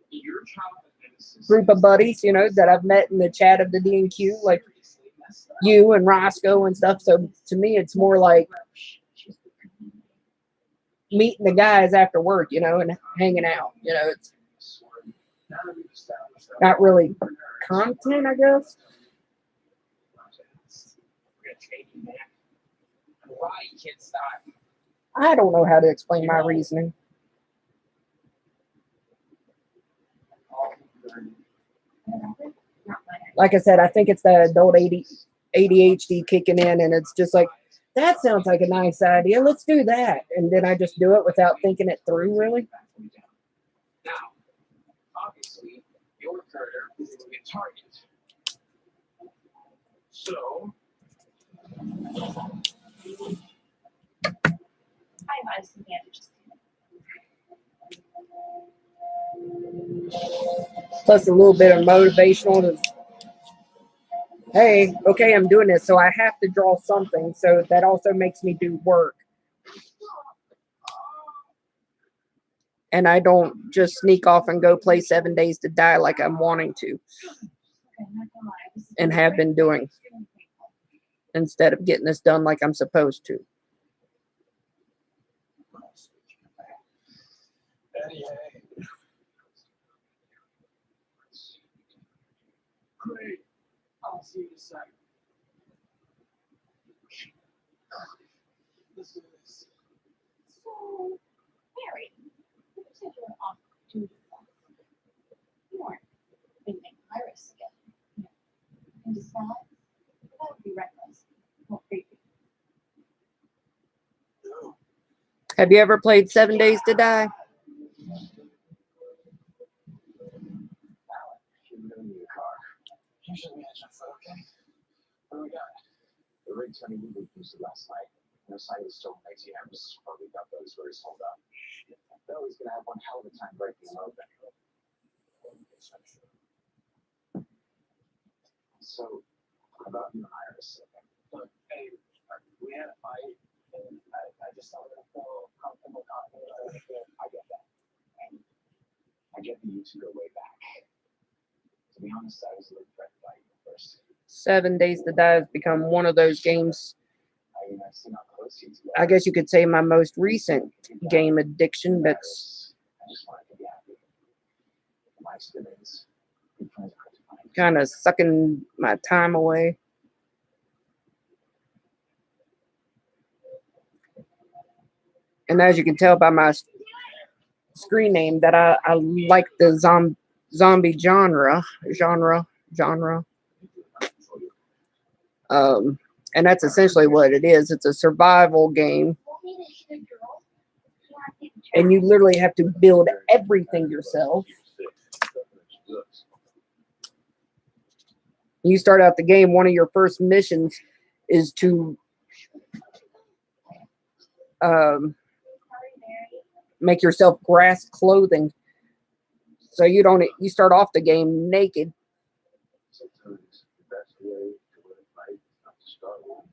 Your childhood innocence Group of buddies, you know, that I've met in the chat of the D&Q, like you and Roscoe and stuff. So to me, it's more like meeting the guys after work, you know, and hanging out. You know, it's not really content, I guess. I don't know how to explain my reasoning. Not mine. Like I said, I think it's the adult ADHD kicking in, and it's just like, that sounds like a nice idea. Let's do that. And then I just do it without thinking it through, really. Now, obviously, your character is going to get targeted. So, I'm honestly just Plus a little bit of motivational to, hey, okay, I'm doing this, so I have to draw something. So that also makes me do work. And I don't just sneak off and go play 7 Days to Die like I'm wanting to okay, not gonna lie. This is and have been doing, extremely grateful. instead of getting this done like I'm supposed to. Eddie, hey. great. I'll see you in a second. This is So, Harry, you said you were off duty. You weren't leaving Iris again. You know, in disguise? That would be reckless. Well, creepy. Have you ever played 7 Days to Die? You're gonna need a car. you should manage it, okay? What do we got? The rig Tony Weaver used last night. No sign of stolen ATMs. Probably got those where he's holed up. Though he's gonna have one hell of a time breaking them open. So, how about you and Iris? Look, hey, we had a fight, and I just don't feel comfortable talking about it. I get that. And I get that you two go way back. To be honest, I was a little threatened by you at first. 7 Days to Die has become one of those games. I mean, I've seen how close you two I are. guess you could say my most recent game addiction. That's I just wanted to be happy. In my experience, good friends are hard to find. kind of sucking my time away. And as you can tell by my screen name, that I like the zombie genre. And that's essentially what it is. It's a survival game, Well, maybe it's the girl. You want to get and you literally have to build everything yourself. You start out the game, one of your first missions is to make yourself grass clothing. So you start off the game naked, Sometimes the best way to win a fight is not to start one,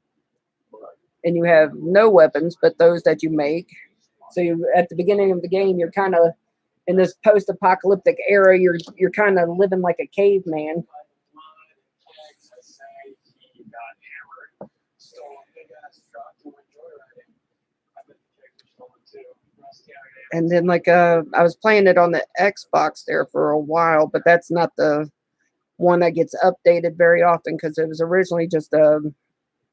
but and you have no weapons but those that you make. So at the beginning of the game, you're kind of in this post-apocalyptic era. You're kind of living like a caveman. He got hammered, stole a big ass truck and went joyriding. I bet the kids are stolen too. Rusty out of And then I was playing it on the Xbox there for a while, but that's not the one that gets updated very often because it was originally just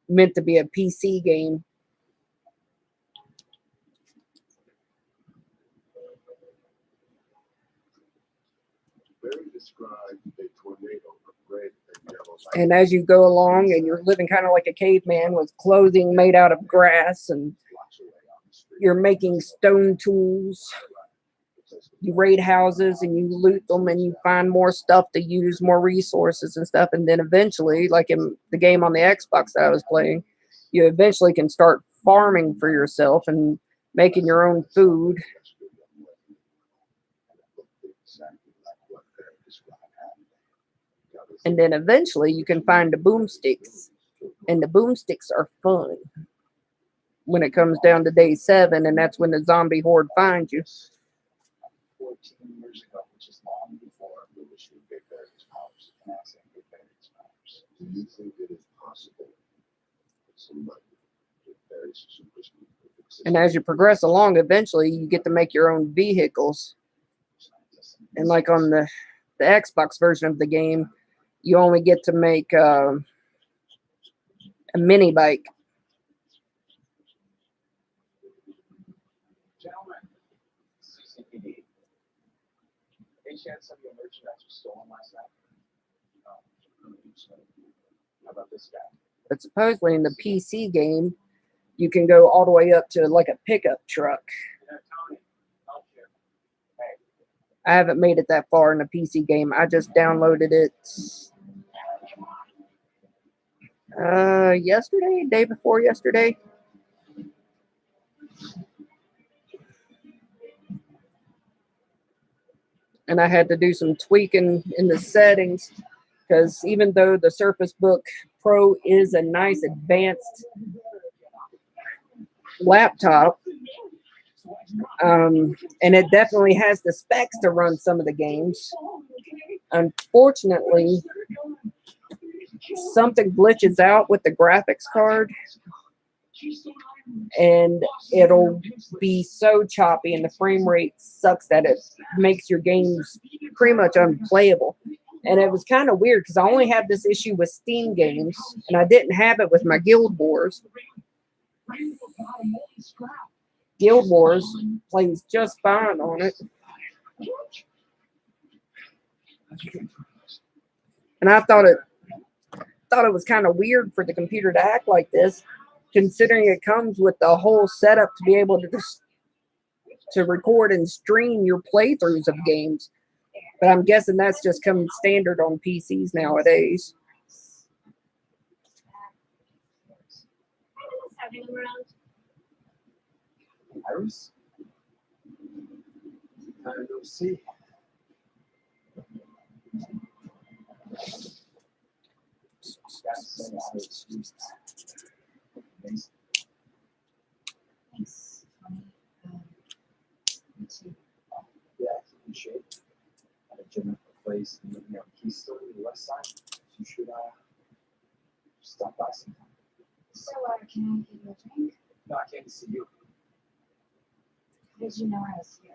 meant to be a PC game. Barry described a tornado of red and yellow light. And as you go along and you're living kind of like a caveman with clothing made out of grass, and Blocks away on the street. you're making stone tools. You raid houses and you loot them and you find more stuff to use, more resources and stuff. And then eventually, like in the game on the Xbox that I was playing, you eventually can start farming for yourself and making your own food. And then eventually you can find the boomsticks. And the boomsticks are fun when it comes down to day 7, and that's when the zombie horde finds you. 14 years ago, which is long before we issued Big Barry's powers, announcing Big Barry's powers. Do you think it is possible that somebody with Barry's super speed could fix And as you progress along, eventually you get to make your own vehicles. And like on the Xbox version of the game, you only get to make a mini bike. Gentlemen, CCPD. Any chance some of your merchandise was stolen last night? How about this guy? But supposedly in the PC game, you can go all the way up to like a pickup truck. Yeah, Tony, help you. I haven't made it that far in the PC game. I just downloaded it yesterday, day before yesterday. And I had to do some tweaking in the settings because even though the Surface Book Pro is a nice advanced laptop, and it definitely has the specs to run some of the games, unfortunately, something glitches out with the graphics card and it'll be so choppy and the frame rate sucks that it makes your games pretty much unplayable. And it was kind of weird because I only had this issue with Steam games and I didn't have it with my Guild Wars. Guild Wars plays just fine on it. And I thought it was kind of weird for the computer to act like this, considering it comes with the whole setup to be able to record and stream your playthroughs of games. But I'm guessing that's just coming standard on PCs nowadays. Iris? I don't see. Thanks, Tony. Me too. Yeah, keep in shape. At a gym at the place near Keystone on the west side. You should stop by sometime. So, can I give you a drink? No, I came to see you. How did you know I was here?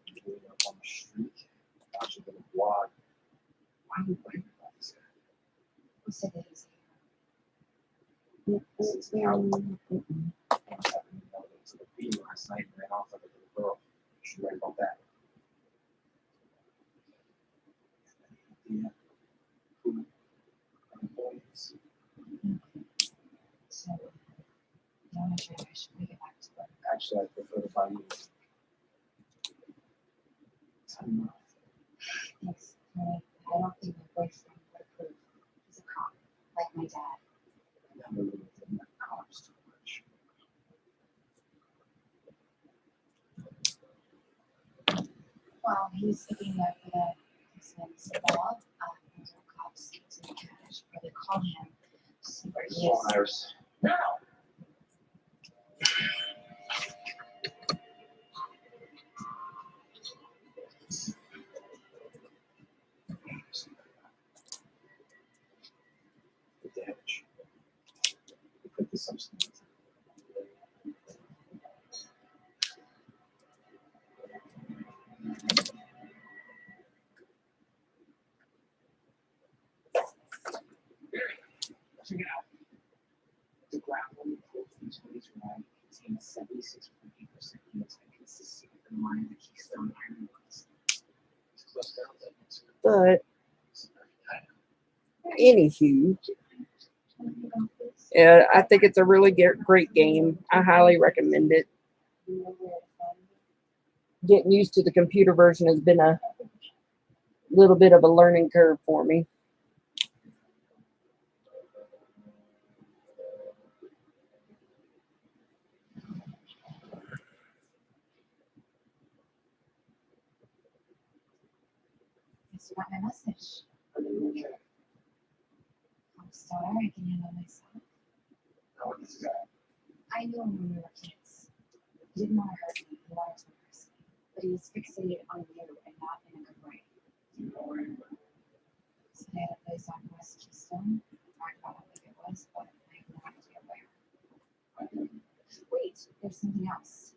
You were up on the street. I watched a little blog. Why are you writing about this guy? Who said that he's This is Calvin. I happened to know that to the beam last night and ran off like a little girl. You should write about that. Yeah. Who? Boys. here? So, you want to try? I should make it back to work. Actually, I prefer to buy you time off. Thanks, Tony. I don't think my boyfriend would approve. He's a cop, like my dad. I never really think that cops too much. Well, he's picking me up for his name's Bob. Those are cops get to the cash, or they call him to see where he is. Iris. The damage. You put this substance. Check it out. The groundwater protein studies right contains 76.8% units that consistent with the mine of the Keystone Iron Mines. It's close down to But anywho, yeah, I think it's a really great game. I highly recommend it. Getting used to the computer version has been a little bit of a learning curve for me. Guess you got my message. Are you okay? I'm sorry, I can handle myself. How is this guy? I knew him when we were kids. He didn't want to hurt me, he wanted to impress me. But he was fixated on you and not in a good way. Do you know where he went? So they had a place on West Keystone. I thought how big it was, but I have no idea where. Wait, there's something else.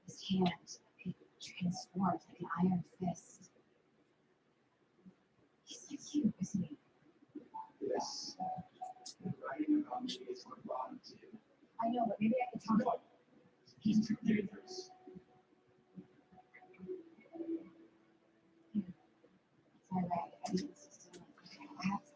His hand, it transformed like an iron fist. He's so cute, isn't he? Yes. Writing about me is what brought him to you. I know, but maybe I could talk to him. He's too dangerous. It's my right. I didn't system. I have to.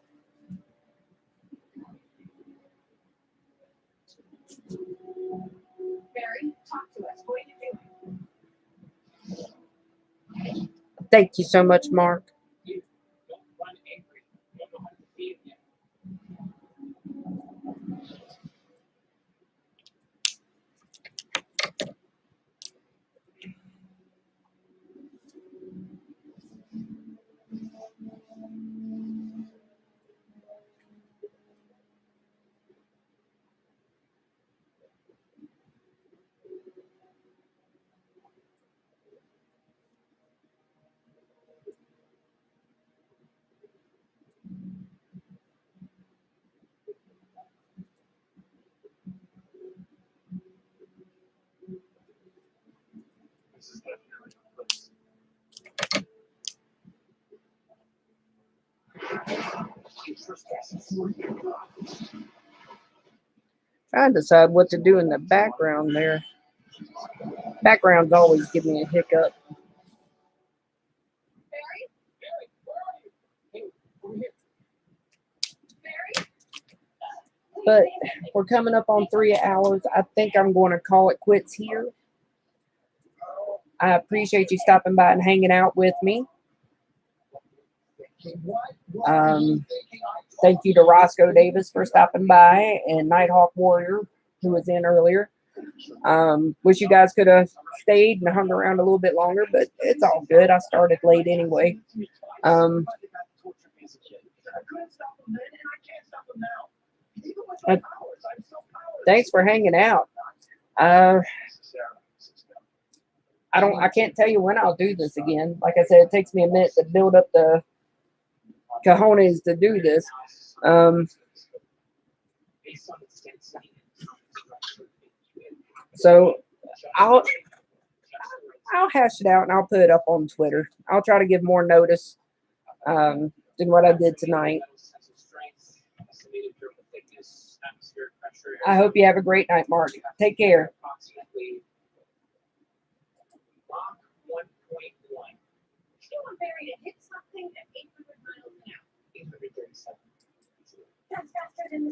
Thank you so much, Mark. You don't run angry. You don't know how to behave yet. This is definitely a place. You're trespassing through your Trying to decide what to do in the background there. Backgrounds always give me a hiccup. Barry, where are you? Hey, over here. But we're coming up on 3 hours. I think I'm going to call it quits here. I appreciate you stopping by and hanging out with me. Thank you to Roscoe Davis for stopping by and Nighthawk Warrior, who was in earlier. Wish you guys could have stayed and hung around a little bit longer, but it's all good. I started late anyway. I couldn't stop him then, and I can't stop him now. Even with my powers, I'm so powerless. Thanks for hanging out. I can't tell you when I'll do this again. Like I said, it takes me a minute to build up the cojones to do this. So I'll hash it out and I'll put it up on Twitter. I'll try to give more notice than what I did tonight. I hope you have a great night, Mark. Take care. Mach 1.1. You want Barry to hit something at 800 miles an hour. 837. That's faster than the